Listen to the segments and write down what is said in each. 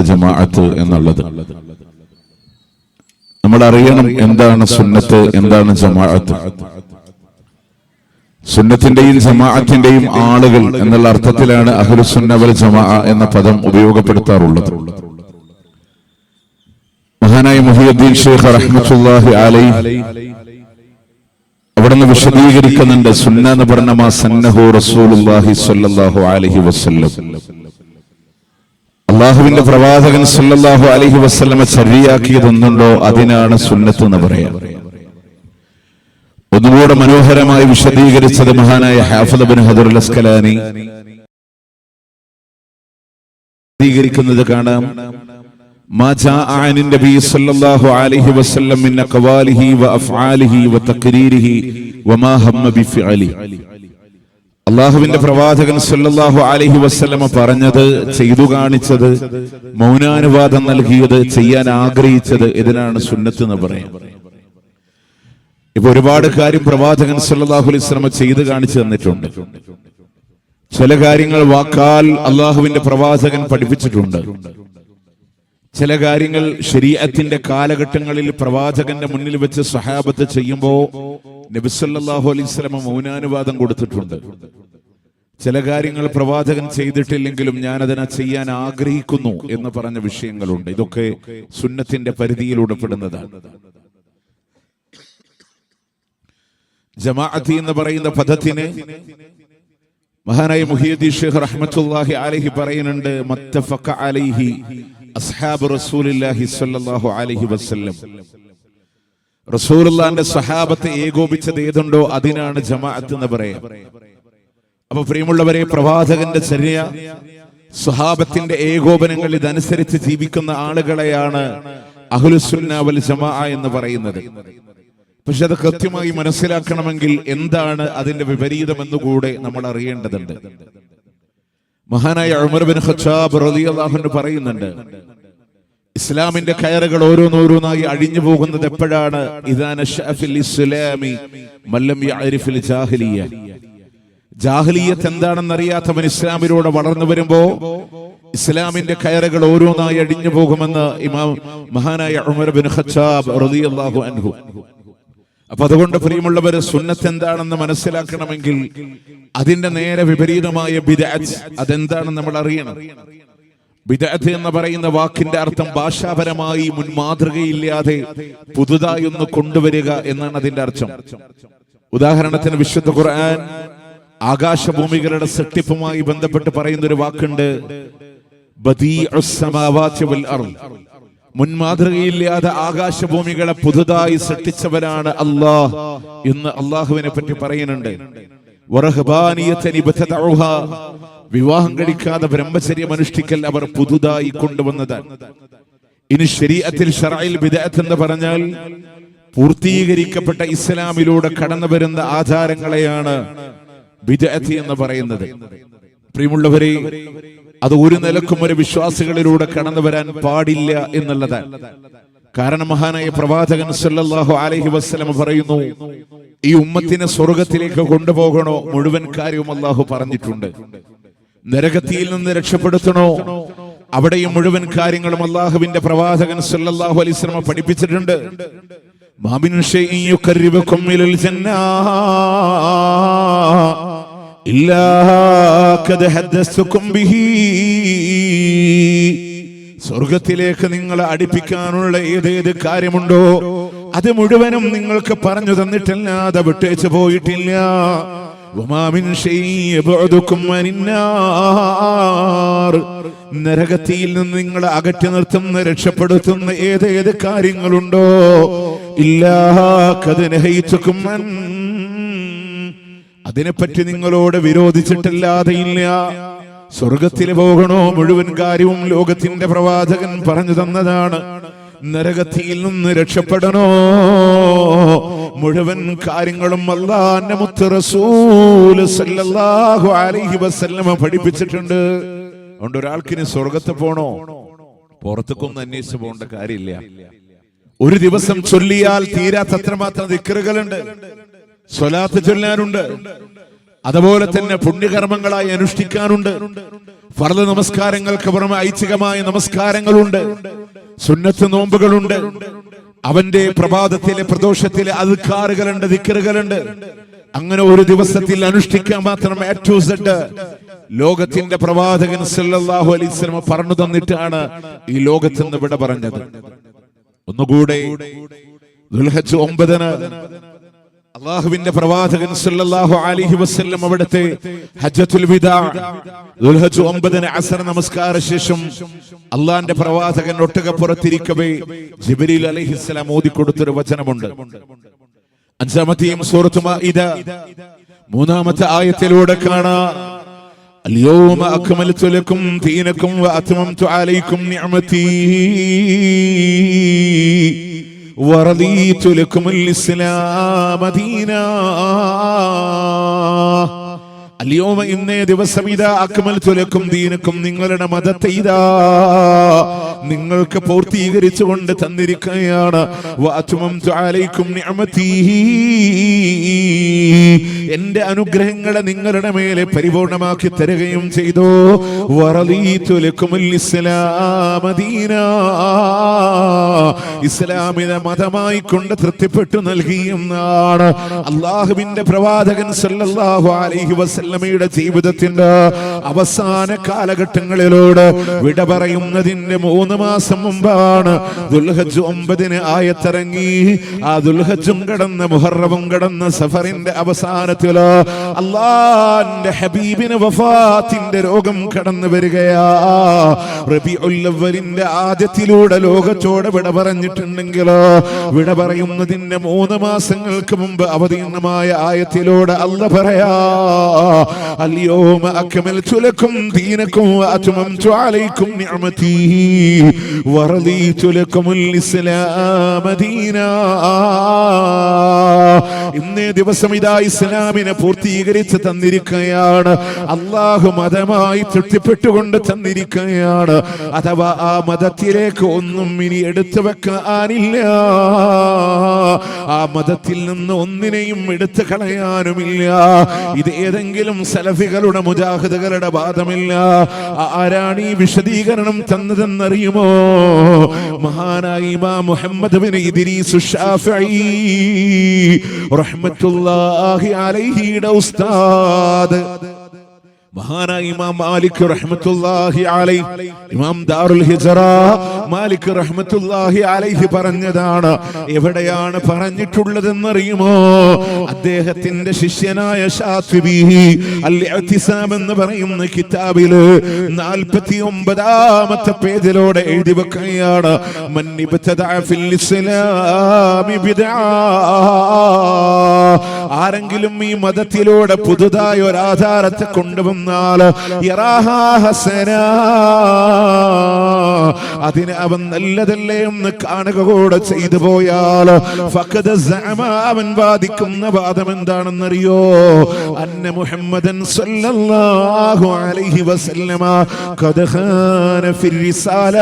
ജമാഅത്ത് എന്നുള്ളത്. നമ്മൾ അറിയണം എന്താണ് സുന്നത്ത്, എന്താണ് ജമാഅത്ത്. സുന്നത്തിന്റെയും ജമാഅത്തിന്റെയും ആളുകൾ എന്നുള്ള അർത്ഥത്തിലാണ് അഹ്ലുസുന്ന വൽ ജമാഅ എന്ന പദം ഉപയോഗപ്പെടുത്താറുള്ളത്. മഹാനായ മുഹിയുദ്ദീൻ ശൈഖ് റഹ്മത്തുള്ളാഹി അലൈഹി അവിടുന്ന് വിശദീകരിക്കുന്നുണ്ട്, സുന്ന എന്ന് പറഞ്ഞ മാ സന്നഹു റസൂലുള്ളാഹി സ്വല്ലല്ലാഹു അലൈഹി വസല്ലം, അള്ളാഹുവിന്റെ പ്രവാചകൻ സല്ലല്ലാഹു അലൈഹി വസല്ലമ ശരിയാക്കിയതൊന്നുണ്ടോ അതിനാണ് സുന്നത്ത് എന്ന് പറയാം. ഒന്നുകൂടെ മനോഹരമായി വിശദീകരിച്ചത് മഹാനായ ഹാഫിദ് ഇബ്നു ഹജർ അസ്കലാനി വിശദീകരിക്കുന്നത് കാണാം. മാ ജാഅ അനിൻ നബി സല്ലല്ലാഹു അലൈഹി വസല്ലം മിൻ അഖ്വാലിഹി വഅഫ്ആലിഹി വതഖരീരിഹി വമാ ഹമ്മ ബിഫിഅലി. അള്ളാഹുവിന്റെ പ്രവാചകൻ സല്ലല്ലാഹു അലൈഹി വസല്ലമ പറഞ്ഞത്, ചെയ്തു കാണിച്ചത്, മൗനാനുവാദം നൽകിയത്, ചെയ്യാൻ ആഗ്രഹിച്ചത്, ഇതിനാണ് സുന്നത്ത് എന്ന് പറയാം. ഇപ്പൊ ഒരുപാട് കാര്യം പ്രവാചകൻ സല്ലല്ലാഹു അലൈഹി വസല്ലമ ചെയ്തു കാണിച്ചു തന്നിട്ടുണ്ട്. ചില കാര്യങ്ങൾ വാക്കാൽ അള്ളാഹുവിന്റെ പ്രവാചകൻ പഠിപ്പിച്ചിട്ടുണ്ട്. ചില കാര്യങ്ങൾ ശരീഅത്തിന്റെ കാലഘട്ടങ്ങളിൽ പ്രവാചകന്റെ മുന്നിൽ വെച്ച് സഹാബത്ത് ചെയ്യുമ്പോ നബി സല്ലല്ലാഹു അലൈഹി വസല്ലമ മൗനാനുവാദം കൊടുത്തിട്ടുണ്ട്. ചില കാര്യങ്ങൾ പ്രവാചകൻ ചെയ്തിട്ടില്ലെങ്കിലും ഞാൻ അതിനെ ചെയ്യാൻ ആഗ്രഹിക്കുന്നു എന്ന് പറഞ്ഞ വിഷയങ്ങളുണ്ട്. ഇതൊക്കെ സുന്നത്തിന്റെ പരിധിയിലൂടെ പെടുന്നതാണ്. ജമാഅത്ത് എന്ന് പറയുന്ന പദത്തിന് മഹാനായ മുഹിയുദ്ദീൻ ശൈഖ് റഹ്മത്തുള്ളാഹി അലൈഹി പറയുന്നുണ്ട്, മത്തഫഖ അലൈഹി അസ്ഹാബ് റസൂലുള്ളാഹി സ്വല്ലല്ലാഹു അലൈഹി വസല്ലം. റസൂലുള്ളാഹിന്റെ സഹാബത്തെ ഏകോപിച്ചത് ഏതുണ്ടോ അതിനാണ് ജമാഅത്ത് എന്ന് പറയാം. അപ്പൊ പ്രിയമുള്ളവരെ, പ്രവാചകന്റെ ചര്യ, സ്വഹാബത്തിന്റെ ഏകോപനങ്ങൾ ഇതനുസരിച്ച് ജീവിക്കുന്ന ആളുകളെയാണ് അഹ്ലുസുന്ന വൽ ജമാഅ എന്ന് പറയുന്നത്. പക്ഷെ അത് കൃത്യമായി മനസ്സിലാക്കണമെങ്കിൽ എന്താണ് അതിന്റെ വിപരീതം എന്നുകൂടെ നമ്മൾ അറിയേണ്ടതുണ്ട്. മഹാനായ ഉമർ ബിൻ ഖത്താബ് റളിയല്ലാഹു അൻഹു പറയുന്നുണ്ട്, ഇസ്ലാമിന്റെ കയറുകൾ ഓരോന്നോരോന്നായി അഴിഞ്ഞു പോകുന്നത് എപ്പോഴാണ്? ഇദാ നശഅ ഫിൽ ഇസ്ലാമി മൻ ലം യഅരിഫിൽ ജാഹിലിയ്യ. ജാഹിലിയ്യത്ത് എന്താണെന്നറിയാത്തവൻ ഇസ്ലാമിലൂടെ വളർന്നു വരുമ്പോ ഇസ്ലാമിന്റെ കയറുകൾ ഓരോന്നായി അഴിഞ്ഞു പോകുമെന്ന് ഇമാം മഹാനായ ഉമർ ബിൻ ഖത്താബ് റളിയല്ലാഹു അൻഹു. അപ്പൊ അതുകൊണ്ട് പ്രിയമുള്ളവര്, സുന്നത്ത് എന്താണെന്ന് മനസ്സിലാക്കണമെങ്കിൽ അതിന്റെ നേരെ വിപരീതമായ ബിദ്അത്ത് അതെന്താണെന്ന് നമ്മൾ അറിയണം. ബിദ്അത്ത് എന്ന് പറയുന്ന വാക്കിന്റെ അർത്ഥം ഭാഷാപരമായി മുൻമാതൃകയില്ലാതെ പുതുതായി ഒന്ന് കൊണ്ടുവരിക എന്നാണ് അതിന്റെ അർത്ഥം. ഉദാഹരണത്തിന് വിശുദ്ധ ഖുർആൻ ആകാശഭൂമികളുടെ സൃഷ്ടിപ്പുമായി ബന്ധപ്പെട്ട് പറയുന്ന ഒരു വാക്കുണ്ട്, ബദീഉസ് സമാവാതി വൽ അർദ്. മുൻമാതൃകയില്ലാതെ ആകാശഭൂമികളെ പുതുതായി സൃഷ്ടിച്ചവരാണ് അല്ലാഹ് എന്ന് അള്ളാഹുവിനെ പറ്റി പറയുന്നുണ്ട്. വിവാഹം കഴിക്കാതെ ബ്രഹ്മചര്യം അനുഷ്ഠിക്കൽ അവർ പുതുതായി കൊണ്ടുവന്നതാണ്. ഇനി ശരീഅത്തിൽ ശർഇൽ ബിദ്അത്ത് എന്ന് പറഞ്ഞാൽ പൂർത്തീകരിക്കപ്പെട്ട ഇസ്ലാമിലൂടെ കടന്നു വരുന്ന ആചാരങ്ങളെയാണ് ബിദ്അത്ത് എന്ന് പറയുന്നത്. പ്രിയമുള്ളവരെ, അത് ഒരു നിലക്കും ഒരു വിശ്വാസികളിലൂടെ കടന്നു വരാൻ പാടില്ല എന്നുള്ളതാണ്. കാരണം മഹാനായ പ്രവാചകൻ സല്ലല്ലാഹു അലൈഹി വസല്ലം പറയുന്നു, ഈ ഉമ്മത്തിനെ സ്വർഗത്തിലേക്ക് കൊണ്ടുപോകണോ മുഴുവൻ കാര്യവും അല്ലാഹു പറഞ്ഞിട്ടുണ്ട്. നരകത്തിൽ നിന്ന് രക്ഷപ്പെടുത്തണോ അവിടെയും മുഴുവൻ കാര്യങ്ങളും അല്ലാഹുവിന്റെ പ്രവാചകൻ സല്ലല്ലാഹു അലൈഹി വസല്ലം പഠിപ്പിച്ചിട്ടുണ്ട്. മാ മിൻ ശൈഇൻ യുഖർരിബുകും ഇലൽ ജന്നാ ഇല്ലാ ഖദ് ഹദ്ദസ്തുകും ബിഹി. സ്വർഗത്തിലേക്ക് നിങ്ങളെ അടുപ്പിക്കാനുള്ള ഏതേത് കാര്യമുണ്ടോ അത് മുഴുവനും നിങ്ങൾക്ക് പറഞ്ഞു തന്നിട്ടല്ലാതെ വിട്ടേച്ചു പോയിട്ടില്ല. വമാ മിൻ ശൈഇൻ യബ്ഉദുകും അനിന്നാർ. നരകത്തിൽ നിന്ന് നിങ്ങളെ അകറ്റി നിർത്തുന്ന, രക്ഷപ്പെടുത്തുന്ന ഏതേത് കാര്യങ്ങളുണ്ടോ ഇല്ലാ ഖദ് നഹൈതുകും അൻ. അതിനെപ്പറ്റി നിങ്ങളോട് വിരോധിച്ചിട്ടല്ലാതെ ഇല്ല. സ്വർഗത്തിൽ പോകണോ മുഴുവൻ കാര്യവും ലോകത്തിന്റെ പ്രവാചകൻ പറഞ്ഞു തന്നതാണ്. നരകത്തിൽ നിന്ന് രക്ഷപ്പെടണോ മുഴുവൻ കാര്യങ്ങളും അല്ലാഹുവിന്റെ മുത്ത് റസൂൽ സല്ലല്ലാഹു അലൈഹി വസല്ലം പഠിപ്പിച്ചിട്ടുണ്ട്. അതുകൊണ്ട് ഒരാൾക്കിനി സ്വർഗത്ത് പോണോ പുറത്തേക്കൊന്നും അന്വേഷിച്ച് പോകേണ്ട കാര്യമില്ല. ഒരു ദിവസം ചൊല്ലിയാൽ തീരാത്തത്രമാത്രം ദിക്റുകളുണ്ട്, സ്വലാത്ത് ചൊല്ലാനുണ്ട്. അതുപോലെ തന്നെ പുണ്യകർമ്മങ്ങളായി അനുഷ്ഠിക്കാനുണ്ട്. ഫർദ് നമസ്കാരങ്ങൾക്ക് പുറമെ ഐച്ഛികമായ നമസ്കാരങ്ങളുണ്ട്, സുന്നത്ത് നോമ്പുകളുണ്ട്, അവന്റെ പ്രഭാതത്തിലെ പ്രദോഷത്തിലെ അദ്കാറുകളുണ്ട്, ദിക്റുകളുണ്ട്. അങ്ങനെ ഒരു ദിവസത്തിൽ അനുഷ്ഠിക്കാൻ മാത്രം A to Z ലോകത്തിന്റെ പ്രവാചകൻ സല്ലല്ലാഹു അലൈഹി വസല്ലം പറഞ്ഞു തന്നിട്ടാണ് ഈ ലോകത്ത് നിന്ന് വിട പറഞ്ഞത്. ഒന്നുകൂടെ ദുൽഹജ്ജ് 9 അല്ലാഹുവിന്റെ പ്രവാചകൻ സല്ലല്ലാഹു അലൈഹി വസല്ലം അവിടുത്തെ ഹജ്ജത്തുൽ വിദാ ദുൽഹജ്ജ് 9 അസ്ർ നമസ്കാര ശേഷം അല്ലാഹുവിന്റെ പ്രവാചകൻ ഒട്ടകപ്പുറത്തിരിക്കവേ ജിബ്രീൽ അലൈഹിസ്സലാം ഓതിക്കൊടുത്തൊരു വചനമുണ്ട്. 5-ാമത്തെയും സൂറത്ത് മാഇദ 3-ാമത്തെ ആയത്തിലൂടെ കാണാം, اليوم أكملت لكم دينكم وأتممت عليكم نعمتي ورضيت لكم الإسلام دينا. اليوم ഇന്നേ ദിവസം ഇതാ അക്മൽതു ലക്കും ദീനക്കും നിങ്ങളുടെ മതത്തെ ഇതാ നിങ്ങൾക്ക് പൂർത്തീകരിച്ചുകൊണ്ട് തന്നിരിക്കുകയാണ്. വഅത്മംതു അലൈക്കും നിഅമതി എന്റെ അനുഗ്രഹങ്ങളെ നിങ്ങളുടെ മേലെ പരിപൂർണമാക്കി തരുകയും ചെയ്തു. വറദീതു ലക്കുമുൽ ഇസ്ലാമ ദീനാ ഇസ്ലാമിനെ മതമായി കൊണ്ട് തൃപ്തിപ്പെട്ടു നൽകിയെന്നാണ് അല്ലാഹുവിന്റെ പ്രവാചകൻ സല്ലല്ലാഹു അലൈഹി വസല്ലമയുടെ ജീവിതത്തിന്റെ അവസാന കാലഘട്ടങ്ങളിലൂടെ വിട പറയുന്നതിന്റെ 3 മാസം മുമ്പാണ് ദുൽഹജ്ജ് 9 ആയത്തിറങ്ങി. ആ ദുൽഹജ്ജും കടന്ന് മുഹറവും കടന്ന് സഫറിന്റെ അവസാനത്തില് അല്ലാഹുവിന്റെ ഹബീബിന് വഫാത്തിന്റെ രോഗം കടന്നു വരികയാ. റബീഉൽ അവ്വലിന്റെ ആദ്യത്തിലൂടെ ലോകത്തോട് വിട പറഞ്ഞിട്ടുണ്ടെങ്കിലോ വിട പറയുന്നതിന്റെ 3 മാസങ്ങൾക്ക് മുമ്പ് അവതീർണമായ ആയത്തിലൂടെ അല്ലാഹ് പറയാ, اليوم أكملت لكم دينكم وأتممت عليكم نعمتي ورضيت لكم الإسلام دينا. ഇന്നേ ദിവസം ഇതാ ഇസ്ലാമിനെ പൂർത്തീകരിച്ച് തന്നിരിക്കുകയാണ്. അല്ലാഹു മതമായി തൃപ്തിപ്പെട്ടുകൊണ്ട് തന്നിരിക്കുകയാണ്. അഥവാ ആ മതത്തിലേക്ക് ഒന്നും ഇനി എടുത്തു വെക്കാനില്ല. ആ മതത്തിൽ നിന്ന് ഒന്നിനെയും എടുത്തു കളയാനുമില്ല. ഇത് ഏതെങ്കിലും സലഫികളുടെ മുജാഹിദുകളുടെ വാദമില്ല. ആരാണ് ഈ വിശദീകരണം തന്നതെന്നറിയുമോ? മഹാനായ ഇമാം മുഹമ്മദ് ബിൻ ഇദ്രീസ് ശാഫിഈ റഹ്മത്തുള്ളാഹി അലൈഹിയുടെ ഉസ്താദ് മഹാനായ ഇമാം മാലിക് റഹ്മത്തുള്ളാഹി അലൈഹി, ഇമാം ദാറുൽ ഹിജ്റ മാലിക് റഹ്മത്തുള്ളാഹി അലൈഹി പറഞ്ഞതാണ്. എവിടെയാണ് പറഞ്ഞിട്ടുള്ളതെന്നറിയുമോ? അദ്ദേഹത്തിന്റെ ശിഷ്യനായ ശാത്വിബി അൽ-ഇഅ്തിസാം എന്ന് പറയുന്ന കിതാബില് 49-ാമത്തെ പേജിലൂടെ എഴുതി വെക്കുകയാണ്, മൻ ഇബ്തദഅ ഫിൽ ഇസ്ലാമി ബിദ്അ. ആരെങ്കിലും ഈ മതത്തിലൂടെ പുതുതായി ഒരു ആചാരത്തെ കൊണ്ടുവന്നു അതിന് അവൻ നല്ലതല്ലേ എന്ന് കാണുക കൂടെ ചെയ്തു പോയാൽ അവൻ വാദിക്കുന്ന വാദം എന്താണെന്നറിയോ? അന്ന മുഹമ്മദൻ സല്ലല്ലാഹു അലൈഹി വസല്ലമ ഖദ് ഖാന ഫിർ റിസാല.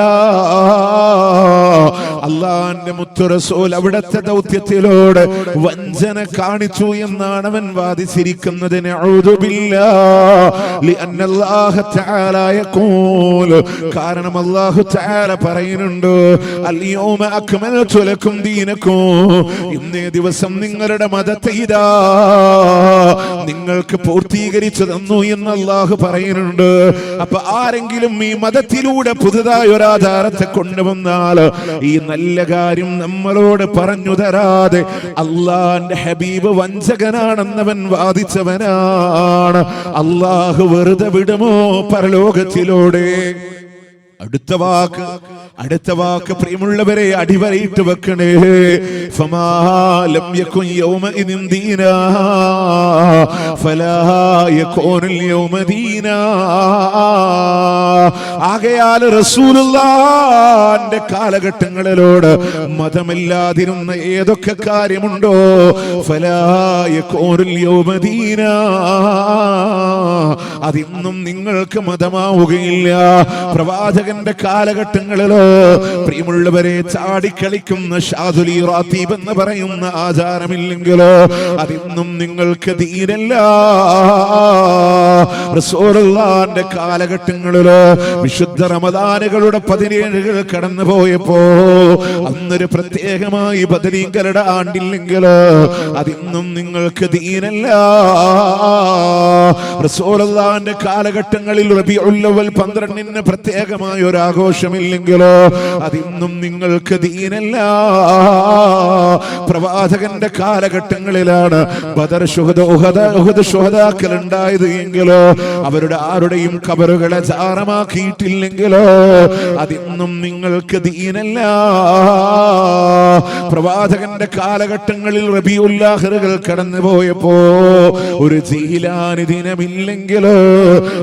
അല്ലാഹുവിന്റെ മുത്തു റസൂൽ അവിടുത്തെ ദൗത്യത്തിലൂടെ വഞ്ചന കാണിച്ചു എന്നാണ് അവൻ വാദിച്ചിരിക്കുന്നത്. നഊദു ബില്ലാഹ് لأن الله تعالى يقول കാരണം അല്ലാഹു തആല പറയുന്നുണ്ട്, اليوم أكملت لكم دينكم ഇന്നേ ദിവസം നിങ്ങളുടെ മതത്തെ ഇതാ നിങ്ങൾക്ക് പൂർത്തീകരിച്ചു തന്നു എന്ന് അല്ലാഹു പറയുന്നുണ്ട്. അപ്പൊ ആരെങ്കിലും ഈ മതത്തിലൂടെ പുതുതായി ഒരു ആചാരത്തെ കൊണ്ടുവന്നാൽ ഈ നല്ല കാര്യം നമ്മളോട് പറഞ്ഞു തരാതെ അല്ലാഹുവിന്റെ ഹബീബ് വഞ്ചകനാണെന്നവൻ വാദിച്ചവനാണ്. അല്ലാഹു വെറുതെ വിടുമോ പരലോകത്തിലൂടെ? അടുത്ത വാക്ക് പ്രിയമുള്ളവരെ അടിവരയിട്ട് വെക്കണേ. ഫമാ ലം യകുൻ യൗമഇദിൻ ദീനാ ഫലാ യകൂനുൽ യൗമ ദീനാ. ആകയാൽ റസൂലുള്ളാഹിന്റെ കാലഘട്ടങ്ങളിലോട് മതമില്ലാതിരുന്ന ഏതൊക്കെ കാര്യമുണ്ടോ ഫലാ യകൂനുൽ യൗമ ദീനാ, അതിന്നും നിങ്ങൾക്ക് മതമാവുകയില്ല. പ്രവാചകന്റെ കാലഘട്ടങ്ങളിലോ പ്രിയമുള്ളവരെ ചാടിക്കളിക്കുന്ന ഷാദുലി റാത്തീബ് എന്ന് പറയുന്ന ആചാരമില്ലെങ്കിലോ അതിന്നും നിങ്ങൾക്ക് ദീനല്ല. റസൂലുള്ളാഹിന്റെ കാലഘട്ടങ്ങളിലോ വിശുദ്ധ റമദാനുകളുടെ 17 കടന്നു പോയപ്പോ അന്നൊരു പ്രത്യേകമായി ബദരീങ്ങളുടെ ആണ്ടില്ലെങ്കിലോ അതിന്നും നിങ്ങൾക്ക് ദീനല്ല. റസൂലുള്ളാഹിന്റെ കാലഘട്ടങ്ങളിൽ റബീഉൽ അവ്വൽ 12 പ്രത്യേകമായ ഒരു ആഘോഷമില്ലെങ്കിലോ അതിന്നും നിങ്ങൾക്ക് ദീനല്ല. പ്രവാചകന്റെ കാലഘട്ടങ്ങളിലാണ് ബദർ ശുഹദ ഉഹദ് ശുഹദാക്കൾ ഉണ്ടായത് എങ്കിലോ അവരുടെ ആരുടെയും ഖബറുകളെ ചാരമാക്കിയിട്ടില്ലെങ്കിലോ അതിന്നും നിങ്ങൾക്ക് ദീനല്ല. പ്രവാചകന്റെ കാലഘട്ടങ്ങളിൽ റബീഉൽ ആഖിറുകൾ കടന്നു പോയപ്പോ ഒരു ജീലാനി ദിനമില്ലെങ്കിലോ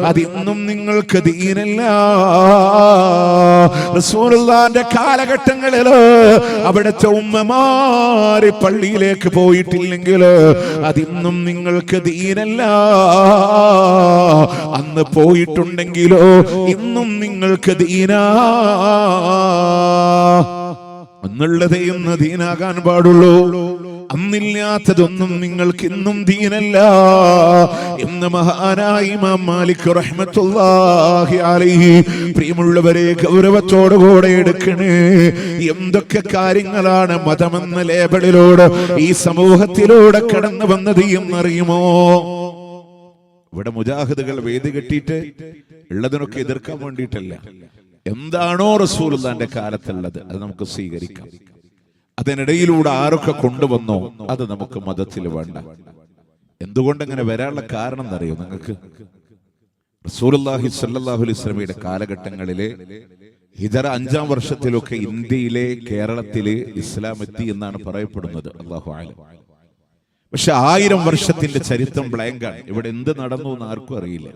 അതിന്നും നിങ്ങൾക്ക് ദീനല്ല. റസൂലുള്ളാഹിന്റെ കാലഘട്ടങ്ങളിലോ അവിടുത്തെ ഉമ്മമാര് പള്ളിയിലേക്ക് പോയിട്ടില്ലെങ്കിലോ അതിന്നും നിങ്ങൾക്ക് ദീനല്ല. അന്ന് പോയിട്ടുണ്ടെങ്കിലോ ഇന്നും നിങ്ങൾക്ക് ദീനാ. അന്നുള്ളതേ ഇന്ന് ദീനാകാൻ പാടുള്ളൂ. അന്നില്ലാത്തതൊന്നും നിങ്ങൾക്ക് ഇന്നും ദീനല്ല എന്ന് മഹാനായ ഇമാം മാലിക് റഹ്മത്തുള്ളാഹി അലൈഹി പ്രിയമുള്ളവരെ ഗൗരവത്തോടുകൂടെ എടുക്കണേ. എന്തൊക്കെ കാര്യങ്ങളാണ് മതമെന്ന ലേബലിലൂടെ ഈ സമൂഹത്തിലൂടെ കടന്നു വന്നത് എന്നറിയുമോ? ഇവിടെ മുജാഹിദുകൾ വേദി കെട്ടിയിട്ട് ഉള്ളതിനൊക്കെ എതിർക്കാൻ വേണ്ടിയിട്ടല്ല. എന്താണോ റസൂലുള്ളാഹിന്റെ കാലത്തുള്ളത് അത് നമുക്ക് സ്വീകരിക്കാം. അതിനിടയിലൂടെ ആരൊക്കെ കൊണ്ടുവന്നോ അത് നമുക്ക് മതത്തിൽ വേണ്ട. എന്തുകൊണ്ട് അങ്ങനെ വരാനുള്ള കാരണം എന്നറിയോ നിങ്ങൾക്ക്? റസൂലുള്ളാഹി സ്വല്ലല്ലാഹു അലൈഹി വസല്ലമയുടെ കാലഘട്ടങ്ങളിലെ ഹിജറ 5-ാം വർഷത്തിലൊക്കെ ഇന്ത്യയിലെ കേരളത്തിലെ ഇസ്ലാം എത്തി എന്നാണ് പറയപ്പെടുന്നത്. അല്ലാഹു അലം. പക്ഷെ 1000 വർഷത്തിന്റെ ചരിത്രം ബ്ലാങ്കാണ്. ഇവിടെ എന്ത് നടന്നു എന്ന് ആർക്കും അറിയില്ല.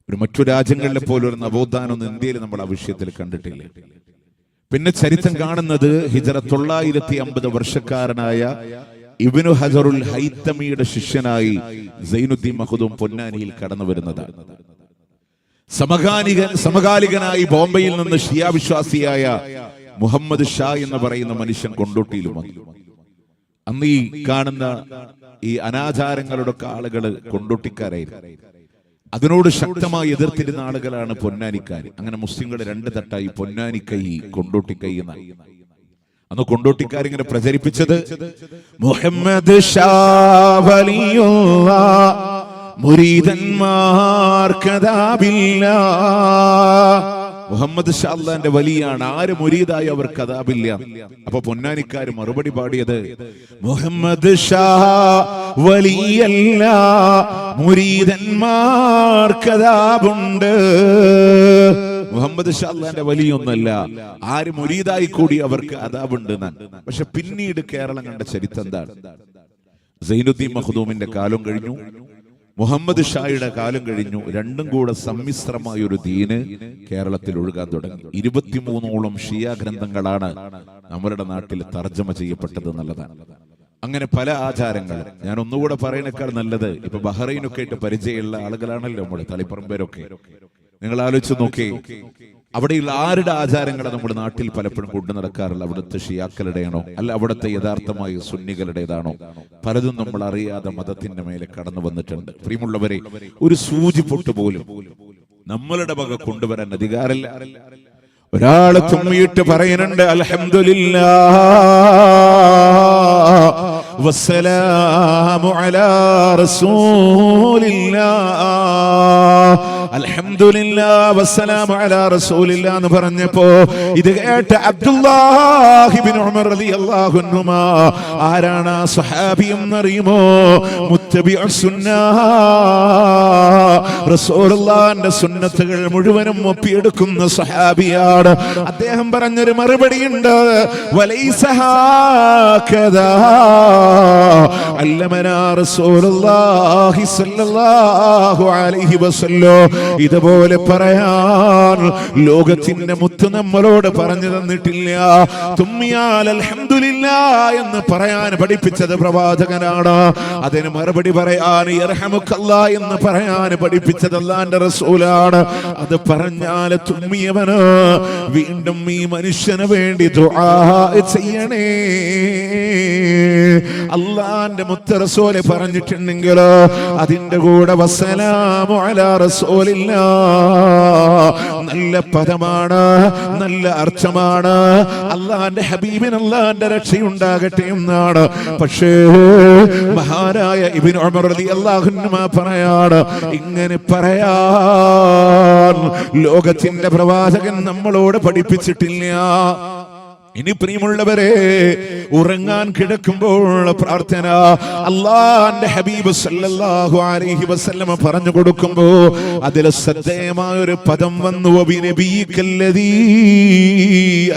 മറ്റു രാജ്യങ്ങളിലെ പോലെ ഒരു നവോത്ഥാനം ഇന്ത്യയിൽ നമ്മൾ ആ വിഷയത്തിൽ കണ്ടിട്ടില്ല. പിന്നെ ചരിത്രം കാണുന്നത് ഹിജറ 950 വർഷക്കാരനായ ഇബ്നു ഹജറുൽ ഹൈതമിയുടെ ശിഷ്യനായി സൈനുദ്ദീൻ മഖ്ദൂം പൊന്നാനിയിൽ കടന്നു വരുന്നതാണ്. സമകാലികനായി ബോംബെയിൽ നിന്ന് ഷിയ വിശ്വാസിയായ മുഹമ്മദ് ഷാ എന്ന് പറയുന്ന മനുഷ്യൻ കൊണ്ടോട്ടിയിലും വന്നു. അന്ന് ഈ കാണുന്ന ഈ അനാചാരങ്ങളുടെ ആളുകൾ കൊണ്ടോട്ടിക്കാരായിരുന്നു. അതിനോട് ശക്തമായി എതിർത്തിരുന്ന ആളുകളാണ് പൊന്നാനിക്കാർ. അങ്ങനെ മുസ്ലിങ്ങൾ 2 തട്ടായി, പൊന്നാനിക്കൈ കൊണ്ടോട്ടിക്കൈ എന്നാണ്. അന്ന് കൊണ്ടോട്ടിക്കാർ ഇങ്ങനെ പ്രചരിപ്പിച്ചത് മുഹമ്മദ് ഷാ വലിയുള്ളാഹ് മുരീദന്മാർക്കദാബില്ല. മുഹമ്മദ് ഷാ അല്ലാഹുവിന്റെ വലിയാണ്, ആര് മുരീദായി അവർക്ക് അദാബില്ല. അപ്പൊ പൊന്നാനിക്കാർ മറുപടി പാടിയത് മുഹമ്മദ് ഷാ വലിയല്ല, മുരീദന്മാർക്ക് അദാബുണ്ട്. മുഹമ്മദ് ഷാ അല്ലാഹുവിന്റെ വലിയൊന്നല്ല, ആര് മുരീദായി കൂടി അവർക്ക് അദാബുണ്ട് എന്നാണ്. പക്ഷെ പിന്നീട് കേരളം കണ്ട ചരിത്രം എന്താണ്? സൈനുദ്ദീൻ മഖ്ദൂമിന്റെ കാലം കഴിഞ്ഞു, മുഹമ്മദ് ഷായുടെ കാലം കഴിഞ്ഞു. രണ്ടും കൂടെ സമ്മിശ്രമായ ഒരു ദീന് കേരളത്തിൽ ഒഴുകാൻ തുടങ്ങി. 23ഓളം ഷിയ ഗ്രന്ഥങ്ങളാണ് നമ്മുടെ നാട്ടിൽ തർജ്ജമ ചെയ്യപ്പെട്ടത് എന്നുള്ളതാണ്. അങ്ങനെ പല ആചാരങ്ങൾ. ഞാൻ ഒന്നുകൂടെ പറയുന്നേക്കാൾ നല്ലത് ഇപ്പൊ ബഹ്റൈനൊക്കെ ആയിട്ട് പരിചയമുള്ള ആളുകളാണല്ലോ നമ്മുടെ തളിപ്പറമ്പേരൊക്കെ. നിങ്ങൾ ആലോചിച്ച് നോക്കി, അവിടെയുള്ള ആരുടെ ആചാരങ്ങളെ നമ്മുടെ നാട്ടിൽ പലപ്പോഴും കൊണ്ടു നടക്കാറില്ല. അവിടുത്തെ ഷിയാക്കളുടെയാണോ അല്ല അവിടുത്തെ യഥാർത്ഥമായ സുന്നികളുടേതാണോ? പലതും നമ്മൾ അറിയാതെ മതത്തിന്റെ മേലെ കടന്നു വന്നിട്ടുണ്ട്. പ്രിയമുള്ളവരെ, ഒരു സൂചി പൊട്ട് പോലും നമ്മളുടെ വക കൊണ്ടുവരാൻ അധികാരമില്ല. ഒരാള് തുമ്മിയിട്ട് പറയുന്നുണ്ട് അൽഹംദുലില്ലാഹ് വസ്സലാമു അലാ റസൂലില്ലാഹ്, അൽഹംദുലില്ലാഹ് വസ്സലാമു അലാ റസൂലില്ലാഹ് എന്ന് പറഞ്ഞപ്പോ ഇത് കേട്ട അബ്ദുല്ലാഹ് ഇബ്നു ഉമർ റളിയല്ലാഹു അൻഹുമാ, ആരാണ് ആ സ്വഹാബി എന്നറിയുമോ? മുത്തബിഉസ് സുന്നഹ്, റസൂലുള്ളാഹിന്റെ സുന്നത്തുകൾ മുഴുവനും ഒപ്പിയെടുക്കുന്ന സ്വഹാബിയാണ്. അദ്ദേഹം പറഞ്ഞൊരു മറുപടിയുണ്ട്, വലൈസ ഹാകദാ അല്ലമനാ റസൂലുള്ളാഹി സ്വല്ലല്ലാഹു അലൈഹി വസല്ലം. ഇതുപോലെ പറയാൻ ലോകത്തിന്റെ മുത്ത് നമ്മളോട് പറഞ്ഞു തന്നിട്ടില്ല. തുമ്മിയാൽ അൽഹംദുലില്ലാഹ് എന്ന് പറയാൻ പഠിപ്പിച്ചത് പ്രവാചകനാണ്. അതിന് മറുപടി പറയാൻ യർഹമുക്കല്ലാഹ് എന്ന് പറയാൻ പഠിപ്പിച്ചത് അല്ലാഹുവിന്റെ റസൂലാണ്. അത് പറഞ്ഞാൽ തുമ്മിയവന് വീണ്ടും ഈ മനുഷ്യന് വേണ്ടി ദുആ ചെയ്യണേ. അല്ലാഹുവിന്റെ മുത്ത് റസൂല് പറഞ്ഞിട്ടുണ്ടെങ്കിൽ അതിന്റെ കൂടെ വസ്സലാമു അലാ റസൂലില്ലാഹ് നല്ല പദമാണ്, നല്ല അർത്ഥമാണ്. അല്ലാഹുവിന്റെ ഹബീബിന് അല്ലാഹുവിന്റെ രക്ഷയുണ്ടാകട്ടെ എന്നാണ്. പക്ഷേ മഹാനായ ഇബ്നു ഉമർ റളിയല്ലാഹു അൻഹു പറയാണ്, ഇങ്ങനെ പറയാൻ ലോകത്തിന്റെ പ്രവാചകൻ നമ്മളോട് പഠിപ്പിച്ചിട്ടില്ല. ഇനി പ്രിയമുള്ളവരെ, ഉറങ്ങാൻ കിടക്കുമ്പോൾ പ്രാർത്ഥന അല്ലാഹുവിന്റെ ഹബീബ് സല്ലല്ലാഹു അലൈഹി വസല്ലം പറഞ്ഞു കൊടുക്കുമ്പോ അതിൽ ശ്രദ്ധേയമായ ഒരു പദം വന്നു. വബിനബിയിക്കല്ലദീ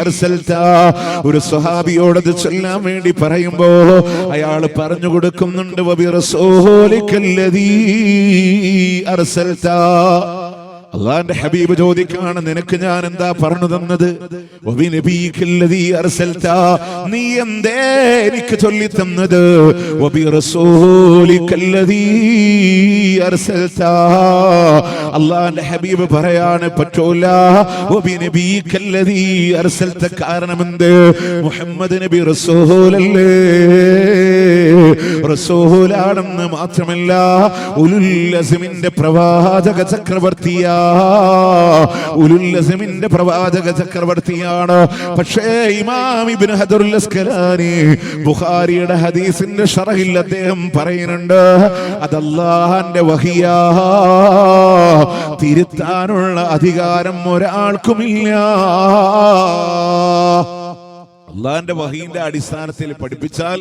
അർസൽത. ഒരു സ്വഹാബിയോടത് ചൊല്ലാൻ വേണ്ടി പറയുമ്പോ അയാൾ പറഞ്ഞു കൊടുക്കുന്നുണ്ട് വബിറസൂലിക്കല്ലദീ അർസൽത. അല്ലാഹുവിന്റെ ഹബീബ് ചോദിക്കാണ്, നിനക്ക് ഞാൻ എന്താ പറഞ്ഞു തന്നത്? വബിനബിയിക്കല്ലദീ അർസൽത, നീ എന്തേ എനിക്ക് ചൊല്ലി തന്നത്? വബിറസൂലിക്കല്ലദീ അർസൽത. അല്ലാഹുവിന്റെ ഹബീബ് പറയാണ്, പറ്റൂല. വബിനബിയിക്കല്ലദീ അർസൽത. കാരണം എന്ത്? മുഹമ്മദ് നബി റസൂലല്ലേ, റസൂലാണെന്ന് മാത്രമല്ല ഉലുൽ അസ്മിന്റെ പ്രവാചക ചക്രവർത്തിയാ, ഉലുൽ അസ്മിന്റെ പ്രവാചക ചക്രവർത്തിയാണ്. പക്ഷേ ഇമാം ഇബ്നു ഹജറുൽ അസ്ഖലാനി ബുഖാരിയുടെ ഹദീസിന്റെ ശറഹിൽ അദ്ദേഹം പറയുന്നുണ്ട്, അത് അല്ലാഹുവിന്റെ വഹിയാ, തിരുത്താനുള്ള അധികാരം ഒരാൾക്കുമില്ല. അള്ളാന്റെ വഹീന്റെ അടിസ്ഥാനത്തിൽ പഠിപ്പിച്ചാൽ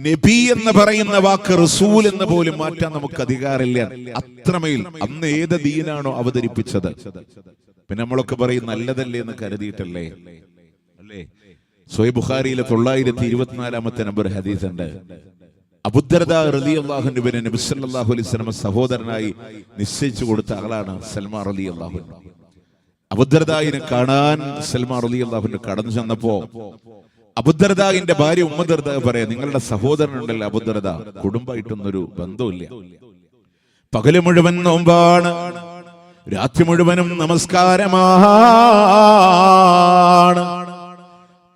നബി എന്ന് പറയുന്ന വാക്ക് റസൂൽ എന്ന് പോലും മാറ്റാൻ നമുക്ക് അധികാരമില്ല. അത്രമേൽ അന്ന് ഏത് ദീനാണോ അവതരിപ്പിച്ചത്. പിന്നെ നമ്മളൊക്കെ പറയും നല്ലതല്ലേ എന്ന് കരുതിയിട്ടല്ലേ അല്ലേ? സ്വഹീഹ് ബുഖാരിയിലെ 924 നമ്പർ ഹദീസ് ഉണ്ട്. അബൂദർദാ റളിയല്ലാഹു അൻഹു നബി സല്ലല്ലാഹു അലൈഹി വസല്ലം സഹോദരനായി നിശ്ചയിച്ചു കൊടുത്ത ആളാണ് സൽമാൻ റളിയല്ലാഹു അൻഹു. അബൂദർദായിനെ കാണാൻ സൽമാൻ റളിയല്ലാഹു അൻഹു കടന്നു ചെന്നപ്പോ അബൂദർദായിന്റെ ഭാര്യ ഉമ്മു ദർദാ പറയാ, നിങ്ങളുടെ സഹോദരനുണ്ടല്ലോ അബൂദർദാ, കുടുംബമായിട്ടൊന്നൊരു ബന്ധമില്ല. പകല് മുഴുവൻ നോമ്പാണ്, രാത്രി മുഴുവനും നമസ്കാരമാണ്.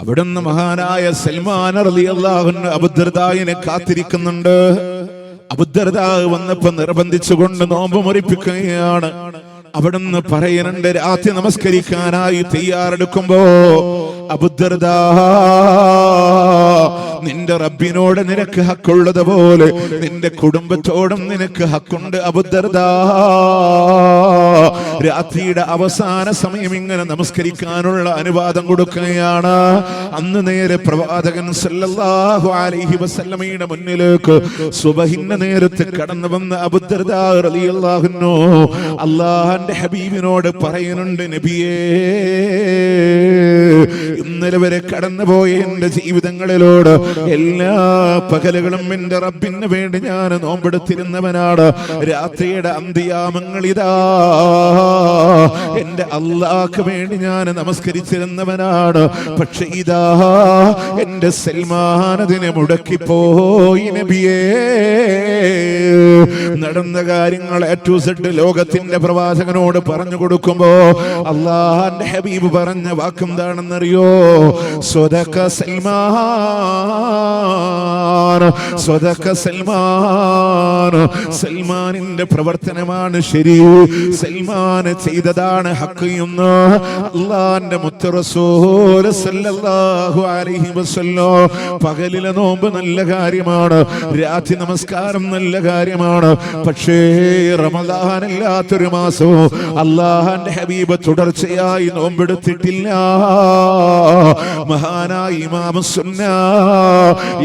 അവിടുന്ന് മഹാനായ സൽമാൻ റളിയല്ലാഹു അൻഹു അബൂദർദായിനെ കാത്തിരിക്കുന്നുണ്ട്. അബൂദർദാ വന്നപ്പോ നിർബന്ധിച്ചുകൊണ്ട് നോമ്പ് മുറിപ്പിക്കുകയാണ്. അവിടുന്ന് പറയുന്നുണ്ട്, രാത്രി നമസ്കരിക്കാനായി തയ്യാറെടുക്കുമ്പോ അബൂദർദാ, നിന്റെ റബ്ബിനോട് നിനക്ക് ഹക്കുള്ളത് പോലെ നിന്റെ കുടുംബത്തോടും നിനക്ക് ഹക്കുണ്ട് അബൂദർദാ. രാത്രിയുടെ അവസാന സമയം ഇങ്ങനെ നമസ്കരിക്കാനുള്ള അനുവാദം കൊടുക്കുകയാണ്. അന്ന് നേരെ പ്രവാചകൻ സല്ലല്ലാഹു അലൈഹി വസല്ലമയുടെ മുന്നിലേക്ക് സുബഹിന്റെ നേരത്തെ കടന്നു വന്ന അബൂദർദാ റളിയല്ലാഹു അൻഹു അല്ലാഹുവിന്റെ ഹബീബിനോട് പറയുന്നുണ്ട്, നബിയേ, ഇന്നലെ വരെ കടന്നുപോയ എന്റെ ജീവിതങ്ങളിലൂടെ എല്ലാ പകലുകളും എന്റെ റബ്ബിന് വേണ്ടി ഞാൻ നോമ്പെടുത്തിരുന്നവനാണ്. രാത്രിയുടെ അന്ത്യയാമങ്ങൾ ഇതാ എന്റെ അല്ലാഹ്ക്ക് വേണ്ടി ഞാൻ നമസ്കരിച്ചിരുന്നവനാണ്. പക്ഷെ ഇതാ എന്റെ സൽമാൻ അതിനെ മുടക്കിപ്പോയി നബിയേ. നടന്ന കാര്യങ്ങൾ A to Z ലോകത്തിന്റെ പ്രവാചകനോട് പറഞ്ഞു കൊടുക്കുമ്പോ അല്ലാഹുവിന്റെ ഹബീബ് പറഞ്ഞ വാക്കെന്താണെന്നറിയോ? സ്വദഖ സൽമാൻ, സ്വദഖ സൽമാൻ. സൽമാനിന്റെ പ്രവർത്തനമാണ് ശരി, സൽമാൻ ചെയ്തതാണ് ഹക്ക് എന്ന് അല്ലാഹുവിന്റെ മുത്ത് റസൂൽ സല്ലല്ലാഹു അലൈഹി വസല്ലം. പകലിലെ നോമ്പ് നല്ല കാര്യമാണ്, രാത്രി നമസ്കാരം നല്ല കാര്യമാണ്. പക്ഷേ റമദാനല്ലാത്തൊരു മാസവും അല്ലാഹുവിന്റെ ഹബീബ് തുടർച്ചയായി നോമ്പെടുത്തിട്ടില്ല. മഹാനായ ഇമാം സുന്ന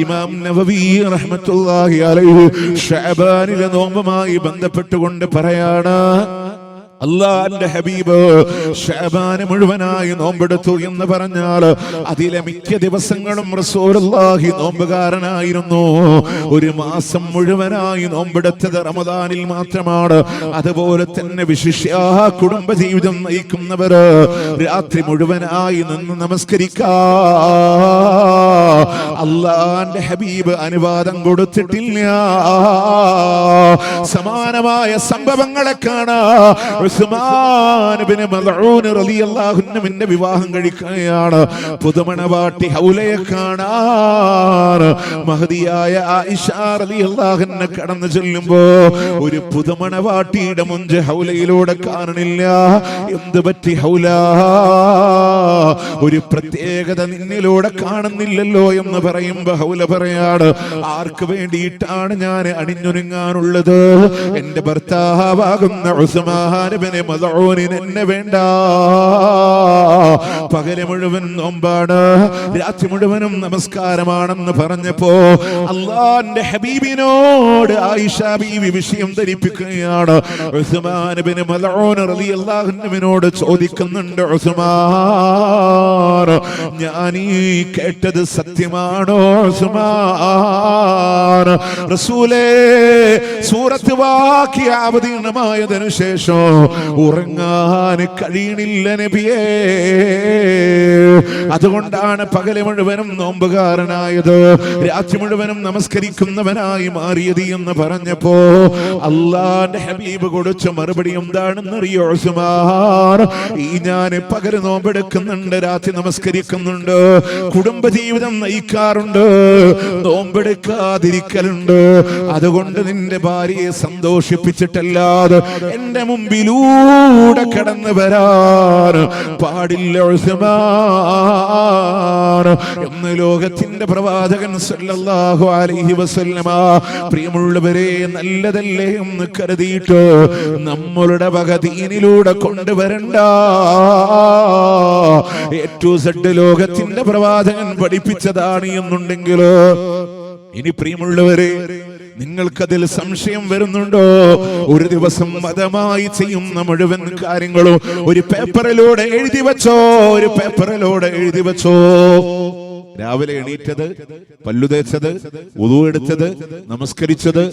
ഇമാം നവവി റഹ്മത്തുള്ളാഹി അലൈഹി ശഅബാനിലെ നോമ്പുമായി ബന്ധപ്പെട്ടുകൊണ്ട് പറയാണ്, അല്ലാഹുവിന്റെ ഹബീബ് ശഅബാൻ മുഴുവനായി നോമ്പെടുത്തു എന്ന് പറഞ്ഞാൽ അതിലെ മിക്ക ദിവസങ്ങളും റസൂലുള്ളാഹി നോമ്പുകാരനായിരുന്നു. ഒരു മാസം മുഴുവനായി നോമ്പെടുത്തത് റമദാനിൽ മാത്രമാണ്. അതുപോലെ തന്നെ വിശിഷ്യ കുടുംബജീവിതം നയിക്കുന്നവർ രാത്രി മുഴുവനായി നിന്ന് നമസ്കരിക്കാ അല്ലാഹുവിന്റെ ഹബീബ് അനുവാദം കൊടുത്തിട്ടില്ല. സമാനമായ സംഭവങ്ങളെ കാണാം. ഉസ്മാൻ ഇബ്നു മദ്ഊൻ റളിയല്ലാഹു അൻഹുവിന്റെ വിവാഹം കഴിക്കുകയാണ്. പുതുമണവാട്ടി ഹൗലയെ കാണാൻ മഹദിയായ ആയിഷ റളിയല്ലാഹു അൻഹ കടന്നു ചെല്ലുമ്പോ ഒരു പുതുമണവാട്ടിയുടെ മുഞ്ച് ഹൗലയിലൂടെ കാണണില്ല. എന്ത് പറ്റി ഹൗല? ഒരു പ്രത്യേകത നിന്നിലൂടെ കാണുന്നില്ലല്ലോ എന്ന് പറയുമ്പോ ഹൗല പറയാണ്, ആർക്ക് വേണ്ടിയിട്ടാണ് ഞാൻ അണിഞ്ഞൊരുങ്ങാനുള്ളത്? എന്റെ ഭർത്താവാകുന്ന ഉസ്മാൻ ഇബ്നു മദ്ഊനിന് എന്നെ വേണ്ട. പകല് മുഴുവൻ നോമ്പാണ്, രാത്രി മുഴുവനും നമസ്കാരമാണെന്ന് പറഞ്ഞപ്പോ അല്ലാഹുവിന്റെ ഹബീബിനോട് ആയിഷ ബീവി വിഷയം ധരിപ്പിക്കുകയാണ്. ഉസ്മാൻ ഇബ്നു മദ്ഊൻ റളിയല്ലാഹു അൻഹുവിനോട് ചോദിക്കുന്നുണ്ട്, ഉസ്മാൻ, ഞാൻ ഈ കേട്ടത് സത്യമാണോ? ഉസ്മാൻ, റസൂലേ സൂറത്ത് വാഖിഅ അവതീർണമായതിനു ശേഷം ഉറങ്ങാൻ കഴിയണില്ല നബിയേ. അതുകൊണ്ടാണ് പകല് മുഴുവനും നോമ്പുകാരനായത്, രാത്രി മുഴുവനും നമസ്കരിക്കുന്നവനായി മാറിയത് എന്ന് പറഞ്ഞപ്പോ അല്ലാഹുവിന്റെ ഹബീബ് കൊടുത്ത മറുപടി എന്താണെന്നറിയോ? ഉസ്മാൻ, ഈ ഞാൻ പകല് നോമ്പെടുക്കുന്നുണ്ട്, രാത്രി നമസ്കരിക്കുന്നുണ്ട്, കുടുംബജീവിതം നയിക്കാറുണ്ട്, നോമ്പെടുക്കാതിരിക്കലുണ്ട്. അതുകൊണ്ട് നിന്റെ ഭാര്യയെ സന്തോഷിപ്പിച്ചിട്ടല്ലാതെ എന്റെ മുമ്പിലൂടെ കടന്നു വരാൻ പാടില്ല ഉസ്മാൻ എന്ന് ലോകത്തിന്റെ പ്രവാചകൻ സല്ലല്ലാഹു അലൈഹി വസല്ലമ. പ്രിയമുള്ളവരെ, നല്ലതല്ലേ എന്ന് കരുതിയിട്ട് നമ്മളുടെ വക ദീനിലൂടെ കൊണ്ടുവരണ്ട. എ ടു സെഡ് ലോകത്തിന്റെ പ്രവാചകൻ പഠിപ്പിച്ചതാണ് എന്നുണ്ടെങ്കിലോ ഇനി പ്രിയമുള്ളവരെ, നിങ്ങൾക്കതിൽ സംശയം വരുന്നുണ്ടോ? ഒരു ദിവസം മതമായി ചെയ്യുന്ന മുഴുവൻ കാര്യങ്ങളും ഒരു പേപ്പറിലൂടെ എഴുതി വെച്ചോ, ഒരു പേപ്പറിലൂടെ എഴുതി വെച്ചോ. രാവിലെ എണീറ്റത്, പല്ലു തേച്ചത്, വുളു എടുത്തത്, നമസ്കരിച്ചത്,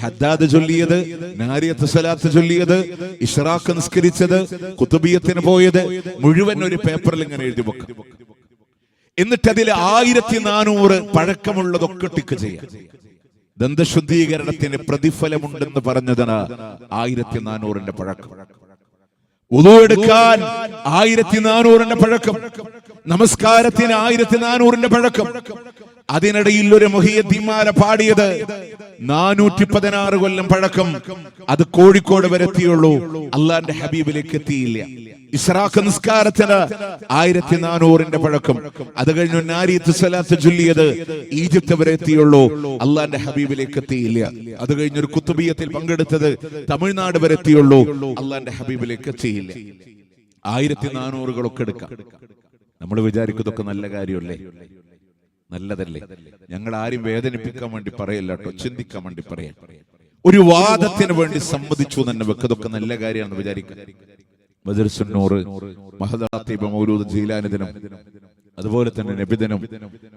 ഹദ്ദാദ് ചൊല്ലിയത്, നാരിയത്ത് സലാത്ത് ചൊല്ലിയത്, ഇശ്റാഖ് നിസ്കരിച്ചത്, കുതുബിയത്തിന് പോയത് മുഴുവൻ ഒരു പേപ്പറിൽ ഇങ്ങനെ എഴുതി വെക്കാം. എന്നിട്ട് അതിൽ 1400 പഴക്കമുള്ളതൊക്കെ ടിക്ക് ചെയ്യാം. ദന്തശുദ്ധീകരണത്തിന് പ്രതിഫലമുണ്ടെന്ന് പറഞ്ഞതിന് 1400 പഴക്കം. വുളു എടുക്കാൻ 1400 പഴക്കം, നമസ്കാരത്തിന് 1400 പഴക്കം. അതിനിടയിൽ ഒരു മുഹിയദ്ദീൻമാല പാടിയത് 416 കൊല്ലം പഴക്കം. അത് കോഴിക്കോട് വരെ എത്തിയുള്ളൂ, അള്ളാന്റെ ഹബീബിലേക്ക് എത്തിയില്ല. ഇശ്റാഖ് നിസ്കാരത്തിന് 1400 പഴക്കം. അത് കഴിഞ്ഞു നാരിയത്ത് സലാത്ത് ചൊല്ലിയത് ഈജിപ്ത് വരെ എത്തിയുള്ളൂ, അള്ളാന്റെ ഹബീബിലേക്ക് എത്തിയില്ല. അത് കഴിഞ്ഞൊരു കുത്തുബിയത്തിൽ പങ്കെടുത്തത് തമിഴ്നാട് വരെ എത്തിയുള്ളൂ, അള്ളാന്റെ ഹബീബിലേക്ക് എത്തിയില്ല. 1400 എടുക്കാം. നമ്മൾ വിചാരിക്കുന്നതൊക്കെ നല്ല കാര്യമല്ലേ? നല്ലതല്ലേ? ഞങ്ങൾ ആരും വേദനിപ്പിക്കാൻ വേണ്ടി പറയല്ല കേട്ടോ, ചിന്തിക്കാൻ വേണ്ടി പറയാം. ഒരു വാദത്തിന് വേണ്ടി സമ്മതിച്ചു തന്നെ വെക്കതൊക്കെ നല്ല കാര്യമാണെന്ന് വിചാരിക്കുക. മൗലൂദ് ജീലാനി ദിനം, അതുപോലെ തന്നെ നബിദിനം,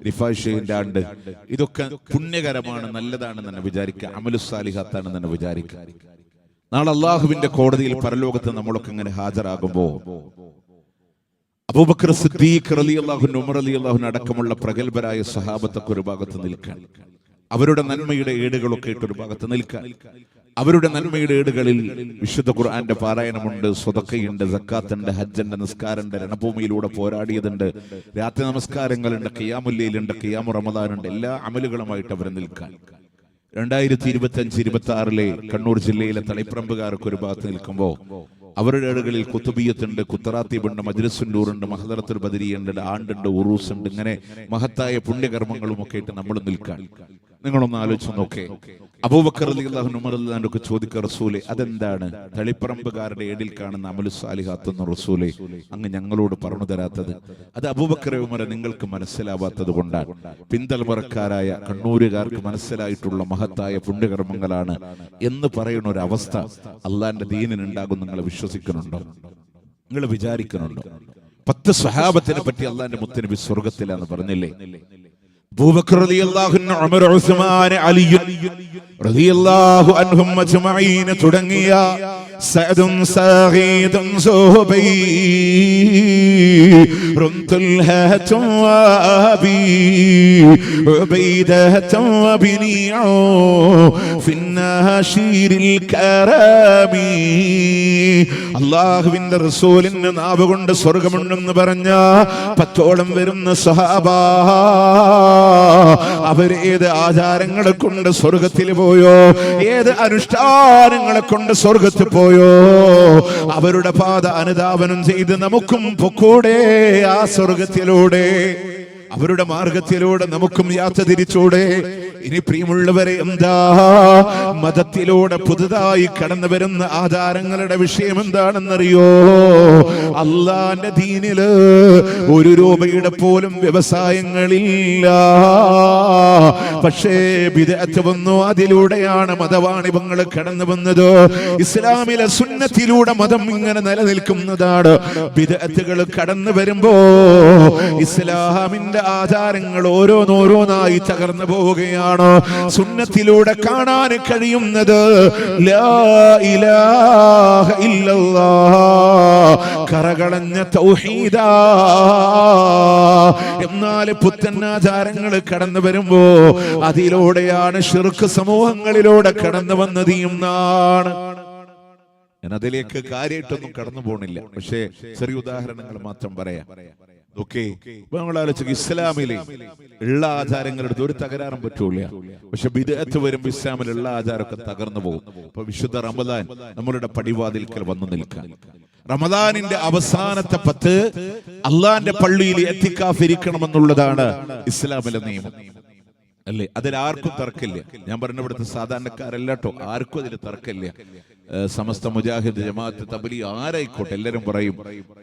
റിഫായിന്റെ ആണ്ട്, ഇതൊക്കെ പുണ്യകരമാണ്, നല്ലതാണെന്ന് തന്നെ വിചാരിക്കുക. അമലുസാലിഹാത്താണെന്ന് തന്നെ വിചാരിക്കുക. നാളെ അള്ളാഹുവിന്റെ കോടതിയിൽ പരലോകത്ത് നമ്മളൊക്കെ ഇങ്ങനെ ഹാജരാകുമ്പോ അബൂബക്കർ സിദ്ദീഖ് റളിയല്ലാഹു അൻഹു, ഉമർ റളിയല്ലാഹു അൻഹു അടക്കമുള്ള പ്രഗൽഭരായ സഹാബത്തൊക്കെ ഒരു ഭാഗത്ത് നിൽക്കാൻ, അവരുടെ നന്മയുടെ ഏടുകളൊക്കെ ഇട്ട് ഒരു ഭാഗത്ത് നിൽക്കാൻ, അവരുടെ നന്മയുടെ ഏടുകളിൽ വിശുദ്ധ ഖുർആന്റെ പാരായണമുണ്ട്, സ്വതക്കയുണ്ട്, സക്കാത്തുണ്ട്, ഹജ്ജുണ്ട്, നിസ്കാരമുണ്ട്, രണഭൂമിയിലൂടെ പോരാടിയതുണ്ട്, രാത്രി നമസ്കാരങ്ങളുണ്ട്, ഖിയാമുൽ ലൈലുണ്ട്, ഖിയാമു റമദാനുണ്ട്. എല്ലാ അമലുകളുമായിട്ട് അവർ നിൽക്കാൻ 2025-26 കണ്ണൂർ ജില്ലയിലെ തളിപ്പറമ്പുകാർക്ക് ഒരു ഭാഗത്ത് നിൽക്കുമ്പോൾ അവരുടെ ഏടുകളിൽ കുത്തുബിയത്തുണ്ട്, കുത്തറാത്തീബുണ്ട്, മജ്ലിസുന്നൂറുണ്ട്, മഹദറത്തുൽ ബദരിയുണ്ട്, ആണ്ടുണ്ട്, ഉറൂസുണ്ട്. ഇങ്ങനെ മഹത്തായ പുണ്യകർമ്മങ്ങളും ഒക്കെ ആയിട്ട് നമ്മൾ നിൽക്കാൻ നിങ്ങളൊന്ന് ആലോചിച്ച് നോക്കേ. അബൂബക്കർ റളിയല്ലാഹു അൻഹു ഉമർ റളിയല്ലാഹു അൻഹു ചോദിക്കുക, റസൂലേ അതെന്താണ് തളിപ്പറമ്പുകാരുടെ ഏടിൽ കാണുന്ന അമലു സാലിഹാത്ത് എന്ന റസൂലേ അങ്ങ് ഞങ്ങളോട് പറഞ്ഞു തരാത്തത്? അത് അബൂബക്കർ ഉമറെ നിങ്ങൾക്ക് മനസ്സിലാവാത്തത് കൊണ്ടാണ്. പിന്തലമുറക്കാരായ കണ്ണൂരുകാർക്ക് മനസ്സിലായിട്ടുള്ള മഹത്തായ പുണ്യകർമ്മങ്ങളാണ് എന്ന് പറയുന്ന ഒരു അവസ്ഥ അള്ളാന്റെ ദീനിനുണ്ടാകും. നിങ്ങൾ വിശ്വസിക്കുന്നുണ്ടോ? നിങ്ങൾ വിചാരിക്കുന്നുണ്ടോ? 10 സ്വഹാബത്തിനെ പറ്റി അള്ളാന്റെ മുത്തനബി സ്വർഗത്തിലാന്ന് പറഞ്ഞില്ലേ? അബൂബക്കർ റളിയല്ലാഹു അൻഹു, ഉമർ, ഉസ്മാൻ, അലി റളിയല്ലാഹു അൻഹും അജ്മഈൻ തുടങ്ങിയ സഅദുൻ സഗീദുൻ സുഹബൈ റംതുൽ ഹതും വബി ഉബൈദഹതും വബിനിഉ ഫിന്നാശിരിൽ കറാമി. അല്ലാഹുവിന്റെ റസൂലിന്റെ നാവ് കൊണ്ട് സ്വർഗ്ഗമുണ്ടെന്ന് പറഞ്ഞ 10ഓളം വരുന്ന സ്വഹാബ അവരേത് ആചാരങ്ങളെ കൊണ്ട് സ്വർഗത്തിൽ പോയോ, ഏത് അനുഷ്ഠാനങ്ങളെ കൊണ്ട് സ്വർഗത്തിൽ പോയോ, അവരുടെ പാത അനുധാവനം ചെയ്ത് നമുക്കും പൊക്കൂടെ ആ സ്വർഗത്തിലൂടെ, അവരുടെ മാർഗത്തിലൂടെ നമുക്കും യാത്ര തിരിച്ചൂടെ? ഇനി പ്രിയമുള്ളവരെ, എന്താ മതത്തിലൂടെ പുതുതായി കടന്നു വരുന്ന ആചാരങ്ങളുടെ വിഷയം എന്താണെന്നറിയോ? അള്ളാന്റെ ദീനില് 1 രൂപയുടെ പോലും വ്യവസായങ്ങളില്ല. പക്ഷേ ബിദ്അത്ത് വന്നു, അതിലൂടെയാണ് മതവാണിഭങ്ങൾ കടന്നു വന്നത്. ഇസ്ലാമിലെ സുന്നത്തിലൂടെ മതം ഇങ്ങനെ നിലനിൽക്കുന്നതാണ്. ബിദ്അത്തുകൾ കടന്നു വരുമ്പോ ഇസ്ലാമിന്റെ ആചാരങ്ങൾ ഓരോന്നോരോന്നായി തകർന്നു പോവുകയാണ്. സുന്നത്തിലൂടെ കാണാൻ കഴിയുന്നത് ലാ ഇലാഹ ഇല്ലല്ലാഹ്, കറകളഞ്ഞ തൗഹീദാ. എന്നാൽ പുത്തൻ ആചാരങ്ങൾ കടന്നു വരുമ്പോ അതിലൂടെയാണ് ശിർക്ക് സമൂഹങ്ങളിലൂടെ കടന്നു വന്നത് എന്നാണ്. ഞാൻ അതിലേക്ക് കാര്യമായിട്ടൊന്നും കടന്നു പോണില്ല, പക്ഷേ ചെറിയ ഉദാഹരണങ്ങൾ മാത്രം പറയാം. ഓക്കെ, ഇസ്ലാമിലെ ഉള്ള ആചാരങ്ങളുടെ ഒരു തകരാറും പറ്റൂല. പക്ഷെ ബിദ്അത്ത് വരുമ്പോൾ ഇസ്ലാമിലുള്ള ആചാരമൊക്കെ തകർന്നു പോകും. ഇപ്പൊ വിശുദ്ധ റമദാൻ നമ്മളുടെ പടിവാതിൽക്കൽ വന്നു നിൽക്കാൻ, റമദാനിന്റെ അവസാനത്തെ 10 അള്ളാന്റെ പള്ളിയിൽ ഇഅ്തികാഫ് ഇരിക്കണമെന്നുള്ളതാണ് ഇസ്ലാമിലെ നിയമം, അല്ലേ? അതിലാർക്കും തർക്കമില്ല. ഞാൻ പറഞ്ഞ ഇവിടുത്തെ സാധാരണക്കാരല്ലോ, ആർക്കും അതിൽ തർക്കമില്ല. സമസ്ത മുജാഹിദ്, ജമാഅത്ത്, തബ്ലീഗ് ആരായിക്കോട്ടെ, എല്ലാവരും പറയും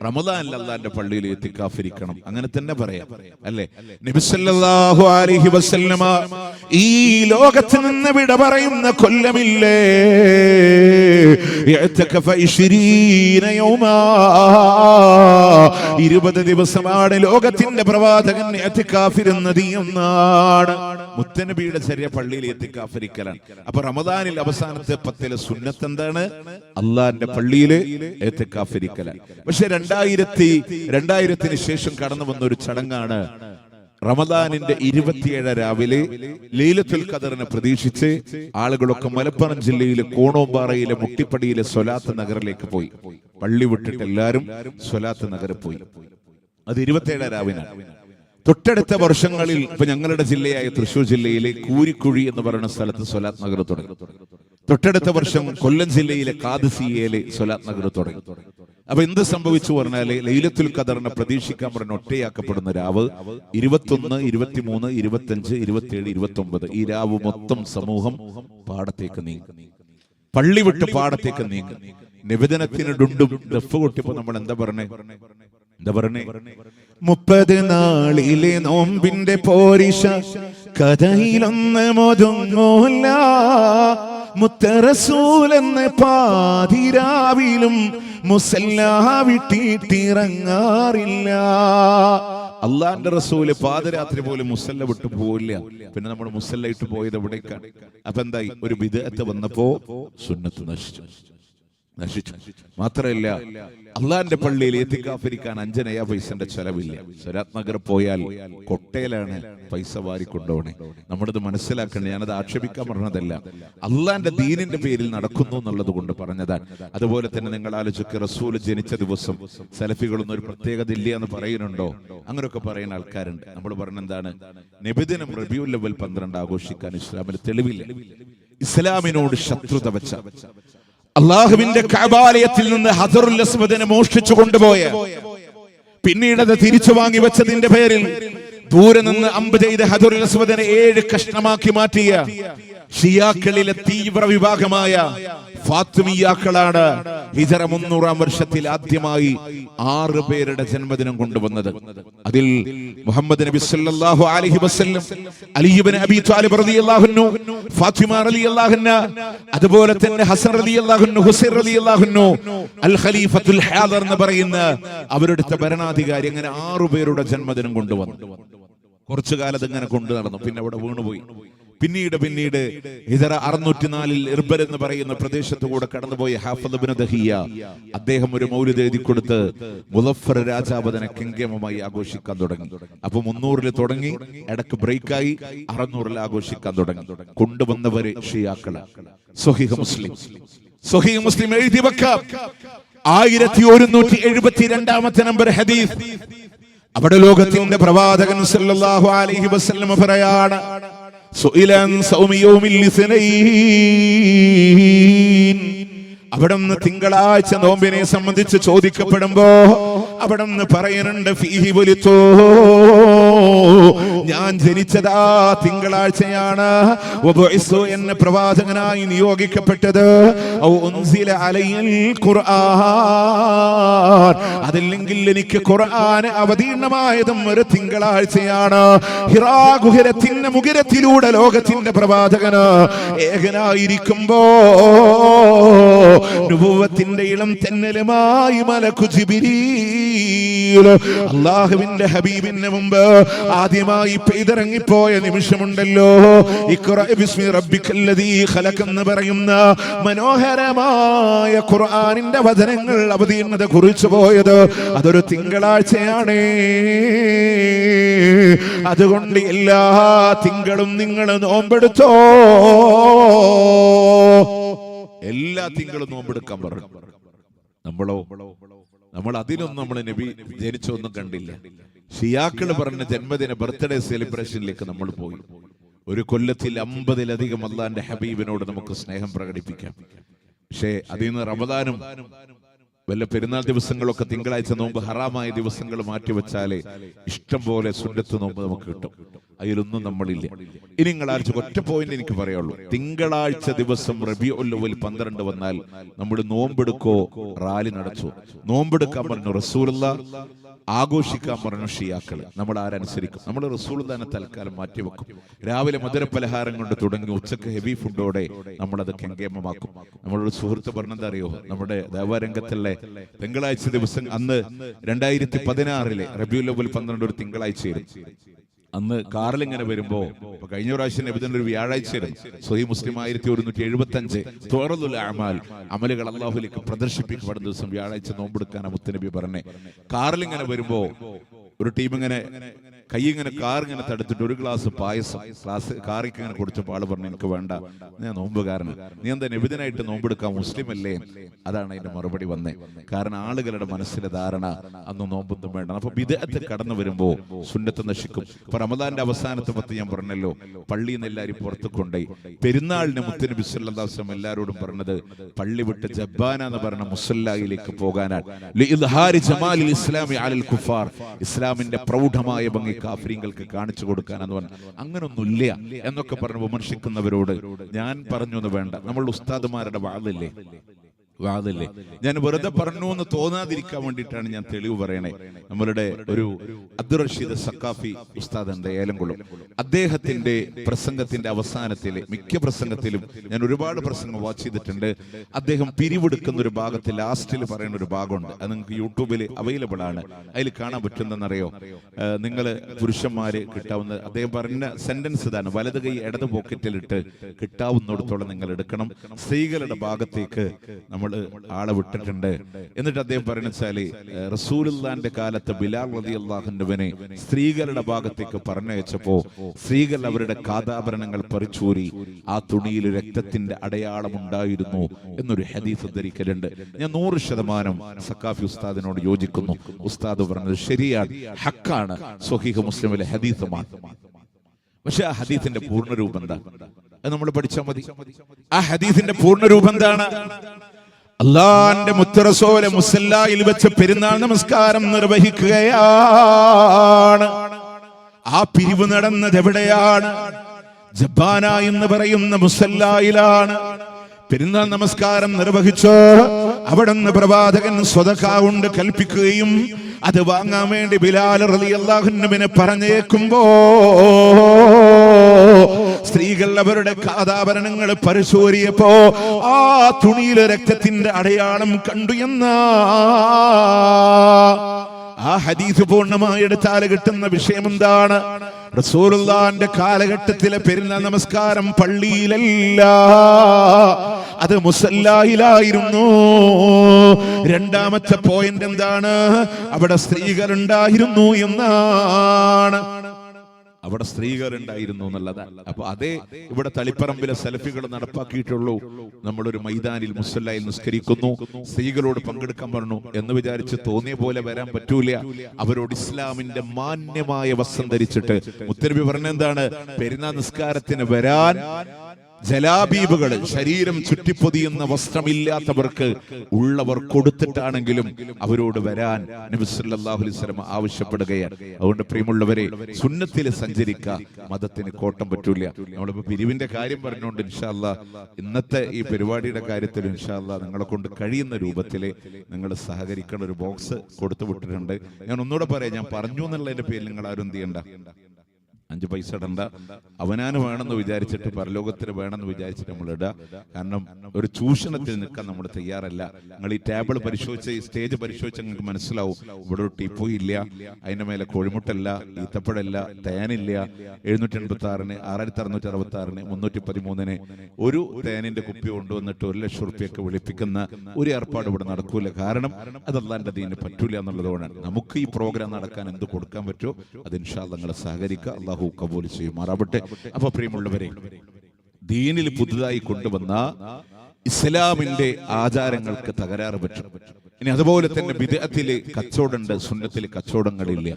റമദാനിൽ അല്ലാഹുവിന്റെ പള്ളിയിൽ ഇഅ്തികാഫ് ഇരിക്കണം. അങ്ങനെ തന്നെ പറയാം, അല്ലേ? നബി സല്ലല്ലാഹു അലൈഹി വസല്ലമ ഈ ലോകത്ത് നിന്ന് വിട പറയുന്ന കൊല്ലമില്ലേ, ഇഅ്തികാഫ 20 യൗമാ, 20 ദിവസമാണ് ലോകത്തിന്റെ പ്രവാചകൻ ഇഅ്തികാഫ് ഇരുന്നത് എന്നാണ്. മുത്തനബിയുടെ ചെറിയ പള്ളിയിൽ ഇഅ്തികാഫ് ഇരിക്കലാണ്. അപ്പൊ റമദാനിൽ അവസാനത്തെ 10 സുന്നത്ത് എന്താണ്? അള്ളാന്റെ പള്ളിയില് ഇഅ്തികാഫ് ഇരിക്കലാണ്. പക്ഷെ 2000-ന് ശേഷം കടന്നു വന്ന ഒരു ചടങ്ങാണ് റമദാനിന്റെ 27 രാവിലെ ലൈലത്തുൽ ഖദറിനെ പ്രതീക്ഷിച്ച് ആളുകളൊക്കെ മലപ്പുറം ജില്ലയിലെ കോണോമ്പാറയിലെ മുട്ടിപ്പടിയിലെ സ്വലാത്ത് നഗറിലേക്ക് പോയി. പള്ളി വിട്ടിട്ട് എല്ലാവരും സ്വലാത്ത് നഗറിൽ പോയി. അത് 27 രാവിനാണ്. തൊട്ടടുത്ത വർഷങ്ങളിൽ ഇപ്പൊ ഞങ്ങളുടെ ജില്ലയായ തൃശ്ശൂർ ജില്ലയിലെ കൂരിക്കുഴി എന്ന് പറയുന്ന സ്ഥലത്ത് സ്വലാത്ത് നഗർ തുടങ്ങി. തൊട്ടടുത്ത വർഷം കൊല്ലം ജില്ലയിലെ കാദസിയയിലെ സ്വലാത്ത് നഗർ തുടങ്ങി. അപ്പൊ എന്ത് സംഭവിച്ചു പറഞ്ഞാല് ലൈലത്തുൽ ഖദറിനെ പ്രതീക്ഷിക്കാൻ പറഞ്ഞ ഒറ്റയാക്കപ്പെടുന്ന രാവ് 21, 23, 25, 27, 29 ഈ രാവ് മൊത്തം സമൂഹം പാടത്തേക്ക് നീങ്ങി, പള്ളി വിട്ട് പാടത്തേക്ക് നീങ്ങി. നിവേദനത്തിന് ഡുണ്ടും ദഫ് കൊട്ടിയപ്പോ നമ്മൾ എന്താ പറഞ്ഞേ? 30 നാളിലെ നോമ്പിന്റെ പോരിശ കഥയിലൊന്ന് മൊതുങ്ങൂല, മുത്തറസൂലെന്ന് പാതിരാവിലും മുസല്ലാ വിട്ടിട്ടിറങ്ങാറില്ല. അള്ളാന്റെ റസൂല് പാദരാത്രി പോലും മുസല്ല വിട്ടു പോവില്ല. പിന്നെ നമ്മൾ മുസല്ല ഇട്ട് പോയത് എവിടേക്കാണ്? അപ്പൊ എന്തായി? ഒരു ബിദ്അത്ത് വന്നപ്പോ സുന്നത്ത് നശിച്ചു. മാത്രമല്ല, അള്ളാന്റെ പള്ളിയിൽ ഇഅ്തികാഫ് ഇരിക്കാൻ 5 നയാ പൈസന്റെ ചെലവില്ല. സ്വലാത്ത് നഗർ പോയാൽ കൊട്ടയിലാണ് പൈസ വാരിക്കൊണ്ടോണേ. നമ്മളിത് മനസ്സിലാക്കണ്ടേ. ഞാനത് ആക്ഷേപിക്കാൻ പറഞ്ഞതല്ല, അള്ളാന്റെ ദീനിന്റെ പേരിൽ നടക്കുന്നു എന്നുള്ളത് കൊണ്ട് പറഞ്ഞതാണ്. അതുപോലെ തന്നെ നിങ്ങൾ ആലോചിക്കുക, റസൂൽ ജനിച്ച ദിവസം സലഫികളൊന്നും ഒരു പ്രത്യേകത ഇല്ല എന്ന് പറയുന്നുണ്ടോ? അങ്ങനെയൊക്കെ പറയുന്ന ആൾക്കാരുണ്ട്. നമ്മൾ പറഞ്ഞെന്താണ്? നബിദിനം റബീഉൽ അവ്വൽ 12 ആഘോഷിക്കാൻ ഇസ്ലാമിൽ തെളിവില്ല. ഇസ്ലാമിനോട് ശത്രുത വെച്ച, അള്ളാഹുവിന്റെ കഅബാലയത്തിൽ നിന്ന് ഹജറുൽ അസ്വദിനെ മോഷ്ടിച്ചു കൊണ്ടുപോയ, പിന്നീട് അത് തിരിച്ചു വാങ്ങി വെച്ചതിന്റെ പേരിൽ ദൂരെ നിന്ന് അമ്പ് ചെയ്ത് ഹജറുൽ അസ്വദിനെ 7 കഷ്ണമാക്കി മാറ്റിയ ഷിയാക്കളിലെ തീവ്ര വിഭാഗമായ ഫാത്തിമിയാക്കളാണ് ഹിജറ 300-ാം വർഷത്തിൽ ആദ്യമായി 6 പേരുടെ ജന്മദിനം കൊണ്ടുവന്നത്. അതിൽ മുഹമ്മദ് നബി സല്ലല്ലാഹു അലൈഹി വസല്ലം, അലി ഇബ്നു അബി ത്വാലിബ് റളിയല്ലാഹു അൻഹു, ഫാത്തിമ റളിയല്ലാഹു അൻഹ, അതുപോലെ തന്നെ ഹസൻ റളിയല്ലാഹു അൻഹു, ഹുസൈൻ റളിയല്ലാഹു അൻഹു, അൽ ഖലീഫത്തുൽ ഹാദിർ എന്ന് പറയുന്ന അവരുടെ ഭരണാധികാരി, അങ്ങനെ 6 പേരുടെ ജന്മദിനം കൊണ്ടുവന്നു. കുറച്ചു കാലത്ത് ഇങ്ങനെ കൊണ്ടു നടന്നു, പിന്നെ അവിടെ വീണുപോയി. പിന്നീട് ഹിജറ 604 ഇർബൽ എന്ന് പറയുന്ന പ്രദേശത്തു കൂടെ കടന്നുപോയ ഹാഫിദ് ഇബ്നു ദഹിയ അദ്ദേഹം ഒരു മൗലിദ് എഴുതി കൊടുത്ത് മുളഫർ രാജാവതനെ കെങ്കേമമായി ആഘോഷിക്കാൻ തുടങ്ങി. അപ്പൊ 300-ൽ തുടങ്ങി, ഇടക്ക് ബ്രേക്കായി 600-ൽ ആഘോഷിക്കാൻ തുടങ്ങി. കൊണ്ടുവന്നവര് ഷിയാക്കള്. സ്വഹീഹ് മുസ്ലിം എഴുതി വെക്കാം, 1172 നമ്പർ ഹദീസ്. അവിടെ ലോകത്തിന്റെ പ്രവാചകൻ സല്ലല്ലാഹു അലൈഹി വസല്ലം പറയാണ്, സുഇലൻ സൗമി യൗമിൽ ഇസ്നൈൻ. അവിടുന്ന് തിങ്കളാഴ്ച നോമ്പിനെ സംബന്ധിച്ച് ചോദിക്കപ്പെടുമ്പോ അവിടുന്ന് പറയുന്നുണ്ട്, ഫീഹി വലിത്തോ, ഞാൻ ജനിച്ചതാ തിങ്കളാഴ്ചയാണ്. വബുഇസ്തു, എന്നെ പ്രവാചകനായി നിയോഗിക്കപ്പെട്ടത്. ഔ ഉൻസില അലയ്യൽ ഖുർആൻ, അതല്ലെങ്കിൽ എനിക്ക് ഖുർആൻ അവതീർണമായതും ഒരു തിങ്കളാഴ്ചയാണ്. ഹിറാ ഗുഹരത്തിന്റെ മുഖരത്തിലൂടെ ലോകത്തിന്റെ പ്രവാചകന് ഏകനായിരിക്കുമ്പോ നുബുവത്തിന്റെ ഇളം തെന്നലുമായി മലക്കു ജിബ്രീൽ അല്ലാഹുവിന്റെ ഹബീബിന് മുമ്പ് ആദ്യമായി പെയ്തിറങ്ങിപ്പോയ നിമിഷമുണ്ടല്ലോ, ഇഖ്റാ ബിസ്മി റബ്ബിക്കല്ലദീ ഖലഖ് എന്ന് പറയുന്ന മനോഹരമായ ഖുർആനിന്റെ വചനങ്ങൾ അവതീർണത കുറിച്ചു പോയത് അതൊരു തിങ്കളാഴ്ചയാണ്. അതുകൊണ്ട് എല്ലാ തിങ്കളും നിങ്ങൾ നോമ്പെടുത്തോ, എല്ലാ തിങ്കളും നോമ്പെടുക്കാൻ പറഞ്ഞു. നമ്മൾ അതിനൊന്നും നമ്മൾ നബി ജനിച്ചൊന്നും കണ്ടില്ല. ഷിയാക്കള് പറഞ്ഞ ജന്മദിന ബർത്ത്ഡേ സെലിബ്രേഷനിലേക്ക് നമ്മൾ പോയി. ഒരു കൊല്ലത്തിൽ 50-ലധികം അല്ലാഹുവിന്റെ ഹബീബിനോട് നമുക്ക് സ്നേഹം പ്രകടിപ്പിക്കാം. പക്ഷേ അതിൽ നിന്ന് റമദാനും വല്ല പെരുന്നാൾ ദിവസങ്ങളൊക്കെ തിങ്കളാഴ്ച നോമ്പ് ഹറാമായ ദിവസങ്ങൾ മാറ്റിവെച്ചാലേ ഇഷ്ടം പോലെ സുന്നത്ത് നോമ്പ് നമുക്ക് കിട്ടും. അതിലൊന്നും നമ്മളില്ല. ഇനി നിങ്ങളാഴ്ച ഒറ്റ പോയിന്റ് എനിക്ക് പറയുള്ളൂ, തിങ്കളാഴ്ച ദിവസം റബീഉൽ അവ്വൽ 12 വന്നാൽ നമ്മൾ നോമ്പെടുക്കോ റാലി നടച്ചോ? നോമ്പെടുക്കാൻ പറഞ്ഞു റസൂലുള്ളാഹ്, ആഘോഷിക്കാൻ പറഞ്ഞു ഷിയാക്കള്. നമ്മൾ ആരനുസരിക്കും? നമ്മൾ റസൂലുള്ളാഹിനെ തൽക്കാലം മാറ്റിവെക്കും. രാവിലെ മധുരപലഹാരം കൊണ്ട് തുടങ്ങി ഉച്ചക്ക് ഹെവി ഫുഡോടെ നമ്മളത് കെങ്കേമമാക്കും. നമ്മളൊരു സുഹൃത്ത് പറഞ്ഞത് അറിയോ, നമ്മുടെ ദേവാരംഗത്തിലെ തിങ്കളാഴ്ച ദിവസം അന്ന് 2016 റബീഉൽ അവ്വൽ 12 ഒരു തിങ്കളാഴ്ചയായിരുന്നു. അന്ന് കാറിൽ ഇങ്ങനെ വരുമ്പോ, കഴിഞ്ഞ പ്രാവശ്യം നബിദിന്റെ ഒരു വ്യാഴാഴ്ചയായിരുന്നു. സ്വഹീഹ് മുസ്ലിം 1175 തുഅറദുൽ അഅമാൽ, അമലുകൾ അല്ലാഹുവിലേക്ക് പ്രദർശിപ്പിക്കപ്പെടുന്ന ദിവസം വ്യാഴാഴ്ച നോമ്പെടുക്കാൻ മുത്തുനബി പറഞ്ഞേ. കാറിൽ ഇങ്ങനെ വരുമ്പോ ഒരു ടീം ഇങ്ങനെ കൈ ഇങ്ങനെ കാർ ഇങ്ങനെ തടുത്തിട്ട് ഒരു ഗ്ലാസ് പായസം കാറിക്ക് ഇങ്ങനെ കൊടുത്തപ്പോൾ ആള് പറഞ്ഞു, എനിക്ക് വേണ്ട, ഞാൻ നോമ്പുകാരന്. നീ എന്താ നബിദിനായിട്ട് നോമ്പെടുക്കാം, മുസ്ലിം അല്ലേ? അതാണ് അതിന്റെ മറുപടി വന്നേ. കാരണം ആളുകളുടെ മനസ്സിലെ ധാരണ അന്ന് നോമ്പൊന്നും വേണ്ട. അപ്പൊ ബിദ്അത്ത് കടന്നു വരുമ്പോ സുന്നത്ത് നശിക്കും. ഇപ്പൊ റമദാന്റെ അവസാനത്തെ 10 ഞാൻ പറഞ്ഞല്ലോ, പള്ളിയിൽ നിന്ന് എല്ലാവരും പുറത്തു കൊണ്ടുപോയി. പെരുന്നാളിന് മുത്തുനബി സല്ലല്ലാഹു അലൈഹി വസല്ലം എല്ലാവരോടും പറഞ്ഞത് പള്ളി വിട്ട് ജബ്ബാന എന്ന് പറഞ്ഞ മുസല്ലയിലേക്ക് പോകാനാണ്. ലിഇദ്ഹാരി ജമാലിൽ ഇസ്ലാമി അലൽ കുഫാർ, ഇസ്ലാമിന്റെ പ്രൗഢമായ ഭംഗി കാഫിരീങ്ങൾക്ക് കാണിച്ചു കൊടുക്കാനെന്ന് പറഞ്ഞു. അങ്ങനൊന്നുമില്ല എന്നൊക്കെ പറഞ്ഞ് വിമർശിക്കുന്നവരോട് ഞാൻ പറഞ്ഞു എന്ന് വേണ്ട. നമ്മൾ ഉസ്താദുമാരുടെ വാദില്ലേ, ഞാൻ വെറുതെ പറഞ്ഞു എന്ന് തോന്നാതിരിക്കാൻ വേണ്ടിയിട്ടാണ് ഞാൻ തെളിവ് പറയണേ. നമ്മളുടെ ഒരു അബ്ദുർ റഷീദ് സഖാഫി ഉസ്താദ് ഉണ്ട്, ഏലംകുളം. അദ്ദേഹത്തിന്റെ പ്രസംഗത്തിന്റെ അവസാനത്തില് മിക്ക പ്രസംഗത്തിലും ഞാൻ ഒരുപാട് പ്രസംഗം വാച്ച് ചെയ്തിട്ടുണ്ട്. അദ്ദേഹം പിരിവെടുക്കുന്ന ഒരു ഭാഗത്ത് ലാസ്റ്റിൽ പറയുന്ന ഒരു ഭാഗമുണ്ട്. അത് നിങ്ങൾക്ക് യൂട്യൂബിൽ അവൈലബിൾ ആണ്. അതിൽ കാണാൻ പറ്റുന്നറിയോ, നിങ്ങൾ പുരുഷന്മാര് കിട്ടാവുന്ന, അദ്ദേഹം പറഞ്ഞ സെന്റൻസ് ഇതാണ്, വലത് കൈ ഇടത് പോക്കറ്റിലിട്ട് കിട്ടാവുന്നിടത്തോളം നിങ്ങൾ എടുക്കണം. സ്ത്രീകളുടെ ഭാഗത്തേക്ക് നമ്മൾ ആളെ വിട്ടിട്ടുണ്ട്. എന്നിട്ട് അദ്ദേഹം പറയുന്നത് റസൂലുള്ളാഹിന്റെ കാലത്ത് ബിലാൽ റളിയല്ലാഹു അൻഹുവിനെ സ്ത്രീകളുടെ ഭാഗത്തേക്ക് പറഞ്ഞയച്ചപ്പോ സ്ത്രീകൾ അവരുടെ കാതാഭരണങ്ങൾ പറിച്ചൂരി ആ തുണിയിൽ രക്തത്തിന്റെ അടയാളം ഉണ്ടായിരുന്നു എന്നൊരു ഹദീസ് ഉദ്ധരിക്കലുണ്ട്. ഞാൻ 100% സഖാഫി ഉസ്താദിനോട് യോജിക്കുന്നു. ഉസ്താദ് പറഞ്ഞത് ശരിയാണ്, ഹക്കാണ്, സ്വഹീഹ് മുസ്ലിമിലെ ഹദീസുമാണ്. പക്ഷെ ആ ഹദീസിന്റെ പൂർണ്ണരൂപം എന്താ? അത് നമ്മൾ പഠിച്ചാൽ മതി. ആ ഹദീസിന്റെ പൂർണ്ണരൂപം എന്താണ്? അല്ലാഹുവിന്റെ മുത്ത് റസൂൽ മുസല്ലയിൽ വെച്ച് പെരുന്നാൾ നമസ്കാരം നിർവഹിക്കുകയാണ്. ആ പിരിവ് നടന്നത് എവിടെയാണ്? ജബ്ബാന എന്ന് പറയുന്ന മുസല്ലായിലാണ്. പെരുന്നാൾ നമസ്കാരം നിർവഹിച്ച് അവിടുന്ന് പ്രവാചകൻ സ്വതക്ക കൊണ്ട് കൽപ്പിക്കുകയും അത് വാങ്ങാൻ വേണ്ടി ബിലാൽ റളിയല്ലാഹു അൻഹുവിനെ പറഞ്ഞേക്കുമ്പോ സ്ത്രീകൾ അവരുടെ കാതാഭരണങ്ങൾ പരിശോധിച്ചപ്പോ ആ തുണിയിലെ രക്തത്തിന്റെ അടയാളം കണ്ടു എന്ന ആ ഹദീസ് പൂർണ്ണമായി എടുത്താൽ കിട്ടുന്ന വിഷയം എന്താണ്? റസൂലുള്ളാഹിന്റെ കാലഘട്ടത്തിലെ പെരുന്നാൾ നമസ്കാരം പള്ളിയിലല്ല, അത് മുസല്ലായിലായിരുന്നു. രണ്ടാമത്തെ പോയിന്റ് എന്താണ്? അവിടെ സ്ത്രീകൾ ഉണ്ടായിരുന്നു എന്നാണ്. അവിടെ സ്ത്രീകൾ ഉണ്ടായിരുന്നു എന്നുള്ളതാണ്. അപ്പൊ അതേ ഇവിടെ തളിപ്പറമ്പിലെ സെൽഫികൾ നടപ്പാക്കിയിട്ടുള്ളൂ. നമ്മളൊരു മൈതാനിൽ മുസല്ലയിൽ നിസ്കരിക്കുന്നു, സ്ത്രീകളോട് പങ്കെടുക്കാൻ പറഞ്ഞു എന്ന് വിചാരിച്ച് തോന്നിയ പോലെ വരാൻ പറ്റൂല. അവരോട് ഇസ്ലാമിന്റെ മാന്യമായ വസ്ത്രം ധരിച്ചിട്ട് മുത്തനബി പറഞ്ഞെന്താണ്? പെരുന്നാൾ നിസ്കാരത്തിന് വരാൻ ജലാബീബുകൾ, ശരീരം ചുറ്റിപ്പൊതിയുന്ന വസ്ത്രമില്ലാത്തവർക്ക് ഉള്ളവർ കൊടുത്തിട്ടാണെങ്കിലും അവരോട് വരാൻ നബി സല്ലല്ലാഹു അലൈഹി വസല്ലം ആവശ്യപ്പെടുകയാണ്. അതുകൊണ്ട് പ്രിയമുള്ളവരെ, സുന്നത്തിൽ സഞ്ചരിക്കുക, മതത്തിന് കോട്ടം പറ്റൂല. നമ്മളിപ്പോ പിരിവിന്റെ കാര്യം പറഞ്ഞുകൊണ്ട് ഇൻഷാ അല്ലാഹ് ഇന്നത്തെ ഈ പരിപാടിയുടെ കാര്യത്തിൽ ഇൻഷാ അല്ലാഹ് നിങ്ങളെ കൊണ്ട് കഴിയുന്ന രൂപത്തിൽ നിങ്ങൾ സഹകരിക്കുന്ന ഒരു ബോക്സ് കൊടുത്തു വിട്ടിട്ടുണ്ട്. ഞാൻ ഒന്നുകൂടെ പറയാം, ഞാൻ പറഞ്ഞു എന്നുള്ളതിന്റെ പേരിൽ നിങ്ങൾ ആരും എന്ത് ചെയ്യണ്ട, 5 പൈസ ഇടണ്ട. അവനാന് വേണമെന്ന് വിചാരിച്ചിട്ട് പരലോകത്തിന് വേണമെന്ന് വിചാരിച്ചിട്ട് നമ്മൾ ഇടുക. കാരണം ഒരു ചൂഷണത്തിൽ നിൽക്കാൻ നമ്മൾ തയ്യാറല്ല. നിങ്ങൾ ഈ ടേബിൾ പരിശോധിച്ച്, ഈ സ്റ്റേജ് പരിശോധിച്ച് നിങ്ങൾക്ക് മനസ്സിലാവും. ഇവിടെ ഒരു ടിപ്പു ഇല്ല, അതിന്റെ മേലെ കോഴിമുട്ടല്ല, ഈത്തപ്പഴല്ല, തേനില്ല. 786-ന് 6666-ന് 313-ന് ഒരു തേനിന്റെ കുപ്പി കൊണ്ടുവന്നിട്ട് 1 ലക്ഷം റുപ്യൊക്കെ വിളിപ്പിക്കുന്ന ഒരു ഏർപ്പാട് ഇവിടെ നടക്കൂല. കാരണം അത് അല്ലാഹുവിന്റെ ദീനിന് പറ്റൂല എന്നുള്ളതുകൊണ്ടാണ്. നമുക്ക് ഈ പ്രോഗ്രാം നടക്കാൻ എന്ത് കൊടുക്കാൻ പറ്റുമോ അത് ഇൻഷാ അല്ലാഹ് നിങ്ങൾ സഹകരിക്കുക. അള്ളാഹു കബൂൽ ചെയ്യുമാറാവട്ടെ. അപ്പൊ പ്രിയമുള്ളവരെ, ദീനിൽ പുതുതായി കൊണ്ടുവന്ന ഇസ്ലാമിന്റെ ആചാരങ്ങൾക്ക് തകരാറ് പറ്റും. ഇനി അതുപോലെ തന്നെ ബിദ്അത്തില് കച്ചവടമുണ്ട്, സുന്നത്തിൽ കച്ചവടങ്ങളില്ല.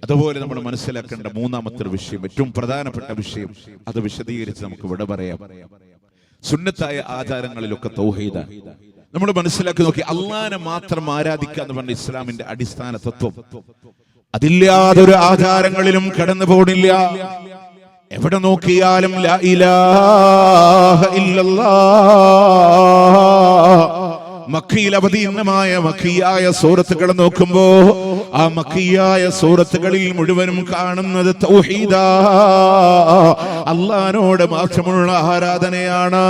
അതുപോലെ നമ്മൾ മനസ്സിലാക്കേണ്ട മൂന്നാമത്തെ വിഷയം, ഏറ്റവും പ്രധാനപ്പെട്ട വിഷയം, അത് വിശദീകരിച്ച് നമുക്ക് ഇവിടെ പറയാം. സുന്നത്തായ ആചാരങ്ങളിലൊക്കെ തൗഹീദാണ്. നമ്മൾ മനസ്സിലാക്കി നോക്കി, അള്ളാനെ മാത്രം ആരാധിക്കുക എന്ന് പറഞ്ഞ ഇസ്ലാമിന്റെ അടിസ്ഥാന തത്വം. അതില്ലാതൊരു ആചാരങ്ങളിലും കടന്നു പോണില്ല. എവിടെ നോക്കിയാലും ലാ ഇലാഹ ഇല്ലല്ലാഹ്. മക്കയിൽ അവതീർണമായ മക്കിയായ സൂറത്തുകൾ നോക്കുമ്പോ ആ മക്കിയായ സൂറത്തുകളിൽ മുഴുവനും കാണുന്നത് തൗഹീദാ. അള്ളാഹിനോട് മാത്രമുള്ള ആരാധനയാണ്,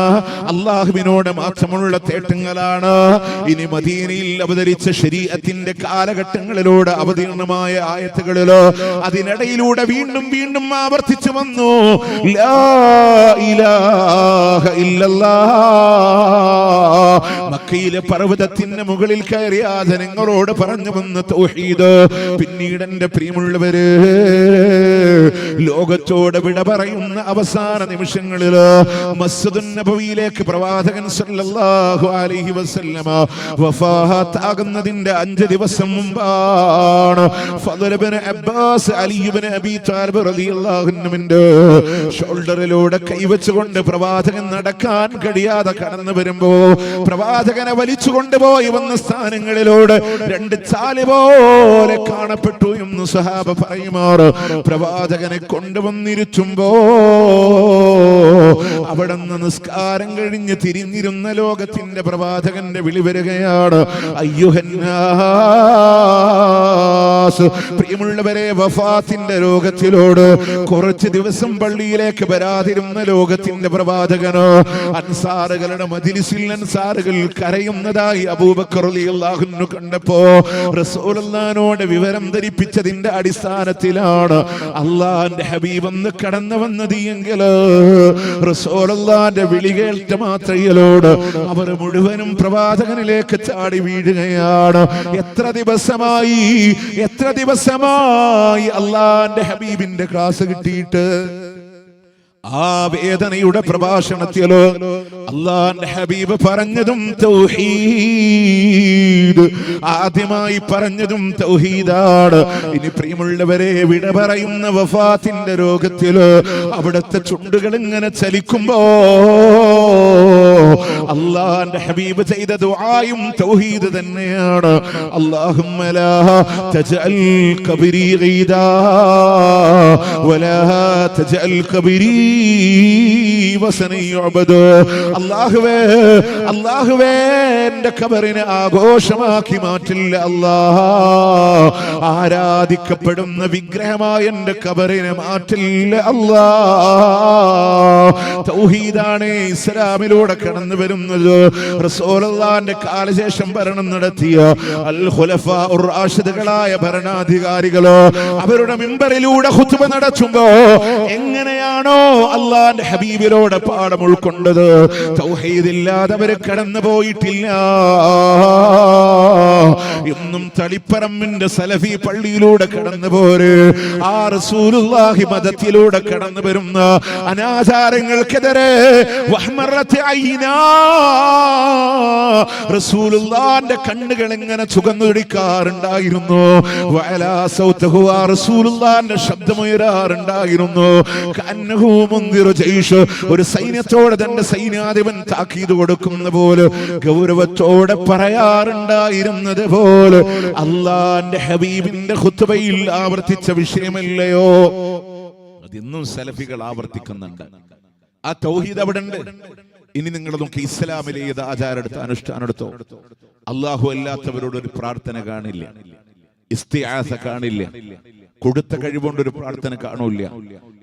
അള്ളാഹുവിനോട് മാത്രമുള്ള തേട്ടങ്ങളാണ്. ഇനി മദീനയിൽ അവതരിച്ച ശരീഅത്തിന്റെ കാലഘട്ടങ്ങളിലൂടെ അവതീർണമായ ആയത്തുകളിലോ അതിനിടയിലൂടെ വീണ്ടും വീണ്ടും ആവർത്തിച്ചു വന്നു ലാ ഇലാഹ ഇല്ലല്ലാഹ്. മക്കയിലെ പർവ്വതത്തിന്റെ മുകളിൽ കയറിയ ജനങ്ങളോട് പറഞ്ഞു വന്ന തൗഹീദ്. പിന്നീട് എന്റെ പ്രിയമുള്ളവര്, ലോകത്തോട് വിട പറയുന്ന അവസാന നിമിഷങ്ങളില് മസ്ജിദുൻ നബവിയിലേക്ക് പ്രവാചകൻ സല്ലല്ലാഹു അലൈഹി വസല്ലമ വഫാത്താകുന്നതിന്റെ 5 ദിവസം മുമ്പാണ് ഫദ്ൽ ഇബ്നു അബ്ബാസ് അലി ഇബ്നു അബീ താലിബ് റളിയല്ലാഹു അൻഹുവിന്റെ ഷോൾഡറിലൂടെ കൈവച്ചുകൊണ്ട് പ്രവാചകൻ നടക്കാൻ കഴിയാതെ കടന്നു വരുമ്പോ പ്രവാചകനെ വലിച്ചു കൊണ്ടുപോയി വന്ന സ്ഥാനങ്ങളിലൂടെ 2 ചാല് പോലെ കാണപ്പെട്ടു എന്ന് സഹാബ പറയുമാറ്. പ്രവാചകനെ കൊണ്ടുവന്നിരുത്തുമ്പോ അവിടുന്ന് നിസ്കാരം കഴിഞ്ഞ് തിരിഞ്ഞിരുന്ന ലോകത്തിന്റെ പ്രവാചകന്റെ വിളി വരികയാണ്, അയ്യുഹന്നാസ്. പ്രിയമുള്ളവരെ, വഫാത്തിന്റെ രോഗത്തിലോട് കുറച്ച് ദിവസം പള്ളിയിലേക്ക് വരാതിരുന്ന ലോകത്തിന്റെ പ്രവാചകന് അൻസാറുകളുടെ മജ്ലിസിൽ അൻസാറുകൾ കരയുന്നതായി അബൂബക്കർ റളിയല്ലാഹു അൻഹു കണ്ടപ്പോ റസൂലുള്ളാഹിനോട് വിവരം ധരിപ്പിച്ചതിന്റെ അടിസ്ഥാനത്തിലാണ് അള്ളാന്റെ ഹബീബ് ഒന്ന് കടന്നു വന്നത് എങ്കിൽ റസൂലുള്ളാഹിന്റെ വിളി കേട്ട മാത്രയിലോട് അവർ മുഴുവനും പ്രവാചകനിലേക്ക് ചാടി വീഴുകയാണ്. എത്ര ദിവസമായി അള്ളാന്റെ ഹബീബിന്റെ ക്ലാസ് കിട്ടിയിട്ട് ആ വേദനയുടെ പ്രഭാഷണത്തിലോ അല്ലാഹുവിന്റെ ഹബീബ് പറഞ്ഞതും തൗഹീദ്, ആദ്യമായി പറഞ്ഞതും തൗഹീദാണ്. ഇനി പ്രിയമുള്ളവരെ, വിട പറയുന്ന വഫാത്തിന്റെ രോഗത്തിലോ അവിടുത്തെ ചുണ്ടുകൾ ഇങ്ങനെ ചലിക്കുമ്പോ അല്ലാഹുവിന്റെ ഹബീബ് ചെയ്ത ദുആയും തൗഹീദ് തന്നെയാണ്. അല്ലാഹുമ്മ ലാ തജ്അൽ ഖബ്രി ഗീദാ വലാ തജഅൽ ഖബരി വസനൻ യുഅബദു. അല്ലാഹുവേ എന്റെ ഖബറിനെ ആഘോഷമാക്കി മാറ്റില്ല അല്ലാഹ്. ആരാധിക്കപ്പെടുന്ന വിഗ്രഹമായ എന്റെ ഖബറിനെ മാറ്റില്ല അല്ലാഹ്. തൗഹീദാണ് ഇസ്ലാമിലൂടെ കടന്നു വരുന്നത്. റസൂലുള്ളാഹിന്റെ കാലശേഷം ഭരണം നടത്തിയ അൽ ഖുലഫാ ഉർ റാഷിദുകളായ ഭരണാധികാരികളോ അവരുടെ മിമ്പറിലൂടെ ഖുതുബ നടത്തുമ്പോ എങ്ങനെയാണോ അല്ലാഹുവിന്റെ ഹബീബിലൂടെ പാഠം ഉൾക്കൊണ്ടത്, തൗഹീദില്ലാതെ അവർ കടന്നു പോയിട്ടില്ല. ഇന്നും തളിപ്പറമ്പിന്റെ സലഫി പള്ളിയിലൂടെ കടന്നു പോര്, ആ റസൂലുള്ളാഹി മദത്തിലൂടെ കടന്നു വരുന്ന അനാചാരങ്ങൾക്കെതിരെ റസൂലുള്ളാഹിന്റെ കണ്ണുകൾ എങ്ങനെ ചുവന്നുടിക്കാറുണ്ടായിരുന്നു. റസൂലുള്ളാഹിന്റെ ശബ്ദമുയരാറുണ്ടായിരുന്നു. ഒരു സൈന്യത്തോടെ തന്റെ സൈന്യാധിപൻ താക്കീത് കൊടുക്കുന്ന പോലെ ഗൗരവത്തോടെ പറയാറുണ്ടായിരുന്നത് പോലെ അല്ലാഹുവിന്റെ ഹബീബിന്റെ ഖുത്ബയിൽ ആവർത്തിച്ച വിഷയമല്ലയോ അതിന്നും സലഫികൾ ആവർത്തിക്കുന്നുണ്ട്. ആ തൗഹീദ് അവിടെ ഉണ്ട്. ഇനി നിങ്ങൾ നോക്കി, ഇസ്ലാമിലെ ഏത് ആചാരം എടുത്ത് അനുഷ്ഠാനം എടുത്തോ, അല്ലാഹു അല്ലാത്തവരോട് ഒരു പ്രാർത്ഥന കാണില്ല, ഇസ്തിആസ കാണില്ല, കൊടുത്ത കഴിവുകൊണ്ടൊരു പ്രാർത്ഥന കാണൂല്ല,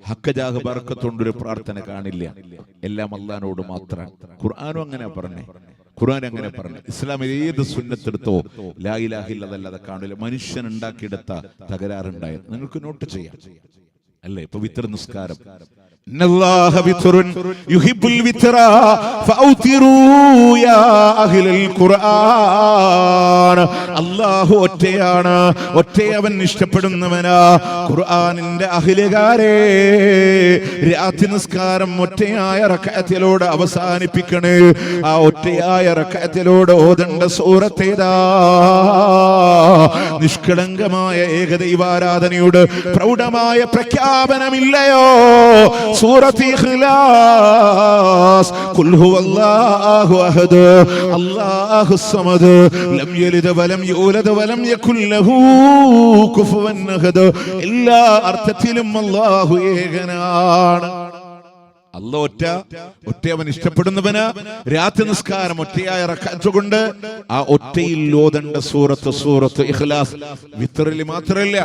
ഹക്കജാഹ് ബർക്കത്തുകൊണ്ടൊരു പ്രാർത്ഥന കാണില്ല. എല്ലാം അല്ലാഹുവിനോട് മാത്രം. ഖുർആനും അങ്ങനെ പറഞ്ഞേ, ഖുർആൻ അങ്ങനെ പറഞ്ഞു. ഇസ്ലാമിൽ ഏത് സുന്നത്തെടുത്തോ ലാ ഇലാഹ ഇല്ലല്ലാഹ് കാണില്ല. മനുഷ്യൻ ഉണ്ടാക്കിയെടുത്ത തകരാറുണ്ടായത് നിങ്ങൾക്ക് നോട്ട് ചെയ്യാം അല്ലേ? ഇപ്പൊ വിത്ർ നിസ്കാരം, ഇന്നല്ലാഹ വിത്റുൻ യുഹിബ്ബുൽ വിത്ര ഫഔതിറൂ യാ അഹ്ലൽ ഖുർആൻ. അല്ലാഹു ഒറ്റയാണ്, ഒറ്റയവൻ ഇഷ്ടപ്പെടുന്നവനാ. ഖുർആനിന്റെ അഹ്ലുകാരെ, രാത്രി നിസ്കാരം ഒറ്റയായ റക്അത്തിലൂടെ അവസാനിപ്പിക്കണേ. ആ ഒറ്റയായ റക്അത്തിലൂടെ ഓതേണ്ട സൂറത്തേതാ? നിഷ്കളങ്കമായ ഏകദൈവാരാധനയുടെ പ്രൗഢമായ പ്രഖ്യാപനമില്ലയോ? സൂറത്ത് ഇഖ്ലാസ്. ഖുൽ ഹുവല്ലാഹു അഹദ് അല്ലാഹുസ് സമദ് ലം യലിദ് വലം യൂലദ് വലം യകുൽ ലഹു കുഫുവൻ അഹദ്. എല്ലാ അർത്ഥത്തിലും അല്ലാഹു ഏകനാണ്. ഒറ്റയവൻ ഇഷ്ടപ്പെടുന്നവന് രാത്രി നിസ്കാരം ഒറ്റയായ റക്അത്ത് കൊണ്ട് ആ ഒറ്റയിൽ ഓതേണ്ട സൂറത്ത് ഇഖ്ലാസ്. വിത്റിൽ മാത്രമല്ല,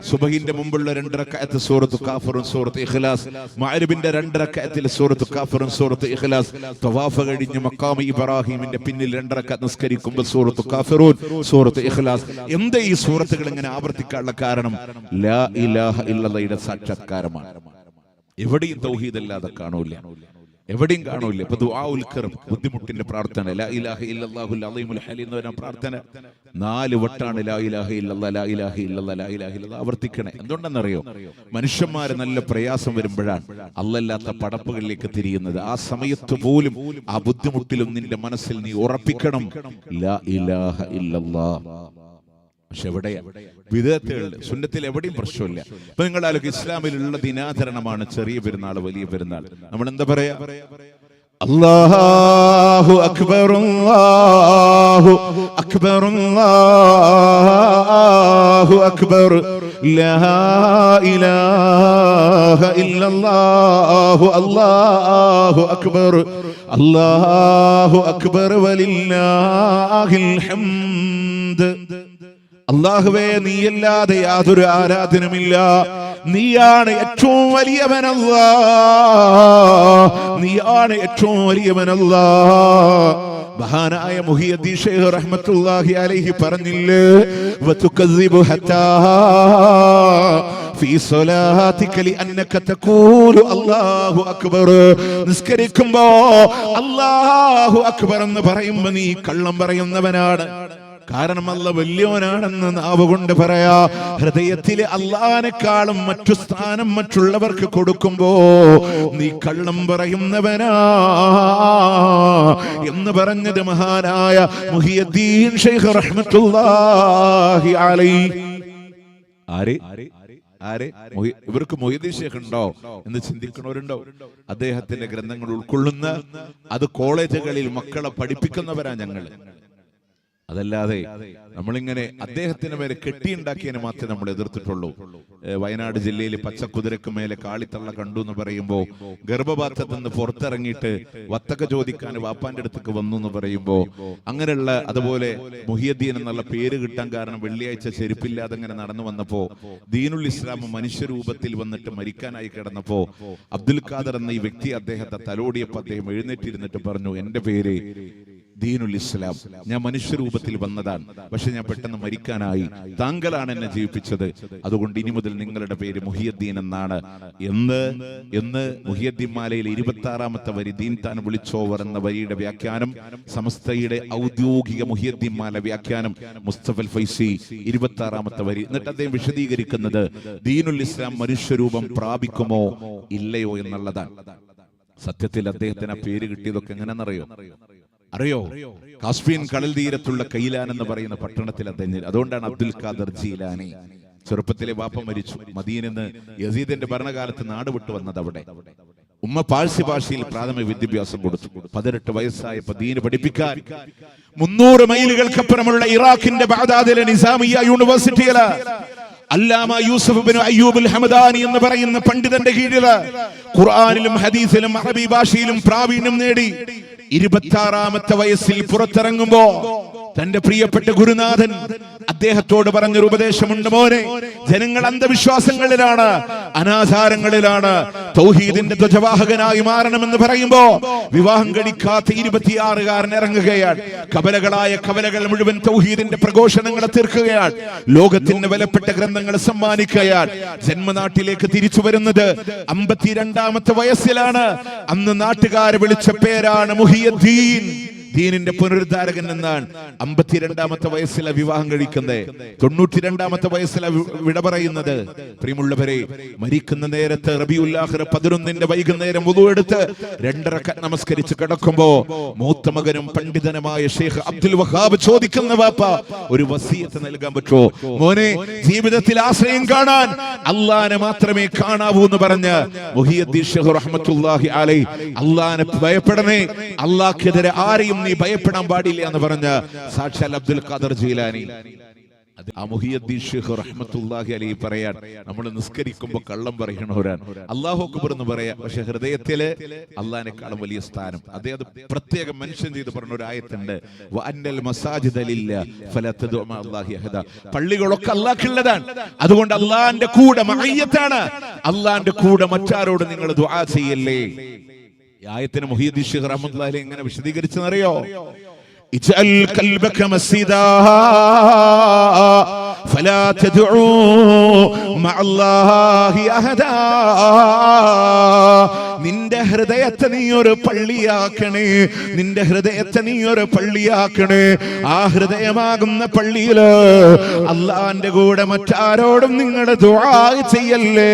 സുബഹിന്റെ മുമ്പുള്ള 2 റക്അത്ത് സൂറത്ത് കാഫിറുൻ സൂറത്ത് ഇഖ്ലാസ്, മഗ്രിബിന്റെ 2 റക്അത്തിൽ സൂറത്ത് കാഫിറുൻ സൂറത്ത് ഇഖ്ലാസ്, തവാഫ് കഴിഞ്ഞ് മഖാം ഇബ്രാഹിമിന്റെ പിന്നിൽ 2 റക്അത്ത് നിസ്കരിക്കുമ്പോൾ സൂറത്ത് കാഫിറൂൻ സൂറത്ത് ഇഖ്ലാസ്. എന്താ ഈ സൂറത്തുകൾ ഇങ്ങനെ ആവർത്തിക്കാനുള്ള കാരണം? ലാ ഇലാഹ ഇല്ലല്ലാഹയുടെ സാക്ഷാത്കാരമാണ്. എവിടെയും തൗഹീദ് അല്ലാതെ കാണൂല, എവിടെയും കാണൂല. ഇപ്പൊ ദുആഉൽ കർബ്, ബുദ്ധിമുട്ടിന്റെ പ്രാർത്ഥന, ലാ ഇലാഹ ഇല്ലല്ലാഹുൽ അളീമുൽ ഹലീം എന്ന് പറയുന്ന പ്രാർത്ഥന 4 വട്ടാണ് ലാ ഇലാഹ ഇല്ലല്ലാഹ് ലാ ഇലാഹ ഇല്ലല്ലാഹ് ലാ ഇലാഹ ഇല്ലല്ലാഹ് ആവർത്തിക്കണേ. എന്തുകൊണ്ടെന്നറിയോ? മനുഷ്യന്മാര് നല്ല പ്രയാസം വരുമ്പോഴാണ് അല്ലല്ലാത്ത പടപ്പുകളിലേക്ക് തിരിയുന്നത്. ആ സമയത്ത് പോലും ആ ബുദ്ധിമുട്ടിലും നിന്റെ മനസ്സിൽ നീ ഉറപ്പിക്കണം ലാ ഇലാഹ ഇല്ലല്ലാഹ്. പക്ഷെ എവിടെയാ വിദഗ്ധകൾ? സുന്നത്തിൽ എവിടെയും പ്രശ്നമില്ല. ഇപ്പൊ നിങ്ങൾ ആലോചിക്കുക, ഇസ്ലാമിലുള്ള ദിനാചരണമാണ് ചെറിയ പെരുന്നാൾ, വലിയ പെരുന്നാൾ. നമ്മൾ എന്താ പറയാ? അല്ലാഹു അക്ബർ അല്ലാഹു അക്ബർ അല്ലാഹു അക്ബർ ലാ ഇലാഹ ഇല്ലല്ലാഹു അല്ലാഹു അക്ബർ അല്ലാഹു അക്ബർ വലില്ലാഹിൽ ഹംദ്. അല്ലാഹുവേ, നീയല്ലാതെ യാതൊരു ആരാധനമില്ല, നീയാണ് ഏറ്റവും വലിയവൻ അല്ലാഹ്, നീയാണ് ഏറ്റവും വലിയവൻ അല്ലാഹ്. മഹാനായ മുഹിയുദ്ദീൻ ശൈഖ് റഹ്മത്തുള്ളാഹി അലൈഹി പറഞ്ഞില്ലേ, വതുകസിബു ഹത്താ ഫീ സ്വലാതിക ലിഅന്നക തഖൂലു അല്ലാഹു അക്ബർ. നിസ്കരിക്കുമ്പോ അല്ലാഹു അക്ബർ എന്ന് പറയുമ്പോൾ നീ കള്ളം പറയുന്നവനാണ്. കാരണം അല്ലാഹ് വലിയവനാണെന്ന് നാവ് കൊണ്ട് പറയാ, ഹൃദയത്തിൽ അല്ലാഹുവിനെക്കാളും മറ്റു സ്ഥാനം മറ്റുള്ളവർക്ക് കൊടുക്കുമ്പോ നീ കള്ളം പറയുന്നവനാ എന്ന് പറഞ്ഞത് മഹാനായ മുഹിയുദ്ദീൻ ശൈഖ് റഹ്മത്തുള്ളാഹി അലൈഹി. ഇവർക്ക് മുഹിയുദ്ദീൻ ശൈഖ് ഉണ്ടോ എന്ന് ചിന്തിക്കുന്നവരുണ്ടോ? അദ്ദേഹത്തിന്റെ ഗ്രന്ഥങ്ങൾ ഉൾക്കൊള്ളുന്ന, അത് കോളേജുകളിൽ മക്കളെ പഠിപ്പിക്കുന്നവരാ ഞങ്ങള്. അതല്ലാതെ നമ്മളിങ്ങനെ അദ്ദേഹത്തിന് മേലെ കെട്ടിയുണ്ടാക്കിയതിനെ മാത്രമേ നമ്മൾ എതിർത്തിട്ടുള്ളൂ. വയനാട് ജില്ലയിൽ പച്ചക്കുതിരക്ക് മേലെ കാളിത്തള്ള കണ്ടു എന്ന് പറയുമ്പോൾ, ഗർഭപാത്രത്തിൽ നിന്ന് പുറത്തിറങ്ങിയിട്ട് വത്തക്ക ചോദിക്കാൻ വാപ്പാന്റെ അടുത്തേക്ക് വന്നു എന്ന് പറയുമ്പോൾ, അങ്ങനെയുള്ള അതുപോലെ മുഹിയദ്ദീൻ എന്നുള്ള പേര് കിട്ടാൻ കാരണം വെള്ളിയാഴ്ച ചെരുപ്പില്ലാതെ അങ്ങനെ നടന്നു വന്നപ്പോ ദീനുൽ ഇസ്ലാം മനുഷ്യരൂപത്തിൽ വന്നിട്ട് മരിക്കാനായി കിടന്നപ്പോ അബ്ദുൽ ഖാദർ എന്ന ഈ വ്യക്തി അദ്ദേഹത്തെ തലോടിയപ്പോൾ അദ്ദേഹം എഴുന്നേറ്റിരുന്നിട്ട് പറഞ്ഞു, എന്റെ പേര് ദീനുൽ ഇസ്ലാം, ഞാൻ മനുഷ്യരൂപത്തിൽ വന്നതാണ്, പക്ഷെ ഞാൻ പെട്ടെന്ന് മരിക്കാനായി, താങ്കളാണ് എന്നെ ജീവിപ്പിച്ചത്, അതുകൊണ്ട് ഇനി മുതൽ നിങ്ങളുടെ പേര് മുഹിയദ്ദീൻ എന്നാണ് എന്ന് മുഹിയദ്ദീൻ മാലയിൽ 26ാമത്തെ വരി ദീൻ താൻ വിളിച്ചോവർ എന്ന വരിയുടെ വ്യാഖ്യാനം, സമസ്തയുടെ ഔദ്യോഗിക മുഹിയദ്ദീൻ മാല വ്യാഖ്യാനം മുസ്തഫൽ ഫൈസി 26ാമത്തെ വരി. എന്നിട്ട് അദ്ദേഹം വിശദീകരിക്കുന്നത് ദീനുൽ ഇസ്ലാം മനുഷ്യരൂപം പ്രാപിക്കുമോ ഇല്ലയോ എന്നുള്ളതാണ്. സത്യത്തിൽ അദ്ദേഹത്തിന് ആ പേര് കിട്ടിയതൊക്കെ എങ്ങനെയെന്നറിയോ? കാസ്പിയൻ കടൽ തീരത്തുള്ള കൈലാൻ എന്ന് പറയുന്ന പട്ടണത്തിൽ അദ്ദേഹം, അതുകൊണ്ടാണ് അബ്ദുൽ ഖാദർ ജീലാനി. ചെറുപ്പത്തിലെ വാപ്പ മരിച്ചു, മദീനന്ന് യസീദിന്റെ ഭരണകാലത്ത് നാട് വിട്ടു വന്നത് അവിടെ. ഉമ്മ പാഴ്സി ഭാഷയിൽ പ്രാഥമിക വിദ്യാഭ്യാസം കൊടുത്തു. 18 വയസ്സായപ്പോ ദീന് പഠിപ്പിക്കാൻ 300 മൈലുകൾക്കപ്പുറമുള്ള ഇറാഖിന്റെ ബഗ്ദാദിലെ നിസാമിയ യൂണിവേഴ്സിറ്റിയില് അല്ലാമ യൂസുഫ് ഇബ്നു അയ്യൂബ് അൽ ഹമദാനി എന്ന് പറയുന്ന പണ്ഡിതന്റെ കീഴില് ഖുർആനിലും ഹദീസിലും അറബി ഭാഷയിലും പ്രാവീണ്യം നേടി 26ാമത്തെ വയസ്സിൽ പുറത്തിറങ്ങുമ്പോ തന്റെ പ്രിയപ്പെട്ട ഗുരുനാഥൻ അദ്ദേഹത്തോട് പറഞ്ഞൊരു ഉപദേശമുണ്ട്, മോനെ, ജനങ്ങൾ അന്ധവിശ്വാസങ്ങളിലാണ്, അനാചാരങ്ങളിലാണ്, തൗഹീദിന്റെ ധ്വജവാഹകനായി മാറണമെന്ന് പറയുമ്പോ വിവാഹം കഴിക്കാത്ത 26കാരൻ ഇറങ്ങുകയാണ്. കവലകൾ മുഴുവൻ തൗഹീദിന്റെ പ്രഘോഷണങ്ങളെ തീർക്കുകയാണ്, ലോകത്തിന് വിലപ്പെട്ട ഗ്രന്ഥങ്ങൾ സമ്മാനിക്കുകയാണ്. ജന്മനാട്ടിലേക്ക് തിരിച്ചു വരുന്നത് 52ാമത്തെ വയസ്സിലാണ്. അന്ന് നാട്ടുകാരെ വിളിച്ച പേരാണ് മുഹിയദ്ദീൻ, ദീനിന്റെ പുനരുദ്ധാരകൻ എന്നാണ്. 52ാമത്തെ വയസ്സിലെ വിവാഹം കഴിക്കുന്നത്, 92ാമത്തെ വയസ്സിലെ വിട പറയുന്നത്. പ്രിയമുള്ളവരെ, മരിക്കുന്ന നേരത്ത് റബീഉൽ ആഖിർ 11 വൈകുന്നേരം വുളു എടുത്ത് 2 റക്അത്ത് നമസ്കരിച്ച് കിടക്കുമ്പോ മൂത്ത മകനും പണ്ഡിതനുമായ ഷെയ്ഖ് അബ്ദുൽ വഹാബ് ചോദിക്കുന്ന, വാപ്പ, ഒരു വസിയത്ത് നൽകാൻ പറ്റുമോ? മോനെ, ജീവിതത്തിൽ ആശ്രയം കാണാൻ അള്ളാനെ മാത്രമേ കാണാവൂ എന്ന് പറഞ്ഞ് മുഹിയദ്ദീൻ ഷെയ്ഖ് റഹ്മത്തുള്ളാഹി അലൈഹി, അള്ളാനെ ഭയപ്പെടണേ, അള്ളാഹ്ക്കെതിരെ ആരെയും നീ ഭയപ്പെടാൻ പാടില്ല എന്ന് പറഞ്ഞ സാക്ഷാൽ അബ്ദുൽ ഖാദർ ജീലാനി. ആ മുഹിയദ്ദീൻ ഷെയ്ഖ് റഹ്മത്തുള്ളാഹി അലൈഹി പറയാൻ, നമ്മൾ നിസ്കരിക്കുമ്പോൾ കള്ളം പറയണവരാണ്, അല്ലാഹു അക്ബർ എന്ന് പറയാ, പക്ഷെ ഹൃദയത്തില് അള്ളാഹിനെക്കാളും വലിയ സ്ഥാനം അദ്ദേഹം പ്രത്യേകം മെൻഷൻ ചെയ്ത് പറഞ്ഞ ഒരു ആയത്തുണ്ട്, വഅന്നൽ മസാജിദ ലില്ലാഹി ഫലാ തദ്ഉ മഅല്ലാഹി അഹദ. പള്ളികളൊക്കെ അല്ലാഹുള്ളതാണ്, അതുകൊണ്ട് അള്ളാഹിന്റെ കൂടെ മഅയ്യത്താണ്, അള്ളാഹിന്റെ കൂടെ മറ്റാരോട് നിങ്ങൾ ദുആ ചെയ്യല്ലേ. ഈ ആയത്തിന് മുഹിയദ്ദീൻ ഷെയ്ഖ് റഹ്മത്തുള്ളാഹി അലൈഹി എങ്ങനെ വിശദീകരിച്ചെന്നറിയോ? ഇജ്അൽ ഖൽബക മസ്ജിദാ ഫലാ തദ്ഉ മഅല്ലാഹി അഹദാ. നിന്റെ ഹൃദയത്തെ നീ ഒരു പള്ളിയാക്കണേ, നിന്റെ ഹൃദയത്തെ നീ ഒരു പള്ളിയാക്കണേ. ആ ഹൃദയമാകുന്ന പള്ളിയില് അള്ളാന്റെ കൂടെ മറ്റാരോടും നിങ്ങൾ ദുആ ചെയ്യല്ലേ.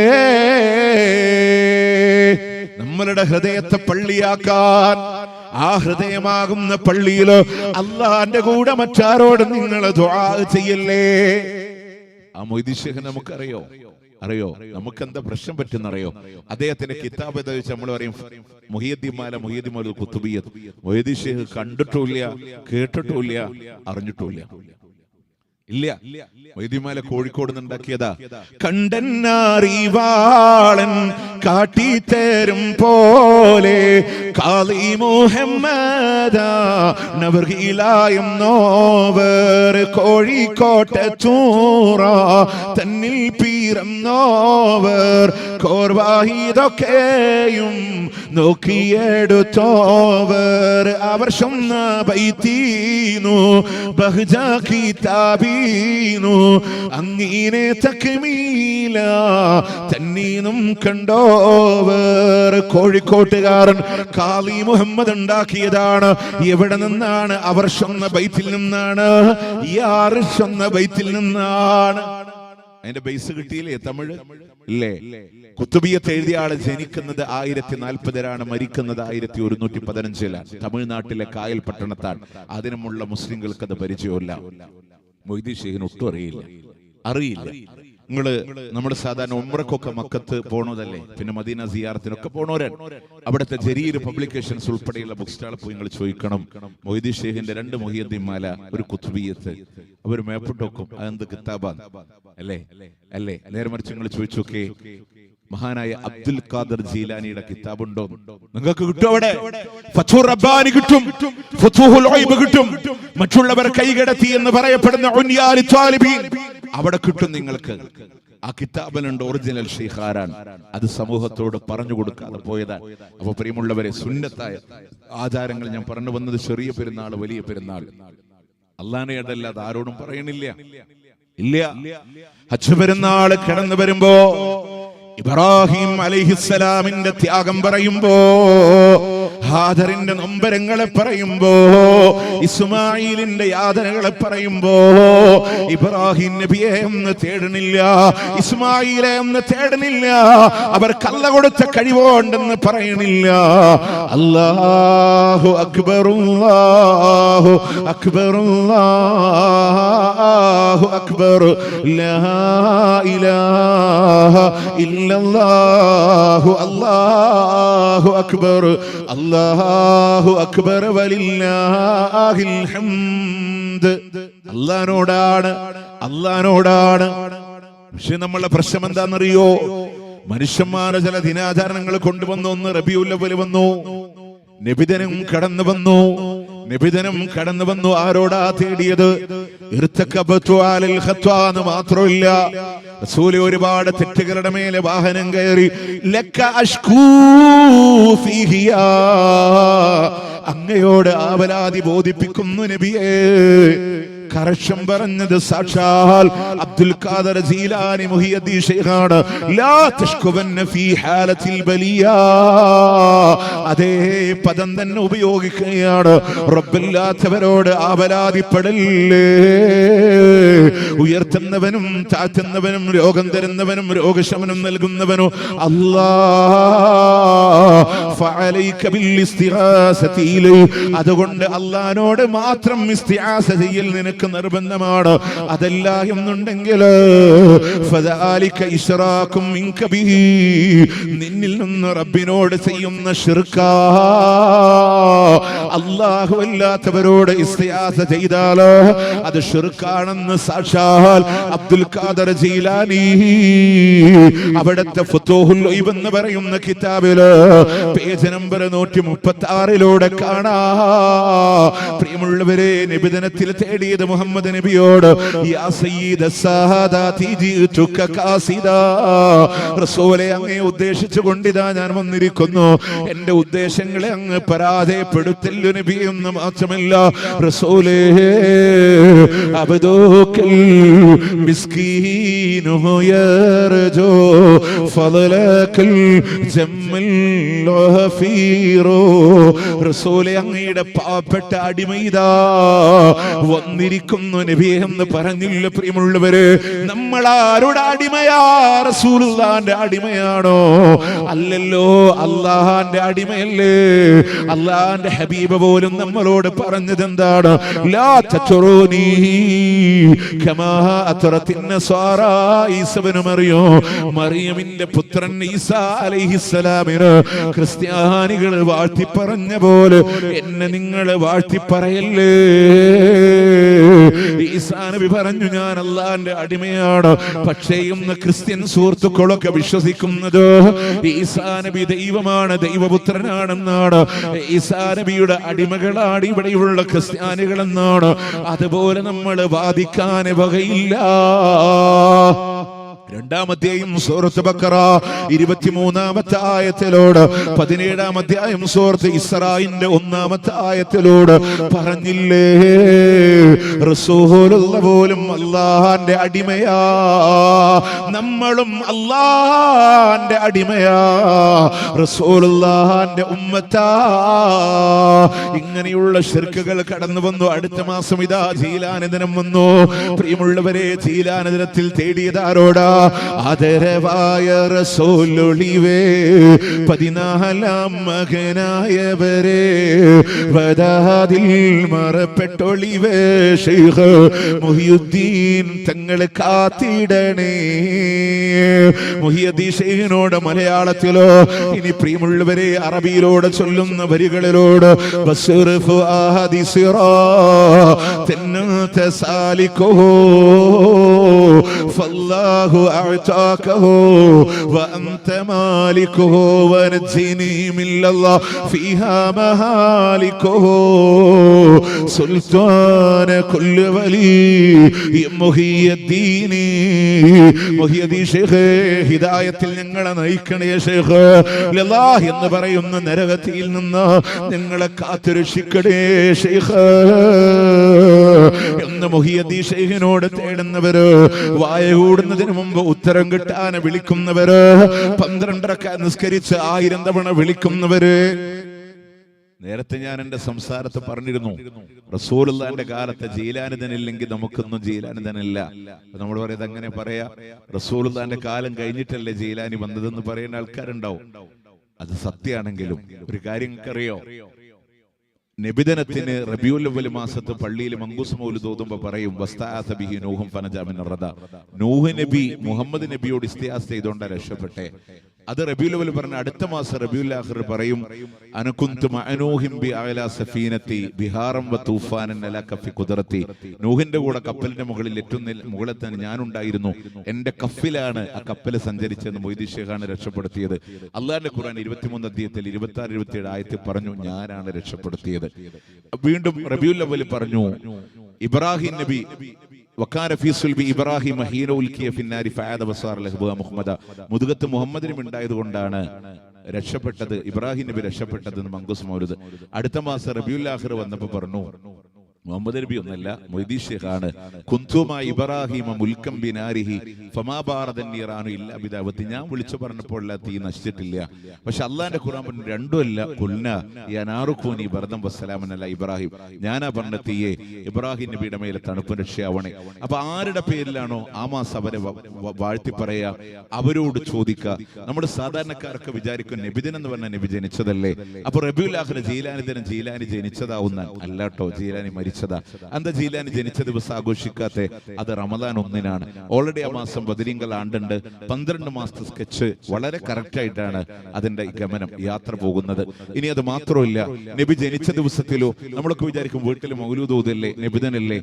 നമ്മളുടെ ഹൃദയത്തെ പള്ളിയാക്കാൻ, ആ ഹൃദയമാകുന്ന പള്ളിയില് അള്ളാന്റെ കൂടെ മറ്റാരോടും നിങ്ങൾ ദുആ ചെയ്യല്ലേ. ആ മൊയ്തീൻ ഷേഖ് നമുക്കറിയോ? നമുക്ക് എന്താ പ്രശ്നം പറ്റുന്നറിയോ? അദ്ദേഹത്തിന്റെ കിതാബ് എന്താ വെച്ചാൽ നമ്മൾ പറയും മുഹിയദ്ദീൻ മാല, മുഹിയദ്ദീൻ മാല ഖുതുബിയ്യത്ത്. മൊയ്തീൻ ഷേഖ് കണ്ടിട്ടുമില്ല, കേട്ടിട്ടുമില്ല, അറിഞ്ഞിട്ടുമില്ല. ഇല്ല. മൊയ്തീമാല കോഴിക്കോട് നിന്നുണ്ടാക്കിയതാ. കണ്ടന്നറിവാളൻ കാട്ടിത്തേരും പോലെ കാളി മുഹമ്മദ നവർഗീലായും നോവർ കോഴിക്കോട്ടെ ചൂറ തന്നിൽ പീരം നോവർ കോർവാഹിതൊക്കെയും നോക്കിയെടുത്തോവർ അവർ ചൊന്ന ബൈത്തീനു ബഹ്ജ കിതാബീനു അങ്ങീനെ തക്മീല തന്നീനും കണ്ടോവർ. കോഴിക്കോട്ടുകാരൻ കാളി മുഹമ്മദ് ഉണ്ടാക്കിയതാണ്. എവിടെ നിന്നാണ്? അവർ ചൊന്ന ബൈത്തിൽ നിന്നാണ്, യാർ ചൊന്ന ബൈത്തിൽ നിന്നാണ്. അതിന്റെ ബേസ് കിട്ടിയില്ലേ? തമിഴ് ഇല്ലേ? കുത്തുബിയത്ത് എഴുതിയ ആള് ജനിക്കുന്നത് 1040-ലാണ്, മരിക്കുന്നത് 1115-ലാണ്. തമിഴ്നാട്ടിലെ കായൽ പട്ടണത്താണ്. അതിനുമുള്ള മുസ്ലിങ്ങൾക്ക് അത് പരിചയമില്ല. മൊയ്തീൻ ഷേഖിന് ഒട്ടും അറിയില്ല. നിങ്ങള് നമ്മുടെ സാധാരണ ഉംറക്കൊക്കെ മക്കത്ത് പോണതല്ലേ, പിന്നെ മദീന സിയാറത്തിനൊക്കെ പോണവരാണ്. അവിടുത്തെ ജരീർ പബ്ലിക്കേഷൻസ് ഉൾപ്പെടെയുള്ള ബുക്ക് സ്റ്റാളിൽ പോയി നിങ്ങൾ ചോദിക്കണം. മൊയ്തീൻ ഷെയ്ഖിന്റെ 2 മുഹിയുദ്ദീൻമാല, ഒരു കുത്തുബിയത്ത്, അവർ മേപ്പിട്ട് വെക്കും. അതെന്ത് കിതാബാണ് അല്ലേ? നേരെ മറിച്ച് നിങ്ങൾ ചോദിച്ചോക്കെ, മഹാനായ അബ്ദുൽ ഖാദർ ജീലാനിയുടെ കിതാബുണ്ടോ? നിങ്ങൾക്ക് കിട്ടും. അവിടെ ഫത്ഹുർ റബ്ബാനി കിട്ടും, ഫത്ഹുൽ ഗൈബ് കിട്ടും, മറ്റുള്ളവർ കൈകടത്തി എന്ന് പറയപ്പെടുന്ന ഉൻയാലി ത്വാലിബീൻ അവിടെ കിട്ടും നിങ്ങൾക്ക്. ആ കിതാബിലുണ്ട് ഒറിജിനൽ ഷെയ്ഖ് ആരാണ്. അത് സമൂഹത്തോട് പറഞ്ഞു കൊടുക്കാതെ പോയതാണ്. അപ്പൊ പ്രിയമുള്ളവരെ, സുന്നത്തായ ആചാരങ്ങൾ ഞാൻ പറഞ്ഞു വന്നത്, ചെറിയ പെരുന്നാൾ, വലിയ പെരുന്നാൾ അള്ളാഹുവിനെ അല്ലാതെ ആരോടും പറയണില്ല. ഇല്ല. ഹജ്ജ് പെരുന്നാൾ കടന്നു വരുമ്പോ ഇബ്രാഹിം അലൈഹിസ്സലാമിന്റെ ത്യാഗം പറയുമ്പോ, ഹാദറിന്റെ നൊമ്പരങ്ങളെ പറയുമ്പോ, ഇസ്മായിലിന്റെ യാതനകളെ പറയുമ്പോ, ഇബ്രാഹിം നബിയെ ഒന്ന് തേടണില്ല, ഇസ്മായിലെ ഒന്ന് തേടണില്ല, അവർ കള്ള കൊടുത്ത കഴിവുണ്ടെന്ന് പറയണില്ല. അല്ലാഹു അക്ബർ, അല്ലാഹു അക്ബർ, അല്ലാഹു അക്ബർ, ലാ ഇലാഹ ഇല്ലല്ലാഹു, അല്ലാഹു അക്ബർ, അല്ലാഹു അക്ബർ വലില്ലാഹിൽ ഹംദ്. അല്ലാഹുവിനോടാണ്. പക്ഷെ നമ്മളെ പ്രശ്നം എന്താണെന്നറിയോ? മനുഷ്യന്മാരെ ചില ദിനാചരണങ്ങൾ കൊണ്ടുവന്നു. ഒന്ന് റബീഉൽ അവ്വൽ വന്നു, നബിദിനം കടന്നു വന്നു. ആരോടാ തേടിയത്? ഇർതകബതു അലൽ ഖത്വാ എന്ന് മാത്രമല്ല, റസൂൽ ഒരുപാട് തെറ്റുകളുടെ മേലെ വാഹനം കയറി. ലക അഷ്കൂ ഫീഹിയാ, അങ്ങയോട് ആവലാതി ബോധിപ്പിക്കുന്നു നബിയേ. കർഷം പറഞ്ഞത് സാക്ഷാൽ അബ്ദുൽ ഖാദർ ജീലാനി മുഹിയുദ്ദീൻ ശൈഖാണ്. ലാ തഷ്കുവന്ന ഫീ ഹാലത്തിൽ ബലിയാ, അതേ പദം തന്നെ ഉപയോഗിക്കുകയാണ്. റബ്ബില്ലാത്തവരോട് ആവലാതിപ്പെടല്ലേ. ഉയർത്തുന്നവനും താഴ്ത്തുന്നവനും രോഗം തരുന്നവനും രോഗശമനം നൽകുന്നവനും അതുകൊണ്ട് അല്ലാഹുവിനോട് മാത്രം ഇസ്തിആസ ചെയ്യൽ നിനക്ക് നിർബന്ധമാണ്. അതല്ല എന്നുണ്ടെങ്കിൽ നിന്നിൽ നിന്ന് റബ്ബിനോട് ചെയ്യുന്ന ശിർക്കാ. അല്ലാഹു അല്ലാത്തവരോട് ഇസ്തിആസ ചെയ്താൽ അത് ശിർക്കാണെന്ന് സാക്ഷാൽ അബ്ദുൽ ഖാദർ ജീലാനി അവിടുത്തെ ഫുതൂഹുൽ ഗൈബ് എന്ന് പറയുന്ന കിതാബില് പേജ് നമ്പർ 136 കാണാ. പ്രിയമുള്ളവരെ, നിബിദിനത്തിൽ തേടിയത് മുഹമ്മദ് നബിയോട്, യാ സയ്യിദ സാദാതി ജിതുക ഖാസിദാ, റസൂലേ അങ്ങയെ ഉദ്ദേശിച്ചുകൊണ്ടിതാ ഞാൻ വന്നിരിക്കുന്നു. എന്റെ ഉദ്ദേശങ്ങളെ അങ്ങ് പരാജയപ്പെടുത്തല്ലു നബി എന്ന് മാത്രമല്ല റസൂലേ, അബ്ദുകൽ മിസ്കീനു യർജു ഫളലകൽ ജമ്മൽ ഗഫീറു, റസൂലേ അങ്ങയുടെ പാവപ്പെട്ട അടിമയിതാ വന്നിരിക്കുന്നു നബിയെ എന്ന് പറഞ്ഞില്ല. പ്രിയമുള്ളവരെ, നമ്മൾ ആരുടെ അടിമയാ? റസൂലുള്ളാഹിന്റെ അടിമയാണോ? അല്ലല്ലോ, അല്ലാഹുവിന്റെ അടിമയല്ലേ. അല്ലാഹുവിന്റെ ഹബീബ് പോലും നമ്മളോട് പറഞ്ഞത് എന്താണ്? ലാ തത്റൂനി കമാ അത്റത്തിൻ നസാറാ, ഈസബിനു മറിയമിന്റെ പുത്രൻ ഈസാ അലൈഹിസ്സലാമിന് ക്രിസ്ത്യാനികൾ വാഴ്ത്തി പറഞ്ഞ പോലെ എന്നെ നിങ്ങൾ വാഴ്ത്തി പറയല്ലേ. ഈസാ നബി പറഞ്ഞു, ഞാൻ അല്ലാഹുവിന്റെ അടിമയാണ്. പക്ഷേ ഇന്ന് ക്രിസ്ത്യൻ സുഹൃത്തുക്കളൊക്കെ വിശ്വസിക്കുന്നത് ഈസാ നബി ദൈവമാണ്, ദൈവപുത്രനാണെന്നാണ്. ഈസാ നബിയുടെ അടിമകളാണ് ഇവിടെയുള്ള ക്രിസ്ത്യാനികൾ എന്നാണ്. അതുപോലെ നമ്മൾ വാദിക്കാൻ വകയില്ല. 2-ാം അധ്യായം സൂറത്ത് ബഖറ 23-ാമത്തെ ആയത്തിലോട്, 17-ാം അധ്യായം സൂറത്ത് ഇസ്രായിന്റെ 1-ാമത്തെ ആയത്തിലോട് പറഞ്ഞില്ലേ, റസൂലുള്ള പോലും അല്ലാഹുവിന്റെ അടിമയാ, നമ്മളും അല്ലാഹുവിന്റെ അടിമയാ, റസൂലുള്ളാഹിന്റെ ഉമ്മത്താ. ഇങ്ങനെയുള്ള ശിർക്കുകൾ കടന്നു വന്നു. അടുത്ത മാസം ഇതാ ജീലാനി ദിനം വന്നു. പ്രിയമുള്ളവരെ, ജീലാനി ദിനത്തിൽ തേടിയതാരോടാ? ആദരവായ റസൂലൊളിവേ 14 മകനായവരെ വദാദിൽ മറപ്പെട്ടൊളിവേ ശൈഖ് മുഹിയുദ്ദീൻ തങ്ങളെ കാത്തിടണേ. മുഹിയുദ്ദീൻ ശൈഖിനോട് മലയാളത്തിലോ ഇനി പ്രിയമുള്ളവരെ അറബിയിലൂടെ ചൊല്ലുന്ന വരികളിലോട് ബസ്റുഫു ആദി സിറാ തന്നത സാലികോ ഫല്ലാഹു അഅതാകഹു വഅൻത മാലികഹു വനജ്നി മില്ലല്ലാഹ് ഫീഹാ മഹാലികഹു സുൽത്താന കുല്ലു വലി മുഹിയുദ്ദീൻ മുഹിയുദ്ദീൻ ശൈഖ് ഹിദായത്തിൽ ഞങ്ങളെ നയിക്കണേ ശൈഖ്. ലല്ലാഹ് എന്ന് പറയുന്ന നരകത്തിൽ നിന്ന് ഞങ്ങളെ കാത്തുരക്ഷിക്കണേ ശൈഖ് എന്ന് മുഹിയുദ്ദീൻ ശൈഖിനോട് തേടുന്നവര്, വായ കൂടുന്നതിന് മുമ്പ് ഉത്തരം കിട്ടാൻ വിളിക്കുന്നവര്, 12 റക്അത്ത് നിസ്കരിച്ച് 1000 തവണ വിളിക്കുന്നവര്. നേരത്തെ ഞാൻ എന്റെ സംസാരത്തെ പറഞ്ഞിരുന്നു, റസൂലുള്ളാഹിന്റെ കാലത്ത് ജീലാനി തന്നില്ലെങ്കിൽ നമുക്കൊന്നും ജീലാനി തന്നില്ല. നമ്മൾ പറയുന്നത് അങ്ങനെ പറയാ, റസൂലുള്ളാഹിന്റെ കാലം കഴിഞ്ഞിട്ടല്ലേ ജീലാനി വന്നതെന്ന് പറയുന്ന ആൾക്കാരുണ്ടാവും. അത് സത്യമാണെങ്കിലും ഒരു കാര്യം നിങ്ങൾക്കറിയോ, നബിദിനത്തിന് റബീഉൽ അവ്വൽ മാസത്ത് പള്ളിയിൽ മങ്കൂസ് മൗലിദ് ഓതുമ്പോൾ പറയും വസ്തഅസ ബിഹി നൂഹും ഫനജാ മിൻ റദ. നൂഹ് നബി മുഹമ്മദ് നബിയോട് ഇസ്തിആസ് ചെയ്തുകൊണ്ട് രക്ഷപ്പെട്ടെ. അത് റബീഉൽ അവ്വൽ പറഞ്ഞ അടുത്ത മാസം റബീഉൽ ആഖിർ പറയും അനകുന്തു മഅനൂഹിം ബി അഅലാ സഫീനതി ബിഹാറം വ തൂഫാനൻ അലാ കഫി ഖുദ്റതി. നൂഹിന്റെ കൂടെ കപ്പലിന്റെ മുകളിൽ ഏറ്റവും മുകളിൽ തന്നെ ഞാൻ ഉണ്ടായിരുന്നു, എന്റെ കഫിലാണ് ആ കപ്പൽ സഞ്ചരിച്ചെന്ന് മൊയ്തീൻ ശൈഖാണ് രക്ഷപ്പെടുത്തിയത്. അല്ലാഹുവിന്റെ ഖുർആൻ 23 അധ്യായത്തിൽ 26, 27 ആയത്തിൽ പറഞ്ഞു ഞാനാണ് രക്ഷപ്പെടുത്തിയത്. വീണ്ടും റബീഉൽ അവ്വൽ പറഞ്ഞു ഇബ്രാഹിം നബി വകാന ഫീ സുൽബി ഇബ്രാഹിം ഹീന ഉൽഖിയ ഫിന്നാരി ഫഅദ ബസാർ ലഹബ മുഹമ്മദ. മുതുകത്ത് മുഹമ്മദിനും ഉണ്ടായതുകൊണ്ടാണ് രക്ഷപ്പെട്ടത്, ഇബ്രാഹിം നബി രക്ഷപ്പെട്ടതെന്ന് മങ്കൂസ് മൗലിദ്. അടുത്ത മാസം റബീഉൽ ആഖിർ വന്നപ്പോൾ പറഞ്ഞു മുഹമ്മദ് നബി ഒന്നല്ല, മൊയ്തീൻ ശൈഖാണ്. കുന്തുമാ ഇബ്രാഹിമ മുൽകം ബിനാരിഹി ഫമാ ബാറദൻ നീറാനു ഇല്ലാ ബിദാവത്തി. ഞാൻ വിളിച്ചു പറഞ്ഞപ്പോൾ തീ നശിച്ചിട്ടില്ല. പക്ഷെ അള്ളാന്റെ ഖുർആൻ പറഞ്ഞു രണ്ടുമല്ല, കുൽന യനാറുകൂനി ബർദം വസ്സലാമൻ അല ഇബ്രാഹിം. ഞാനാ പറഞ്ഞ തീയെ ഇബ്രാഹിം നബിയുടെ മേലെ തണുപ്പ് രക്ഷയാവണേ. അപ്പൊ ആരുടെ പേരിലാണോ ആ മാസം അവരെ വാഴ്ത്തി പറയാ, അവരോട് ചോദിക്കുക. നമ്മുടെ സാധാരണക്കാർക്ക് വിചാരിക്കും നബിദിനം എന്ന് പറഞ്ഞ നബി ജനിച്ചതല്ലേ, അപ്പൊ റബീഉൽ ആഖിർ ജീലാനി ദിനം ജീലാനി ജനിച്ചതാവുന്ന അല്ലാട്ടോ, ജീലാനി മരിച്ചതാ. എന്താ ജീലാനി ജനിച്ച ദിവസം ആഘോഷിക്കാത്ത? അത് റമദാൻ 1-നാണ്. ഓൾറെഡി ആ മാസം ബദരീങ്കൽ ആണ്ടുണ്ട്. 12 മാസത്തെ സ്കെച്ച് വളരെ കറക്റ്റ് ആയിട്ടാണ് അതിന്റെ ഗമനം, യാത്ര പോകുന്നത്. ഇനി അത് മാത്രമല്ല, നബി ജനിച്ച ദിവസത്തിലോ നമ്മളൊക്കെ വിചാരിക്കും വീട്ടിൽ മൗലൂദ് ഓതല്ലേ നബിദിനല്ലേ.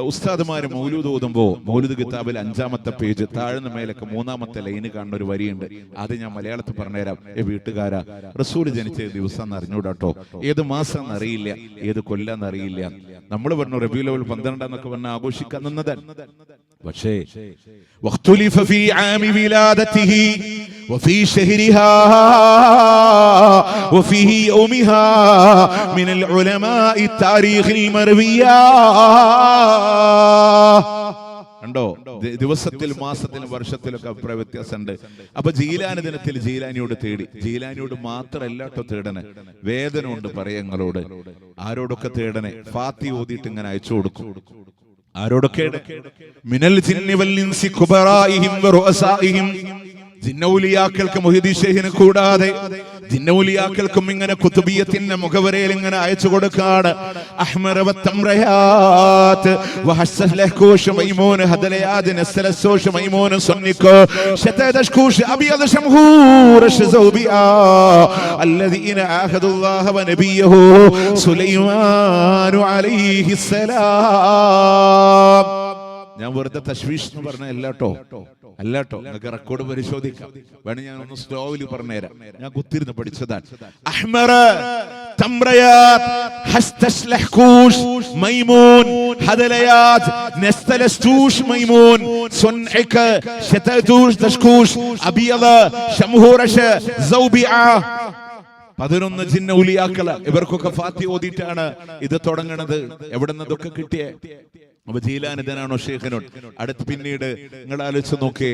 ഉസ്താദുമാര് മൗലൂദ് ഓതുമ്പോ മൗലൂദ് കിതാബിൽ 5-ാമത്തെ പേജ് താഴ്ന്ന മേലൊക്കെ 3-ാമത്തെ ലൈന് കാണുന്ന ഒരു വരിയുണ്ട്. അത് ഞാൻ മലയാളത്തിൽ പറഞ്ഞുതരാം. വീട്ടുകാരാ, റസൂൽ ജനിച്ച ദിവസം എന്ന് അറിഞ്ഞൂടാട്ടോ, ഏത് മാസം എന്നറിയില്ല, ഏത് കൊല്ലാന്നറിയില്ല. നമ്മൾ പറഞ്ഞു റബീഉൽ അവ്വൽ 12 എന്നൊക്കെ പറഞ്ഞ ആഘോഷിക്കാൻ നിന്നത്. പക്ഷേ വഖ്തുലിഫ ഫീ ആമി വിലാദതിഹി വഫീ ശഹരിഹാ വഫീ യൗമിഹാ മിനൽ ഉലമാഇ താരീഖിൽ മർവിയാ. കണ്ടോ, ദിവസത്തിൽ മാസത്തിലും വർഷത്തിലൊക്കെ അഭിപ്രായ വ്യത്യാസമുണ്ട്. അപ്പൊ ജീലാനി ദിനത്തിൽ ജീലാനിയോട് തേടി, ജീലാനിയോട് മാത്രമല്ലാട്ടോ തേടണേ, വേദന ഉണ്ട് പറയങ്ങളോട്. ആരോടൊക്കെ തേടണേ? ഫാത്തി ഓതിയിട്ട് ഇങ്ങനെ അയച്ചു കൊടുക്കും. ആരോടൊക്കെ? മിനൽ ജിന്നി വൽ ഇൻസി കുബറാഇഹിം വറുഅസാഇഹിം. ജിന്നൗലിയാക്കൾക്ക് മുഹീദ്ദീൻ ശൈഖിനെ കൂടാതെ ജിന്നൗലിയാക്കൾക്കും ഇങ്ങനെ കുതുബിയത്തിന്റെ മുഖവരയിൽ ഇങ്ങനെ അയച്ചു കൊടുക്കാണ്. അഹ്മറ വതംറയാത്ത് വഹസ്സലഹൂഷ് മൈമൂൻ ഹദലയാദ് നസ്ലസൂഷ് മൈമൂൻ സുന്നികോ ശതദഷ്കൂഷ് അബിയദ് ശംഹൂർ ശസൗബിആ അല്ലദീന ആഹദുല്ലാഹ വനബിയഹു സുലൈമാൻ അലൈഹിസ്സലാം. ഞാൻ വെറുതെ തശ്വീഷ് എന്ന് പറഞ്ഞ അല്ലാട്ടോ, നിങ്ങൾക്ക് റെക്കോർഡ് പരിശോധിക്കാം. വേണം ഞാൻ ഒന്ന് സ്ലോവിൽ പറഞ്ഞുതരാം, ഞാൻ കുത്തിരുന്ന് പഠിച്ചതാണ്. അഹ്മറ തംറയാത് ഹസ്തശ്ലഹൂഷ് മൈമൂൻ ഹദലയാത് നസ്തലസ്തൂഷ് മൈമൂൻ സുൻഇക ശതദൂഷ് തഷ്കൂഷ് അബിയദ ശംഹൂറഷ് സൗബിആ. 11 ജിന്ന ഉലിയാക്കള്, ഇവർക്കൊക്കെ ഫാത്തി ഓതിയിട്ടാണ് ഇത് തുടങ്ങണത്. എവിടെ നിന്നതൊക്കെ കിട്ടിയേ? അപ്പൊ ജീലാനിതനാണോ ഷെയ്ഖിനോട് അടുത്ത്. പിന്നീട് നിങ്ങൾ ആലോചിച്ച് നോക്കേ,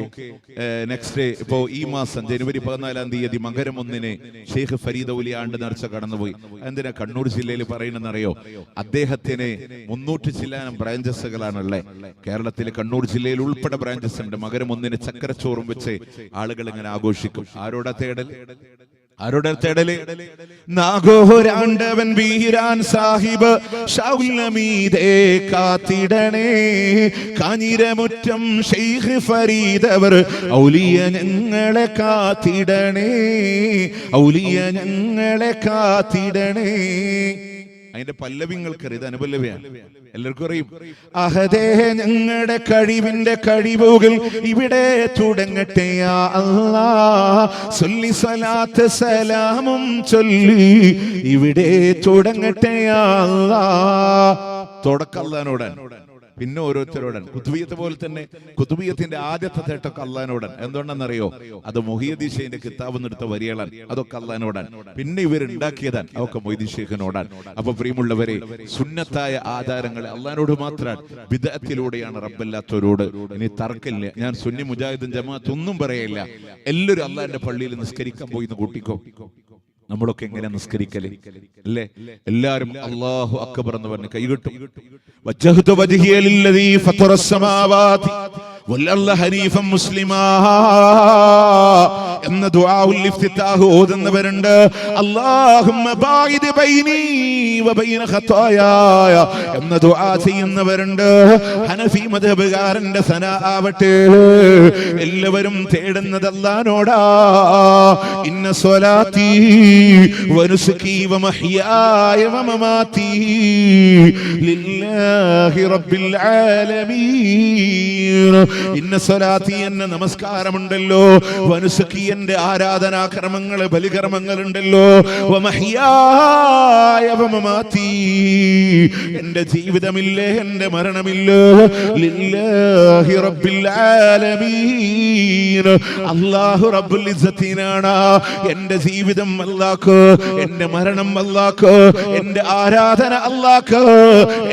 നെക്സ്റ്റ് ഇപ്പോ ഈ മാസം ജനുവരി 14-ാം തീയതി മകരം 1-ന് ഷെയ്ഖ് ഫരീദ് ഔലിയ ആണ്ട് നേർച്ച കടന്നുപോയി. എന്തിനാ കണ്ണൂർ ജില്ലയിൽ പറയുന്നറിയോ? അദ്ദേഹത്തിന് 300 ചില്ലാനം ബ്രാഞ്ചസുകളാണുള്ളത്. കേരളത്തിലെ കണ്ണൂർ ജില്ലയിൽ ഉൾപ്പെടെ ബ്രാഞ്ചസ് ഉണ്ട്. മകരം 1-ന് ചക്കരച്ചോറും വെച്ച് ആളുകൾ ഇങ്ങനെ ആഘോഷിക്കും. ആരോടാ തേടൽ? ആരുടെ തേടല്? നാഗോരാണ്ടവൻ വീരാൻ സാഹിബ് ഷൗലമീദേ കാത്തിടണേ, കാഞ്ഞിരമുറ്റം ഷെയ്ഖ് ഫരീദ് അവർ ഔലിയ ഞങ്ങളെ കാത്തിടണേ, ഔലിയ ഞങ്ങളെ കാത്തിടണേ. അതിന്റെ പല്ലവിങ്ങൾക്കറിയാം, ഇത് അനുപല്ലവിയാണ്, എല്ലാവർക്കും അറിയും. അഹദേ ഞങ്ങളുടെ കഴിവിന്റെ കഴിവുകൾ ഇവിടെ തുടങ്ങട്ടെ യാ അല്ലാഹ്, സ്വല്ലി സ്വലാത്ത് സലാമും ചൊല്ലി ഇവിടെ തുടങ്ങട്ടെ യാ അല്ലാഹ്. തുടക്കം അല്ലാഹുവിനോടാണ്, പിന്നെ ഓരോരുത്തരോടാണ്. കുതുബിയത്ത് പോലെ തന്നെ കുതുബിയത്തിന്റെ ആദ്യത്തെ തേട്ടൊക്കെ അള്ളഹാനോടാണ്. എന്തുകൊണ്ടെന്നറിയോ? അത് മൊഹിയുദ്ദീൻ ഷെയ്ഖിന്റെ കിതാബ് എടുത്ത വരികളാണ്, അതൊക്കെ അള്ളഹാനോടാണ്. പിന്നെ ഇവരുണ്ടാക്കിയതാണ്, അതൊക്കെ മൊയ്തീൻ ഷെയ്ഖിനോടാണ്. അപ്പൊ പ്രിയമുള്ളവരെ, സുന്നത്തായ ആധാരങ്ങളെ അള്ളഹാനോട് മാത്രമാണ്, ബിദ്അത്തിലൂടെയാണ് റബ്ബല്ലാത്തവരോട്. ഇനി തർക്കമില്ല, ഞാൻ സുന്നി മുജാഹിദും ജമാഅത്ത് ഒന്നും പറയില്ല. എല്ലാവരും അള്ളാഹിന്റെ പള്ളിയിൽ നിസ്കരിക്കാൻ പോയി എന്ന് കൂട്ടിക്കോ. നമ്മളൊക്കെ എങ്ങനെ നിസ്കരിക്കല് അല്ലേ? എല്ലാരും അല്ലാഹു അക്ബർ എന്ന് പറഞ്ഞ് കൈകെട്ടും. വജ്ജഹ്തു വജ്ഹിയ ലില്ലദീ ഫത്തറസ് സമാവാതി വൽ ഹനീഫൻ മുസ്ലിമാ എന്ന ദുആഉൽ ഇഫ്തിതാഹ് ഓതുന്നവരുണ്ട്. അല്ലാഹുമ്മ ബാഇദ് ബൈനി വബൈന ഖതായായ എന്ന ദുആ ചെയ്യുന്നവരുണ്ട്. ഹനഫി മദ്ഹബുകാരന്റെ സനാ ആവട്ടെ, എല്ലാവരും തേടുന്നത് അല്ലാഹുവോടാ. ഇന്ന സ്വലാത്തി വനുസുകി വമഹ്യായ വമമാതി ലില്ലാഹി റബ്ബിൽ ആലമീൻ. ഇന്ന സ്വലാത്തി എന്ന നമസ്കാരമുണ്ടല്ലോ, വനുസുകി എന്റെ ആരാധനാകർമ്മങ്ങൾ ബലികർമ്മങ്ങൾ ഉണ്ടല്ലോ, വമഹ്യായ വമമാതി എന്റെ ജീവിതമില്ലേ എന്റെ മരണമില്ലേ, ലില്ലാഹി റബ്ബിൽ ആലമീൻ അല്ലാഹു റബ്ബുൽ ഇസ്സത്തിനാണ്. എന്റെ ജീവിതം അല്ലാഹ്, എന്റെ മരണം അല്ലാഹ്, എന്റെ ആരാധന അല്ലാഹ്,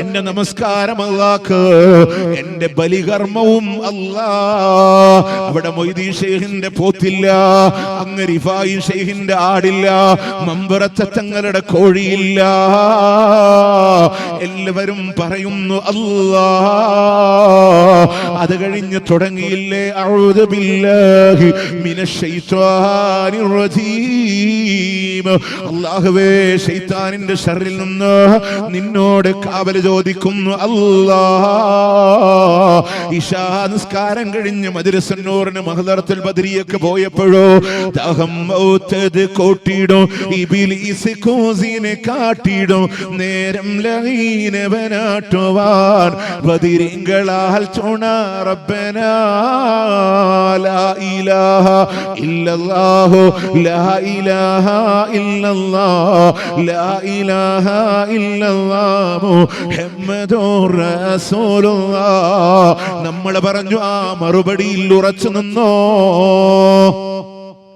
എന്റെ നമസ്കാരം അല്ലാഹ്, എന്റെ ബലികർമ്മവും അല്ലാഹ്. അവിടെ മൊയ്തീൻ ഷെയ്ഖിന്റെ പോത്തില്ല, അങ്ങ് റിഫായി ഷെയ്ഖിന്റെ ആടില്ല, മമ്പറത്തെ തങ്ങളുടെ കോഴിയില്ല. എല്ലാവരും പറയുന്നു അല്ലാഹ്. അത് കഴിഞ്ഞ് തുടങ്ങിയില്ലേ അഊദു ബില്ലാഹി മിനശ് ശൈത്വാനിർ റജീം. അല്ലാഹുവേ, ശൈത്താനിന്റെ ശർറിൽ നിന്ന് നിന്നോട് കാവൽ ചോദിക്കുന്നു അല്ലാഹ്. ഇശാ നിസ്കാരം കഴിഞ്ഞ് മദ്രസന്നൂറിന് മഹ്ദറത്തുൽ ബദരിയൊക്കെ പോയപ്പോഴോ ദാഹം ഔതദ് കോട്ടിടും, ഇബ്ലീസ് കോസിനെ കാട്ടിടും, നേരം ലഹീനവനാട്ടുവാൻ ബദരിങ്ങളാൽ തുണ റബ്ബനാ. ലാ ഇലാഹ ഇല്ലല്ലാഹു ലാ ഇലാഹ ഇല്ലല്ലാഹ് ലാ ഇലാഹ ഇല്ലല്ലാഹു മുഹമ്മദുർ റസൂലുള്ളാഹ്. നമ്മൾ പറഞ്ഞു, ആ മറുപടിയിൽ ഉറച്ചു നിന്നോ.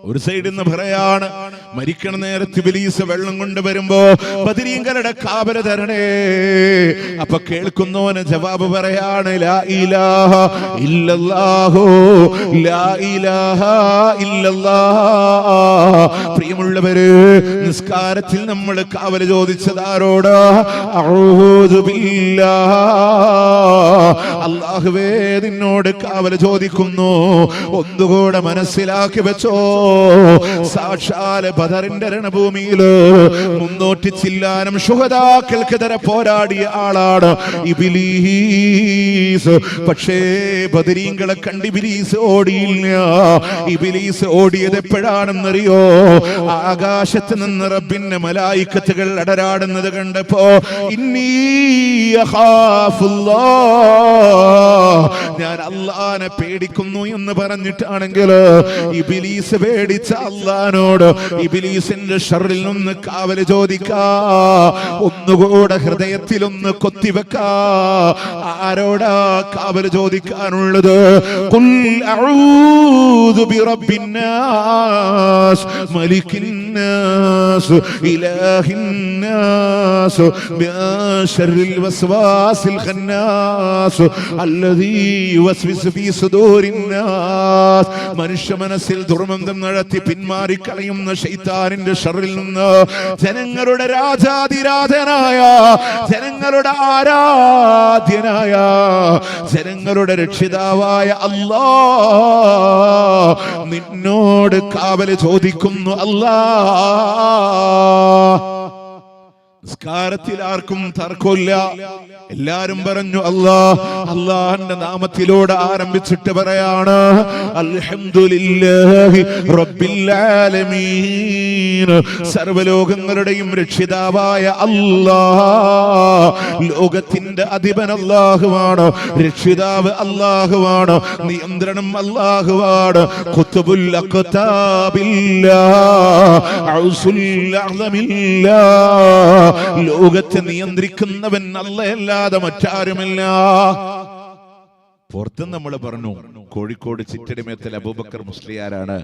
ഒരു സൈഡിൽ നിന്ന് പറയാണ്, മരിക്കണ നേരത്ത് ഇബ്ലീസ് വെള്ളം കൊണ്ടുവരുമ്പോ ബദരീങ്ങളുടെ കാവല തരണേ. അപ്പൊ കേൾക്കുന്നവന് ജവാബ് പറയാണ്, ലാ ഇലാഹ ഇല്ലല്ലാഹു ലാ ഇലാഹ ഇല്ലല്ലാഹ്. പ്രിയമുള്ളവര്, നിസ്കാരത്തിൽ നമ്മൾ കാവല ചോദിച്ചതാരോട്? അഊദു ബില്ലാഹ്. അല്ലാഹുവേ, നിന്നോട് കാവല ചോദിക്കുന്നു. ഒന്നുകൂടെ മനസ്സിലാക്കി വെച്ചോ, സാക്ഷാൽ ബദറിന്റെ രണഭൂമിയില് 300 ചില്ലാനം ശുഹദാക്കൾക്കെതിരെ പോരാടിയ ആളാണ് ഇബ്ലീസ്. പക്ഷേ ബദരീങ്ങളെ കണ്ട് ഇബ്ലീസ് ഓടിയില്ല. ഇബ്ലീസ് ഓടിയത് എപ്പോഴാണെന്നറിയോ? ആകാശത്ത് നിന്ന് റബ്ബിന്റെ മലായിക്കത്തുകൾ അടരാടുന്നത് കണ്ടപ്പോ, ഇന്നീ അഖാഫുല്ലാഹ്, ഞാൻ അല്ലാഹനെ പേടിക്കുന്നു എന്ന് പറഞ്ഞിട്ടാണെങ്കിൽ ഇബ്ലീസ് പേടിച്ച അല്ലാഹ് അല്ലാഹുവോട് ഇബ്ലീസിന്റെ ഷർറിൽ നിന്ന് കാവൽ ചോദിക്കാ. ഒന്നുകൂടെ ഹൃദയത്തിലൊന്ന് കൊത്തിവെക്കാ. ആരോടാ കാവൽ ചോദിക്കാനുള്ളത്? ഖുൽ അഊദു ബിറബ്ബിന്നാസ് മലിക്കിന്നാസ് ഇലാഹിന്നാസ് മിൻ ശർറിൽ വസ്വാസിൽ ഖന്നാസ് അല്ലദീ യുവസ്വിസു ഫീ സുദൂരിന്നാസ്. മനുഷ്യ മനസ്സിൽ ദുർമന്തം നടത്തി പിന്മാറിക്കളയുന്ന ശൈത്താനിന്റെ ഷർറിൽ നിന്ന് ജനങ്ങളുടെ രാജാധിരാജനായ, ജനങ്ങളുടെ ആരാധ്യനായ, ജനങ്ങളുടെ രക്ഷിതാവായ അല്ലാഹ് നിന്നോട് കാവൽ ചോദിക്കുന്നു. അല്ലാഹ് നിസ്കാരത്തിൽ ആർക്കും തർക്കമില്ല. എല്ലാരും പറഞ്ഞു അല്ലാഹ്. അല്ലാഹുവിന്റെ നാമത്തിലൂടെ ആരംഭിച്ചിട്ട് പറയാണ് അൽഹംദുലില്ലാഹി റബ്ബിൽ ആലമീൻ. സർവ്വലോകങ്ങളുടെയും രക്ഷിതാവായ അല്ലാഹ്, ലോകത്തിന്റെ അധിപൻ അല്ലാഹുവാണ്, രക്ഷിതാവ് അല്ലാഹുവാണ്, നിയന്ത്രണം അല്ലാഹുവാണ്. ഖുത്ബുൽ അഖ്താബില്ലാഹ് ഔസുൽ അഅ്ലമില്ലാഹ്. ലോകത്തെ നിയന്ത്രിക്കുന്നവൻ അല്ലാഹുവല്ലാതെ മറ്റാരുമില്ല. പുറത്തും നമ്മൾ പറഞ്ഞു കോഴിക്കോട് ചിറ്റടിമേത്തൽ അബൂബക്കർ മുസ്ലിയാരാണ്,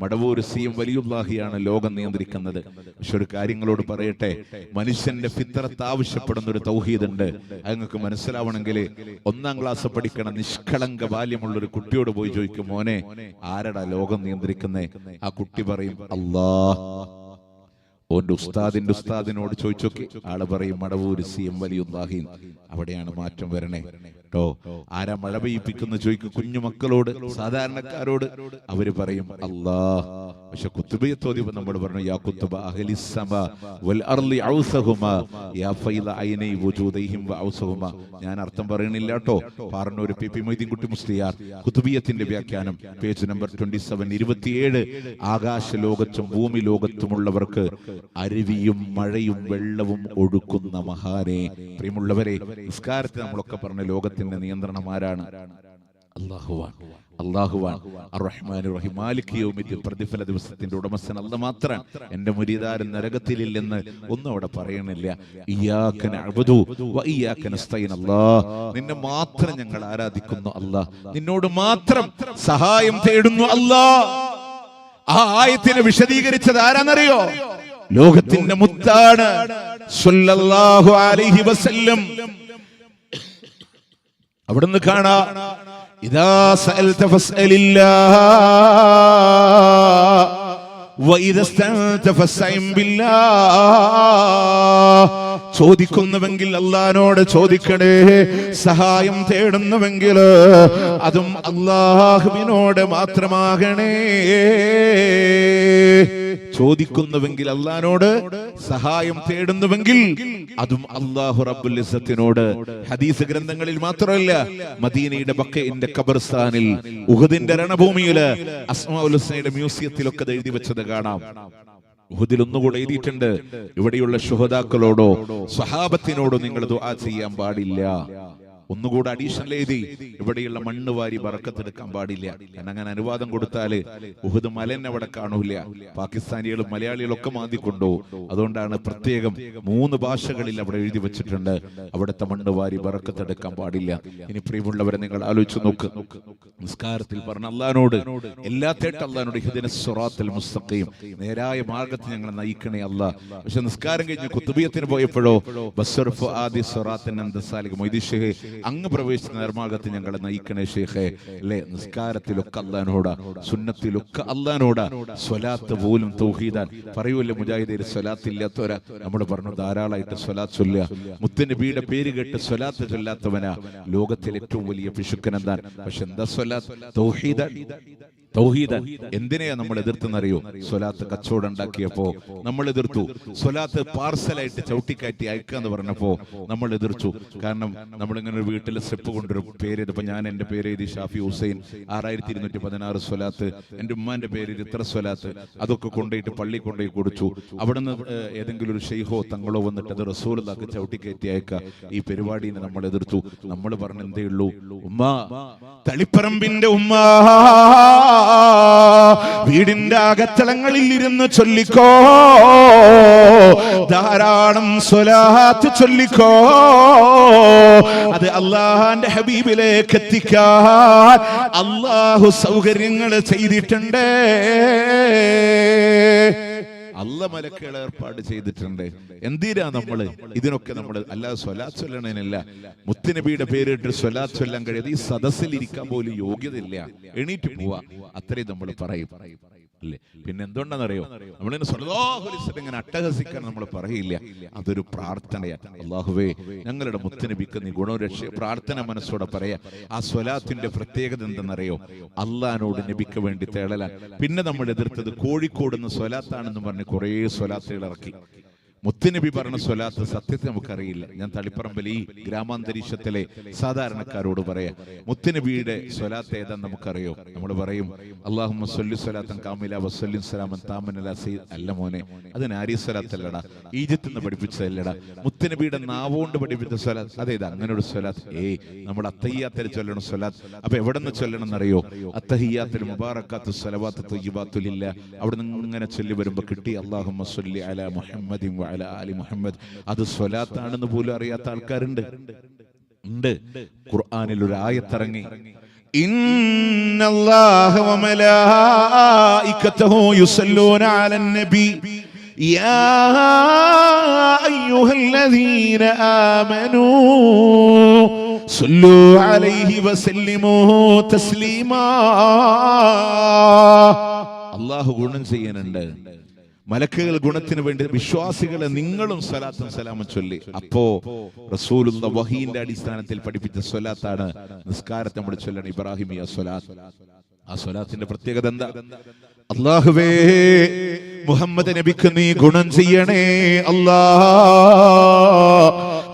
മടവൂർ CM വലിയുല്ലാഹിയാണ് ലോകം നിയന്ത്രിക്കുന്നത്. പക്ഷെ ഒരു കാര്യങ്ങളോട് പറയട്ടെ, മനുഷ്യന്റെ ഫിത്രത്ത് ആവശ്യപ്പെടുന്ന ഒരു തൗഹീദ് ഉണ്ട്. അത് നിങ്ങൾക്ക് മനസ്സിലാവണമെങ്കിൽ 1ാം ക്ലാസ് പഠിക്കണ നിഷ്കളങ്ക ബാല്യമുള്ള ഒരു കുട്ടിയോട് പോയി ചോദിക്കും, മോനെ ആരടാ ലോകം നിയന്ത്രിക്കുന്നേ? ആ കുട്ടി പറയും അല്ലാഹ്. ഓന്റെ ഉസ്താദിന്റെ ഉസ്താദിനോട് ചോദിച്ചോക്കെ ആള് പറയും മടവൂർ CM വലിയുല്ലാഹി. അവിടെയാണ് മാറ്റം വരണേ കേട്ടോ. ആരാ മഴ പെയ്യിപ്പിക്കുന്ന ചോദിക്കും കുഞ്ഞു മക്കളോട്, സാധാരണക്കാരോട്. അവര് പറയും അല്ലാഹ്. പക്ഷെ കുത്തുബിയത്തോതിയപ്പോൾ നമ്മൾ പറഞ്ഞു യാ കുത്തുബ അഹ്ലിസ് സമാ വൽ അർളി ഔസഹുമാ യാ ഫൈല ഐനൈ വജൂദൈഹിം വഔസഹുമാ. ഞാൻ അർത്ഥം പറയണില്ല കേട്ടോ. പാറന്നൂർ PP മൊയ്തീൻകുട്ടി മുസ്ലിയാർ കുത്തുബിയത്തിന്റെ വ്യാഖ്യാനം പേജ് നമ്പർ 27 27. ആകാശ ലോകത്തും ഭൂമി ലോകത്തുമുള്ളവർക്ക് അരുവിയും മഴയും വെള്ളവും ഒഴുക്കുന്ന മഹാനെ. പ്രിയമുള്ളവരെ, നിസ്കാരത്തിൽ നമ്മളൊക്കെ പറഞ്ഞ ലോകത്തിന്റെ നിയന്ത്രണം ആരാണ്? അല്ലാഹുവാൻ. അല്ലാഹുവാൻ അർറഹ്മാനുർ റഹീം മാലിക് യൗമിദ്ദീൻ. പ്രതിഫല ദിവസത്തിന്റെ ഉടമസ്ഥൻ അല്ലാഹ് മാത്രം. എന്റെ മുരീദാരും നരകത്തിലില്ലെന്ന് ഒന്നും അവിടെ പറയണില്ല. ഇയ്യാക നഅ്ബുദു വ ഇയ്യാക നസ്തഈൻ. അല്ലാഹ് നിന്നെ മാത്രം ഞങ്ങൾ ആരാധിക്കുന്നു. അല്ലാഹ് നിന്നോട് മാത്രം സഹായം തേടുന്നു. അല്ലാഹ്. ആ ആയത്തിനെ വിശദീകരിച്ചത് ആരാന്നറിയോ? ലോകത്തിന്റെ മുത്താണ് സ്വല്ലല്ലാഹു അലൈഹി വസല്ലം. അവിടുന്ന് കാണാ ഇദാ സഅൽത ഫസ്അലില്ലാഹ് വഇദാ ഇസ്തഅൻത ഫസ്തഇൻ ബില്ലാഹ്. ചോദിക്കുന്നുവെങ്കിൽ അല്ലാഹുവോട് ചോദിക്കണേ, സഹായം തേടുന്നുവെങ്കിൽ അതും അല്ലാഹുവിനോട് മാത്രമാകണേ. ചോദിക്കുന്നുവെങ്കിൽ അല്ലാഹുവോട്, സഹായം തേടുന്നുവെങ്കിൽ അതും അല്ലാഹു റബ്ബുൽ ഇസ്സത്തിനോട്. ഹദീസ് ഗ്രന്ഥങ്ങളിൽ മാത്രമല്ല, മദീനയുടെ ബഖീഇന്റെ ഖബർസ്ഥാനിൽ, ഉഹദിന്റെ രണഭൂമിയിൽ, അസ്മാഉൽ ഹുസ്നയുടെ മ്യൂസിയത്തിലൊക്കെ എഴുതി വെച്ചത് കാണാം. ഉഹദിൽ ഒന്നുകൂടെ എഴുതിയിട്ടുണ്ട്, ഇവിടെയുള്ള ശുഹദാക്കളോടോ സ്വഹാബത്തിനോടോ നിങ്ങൾ ദുആ ചെയ്യാൻ പാടില്ല. ഒന്നുകൂടെ അഡീഷണൽ എഴുതി, ഇവിടെയുള്ള മണ്ണ് വാരി ബറക്കത്തെടുക്കാൻ പാടില്ല. കാരണം അങ്ങനെ അനുവാദം കൊടുത്താല് ഉഹദ് മലന്നെ അവിടെ കാണൂല, പാകിസ്ഥാനികളും മലയാളികളും ഒക്കെ മാന്തിക്കൊണ്ടോ. അതുകൊണ്ടാണ് പ്രത്യേകം 3 ഭാഷകളിൽ അവിടെ എഴുതി വെച്ചിട്ടുണ്ട്, അവിടുത്തെ മണ്ണ് വാരി ബറക്കത്തെടുക്കാൻ പാടില്ല. ഇനി പ്രിയമുള്ളവരെ, നിങ്ങൾ ആലോചിച്ച് നോക്ക്. നിസ്കാരത്തിൽ പറഞ്ഞ അല്ലാഹുവോട് എല്ലാ തേട്ട അല്ലാഹുവോട് ഇഹ്ദിനസ് സിറാത്തൽ മുസ്തഖീം, നേരായ മാർഗ്ഗത്തിൽ ഞങ്ങളെ നയിക്കണേ അല്ലാഹ്. പക്ഷെ നിസ്കാരം കഴിഞ്ഞ് കുത്തുബിയത്തിന് പോയപ്പോഴോ ബസ്സർഫ് ആദി സിറാത്തൻ അൻതസാലിക മൊയ്തീൻ അങ്ങ് പ്രവേശിച്ച നിർമാർഗത്തിൽ ഞങ്ങളെ നയിക്കണേ ഷേഖേ. അല്ലേ, നിസ്കാരത്തിലൊക്കെ അല്ലാഹുവോടാ, സുന്നത്തിലൊക്കെ അല്ലാഹുവോടാ. സ്വലാത്ത് പോലും തൗഹീദാൻ. പറയൂല്ലേ മുജാഹിദീൻ, സ്വലാത്ത് ഇല്ലാത്തവരാ? നമ്മൾ പറഞ്ഞു ധാരാളമായിട്ട് സ്വലാത്ത് ചൊല്ലുക. മുത്തുനബിയുടെ പേര് കേട്ട് സ്വലാത്ത് ചൊല്ലാത്തവനാ ലോകത്തിലെ ഏറ്റവും വലിയ പിശുക്കൻ എന്താണ്. പക്ഷെ എന്താ സ്വലാത്ത്? തൗഹീദാൻ. തൗഹീദ് എന്തിനെയാ നമ്മൾ എതിർത്തെന്നറിയോ? സ്വലാത്ത് കച്ചവടം ഉണ്ടാക്കിയപ്പോ നമ്മൾ എതിർത്തു. സ്വലാത്ത് പാർസലായിട്ട് ചവിട്ടിക്കാറ്റി അയക്കാന്ന് പറഞ്ഞപ്പോ നമ്മൾ എതിർത്തു. കാരണം നമ്മളിങ്ങനെ ഒരു വീട്ടിലെ സ്റ്റെപ്പ് കൊണ്ടൊരു പേര്, ഇപ്പൊ ഞാൻ എന്റെ പേര് എഴുതി ഷാഫി ഹുസൈൻ 6216 സ്വലാത്ത്, എന്റെ ഉമ്മാന്റെ പേര് ഇത്ര സ്വലാത്ത്, അതൊക്കെ കൊണ്ടുപോയിട്ട് പള്ളി കൊണ്ടുപോയി കൊടുത്തു. അവിടുന്ന് ഏതെങ്കിലും ഒരു ഷെയ്ഖോ തങ്ങളോ വന്നിട്ട് അത് റസൂലുള്ളാഹിക്ക് ചവിട്ടിക്കയറ്റി അയക്ക. ഈ പരിപാടിനെ നമ്മൾ എതിർത്തു. നമ്മൾ പറഞ്ഞ എന്തേ ഉള്ളൂ, ഉമ്മ തളിപ്പറമ്പിന്റെ ഉമ്മ വീടിന്റെ അകത്തളങ്ങളിൽ ഇരുന്ന് ചൊല്ലിക്കോ, ധാരാളം സ്വലാത്ത് ചൊല്ലിക്കോ. അത് അല്ലാഹുവിന്റെ ഹബീബിലേക്ക് എത്തിക്കാൻ അല്ലാഹു സൗകര്യങ്ങൾ ചെയ്തിട്ടുണ്ട്. അല്ല മലക്കുകൾ ഏർപ്പാട് ചെയ്തിട്ടുണ്ട്. എന്തിനാ നമ്മള് ഇതിനൊക്കെ നമ്മൾ അല്ലാതെ സ്വലാത്ത് ചൊല്ലണേനല്ല. മുത്തുനബിയുടെ പേരിട്ട് സ്വലാത്ത് ചൊല്ലാൻ കഴിയാതെ ഈ സദസ്സിൽ ഇരിക്കാൻ പോലും യോഗ്യതയില്ല, എണീറ്റ് പോവാ, അത്രയും നമ്മൾ പറയും അല്ലേ. പിന്നെ എന്തുകൊണ്ടാണെന്നറിയോ, നമ്മളിങ്ങനെ സ്വല്ലല്ലാഹു അലൈഹി വസല്ലം ഇങ്ങനെ അട്ടഹസിക്കാൻ നമ്മൾ പറയില്ല. അതൊരു പ്രാർത്ഥനയാണ്. അല്ലാഹുവേ ഞങ്ങളുടെ മുത്തുനബിക്ക് നീ ഗുണരക്ഷ പ്രാർത്ഥന മനസ്സോടെ പറയാ. ആ സ്വലാത്തിന്റെ പ്രത്യേകത എന്തെന്നറിയോ, അള്ളാഹിനോട് നബിക്ക് വേണ്ടി തേടലാൻ. പിന്നെ നമ്മൾ എതിർത്തത് കോഴിക്കോട് നിന്ന് സ്വലാത്താണെന്ന് പറഞ്ഞ് കുറേ സ്വലാത്തുകൾ ഇറക്കി. മുത്തുനബി പറഞ്ഞ സ്വലാത്ത് സത്യത്തെ നമുക്കറിയില്ല. ഞാൻ തളിപ്പറമ്പിൽ ഈ ഗ്രാമാന്തരീക്ഷത്തിലെ സാധാരണക്കാരോട് പറയാം, മുത്തുനബിയുടെ സ്വലാത്ത് ഏതാന്ന് നമുക്കറിയോ? നമ്മൾ പറയും അല്ലാഹുമ്മ സ്വല്ലി സ്വലാത്തൻ കാമില വസ്സല്ലിം സലാമൻ താമൻ അലാ സയ്യിദ്. അല്ല മോനെ, അത് നാരി സ്വലാത്തല്ലടാ, ഈജിപ്തിൽ നിന്ന് പഠിപ്പിച്ചതല്ലടാ, മുത്തുനബിയുടെ നാവുകൊണ്ട് പഠിപ്പിച്ച സ്വലാത്ത്. അതേത് അങ്ങനെ ഒരു സ്വലാത്ത്? നമ്മൾ അത്തഹിയ്യാത്തിൽ ചൊല്ലണം സ്വലാത്ത്. അപ്പൊ എവിടെ നിന്ന് ചൊല്ലണം എന്നറിയോ? അത്തഹിയ്യാത്തിൽ മുബാറക്കാത്തു സ്വലവാത്തു ത്വയ്യിബാത്തു ലില്ലാ. അവിടെ നിന്ന് ഇങ്ങനെ ചൊല്ലി വരുമ്പോ കിട്ടി അല്ലാഹുമ്മ സ്വല്ലി അലാ മുഹമ്മദിൻ വഅലാ ആലി മുഹമ്മദ്. അത് സ്വലാത്താണെന്ന് പോലും അറിയാത്ത ആൾക്കാരുണ്ട്. ഖുർആനിൽ ഒരു ആയത്തിറങ്ങി, ഇന്നല്ലാഹ വമലായികതഹു യുസല്ലൂന അലൻ നബി യാ അയ്യുഹല്ലദീന ആമനൂ സല്ലു അലൈഹി വസല്ലിമൂ തസ്ലീമാ. അല്ലാഹു ഗുണം ചെയ്യാനുണ്ട്. മലക്കുകൾ ഗുണത്തിന് വേണ്ടി വിശ്വാസികളെ നിങ്ങളും സ്വലാത്തും സലാമും ചൊല്ലി. അപ്പോ റസൂലുള്ള വഹീന്റെ അടിസ്ഥാനത്തിൽ പഠിപ്പിച്ച സ്വലാത്താണ് നിസ്കാരത്തെ നമ്മൾ ചൊല്ലണം, ഇബ്രാഹിമിയ സ്വലാത്ത്. ആ സ്വലാത്തിന്റെ പ്രത്യേകത എന്താ? അല്ലാഹുവേ മുഹമ്മദ് നബിക്ക് നീ ഗുണം ചെയ്യണേ അല്ലാ,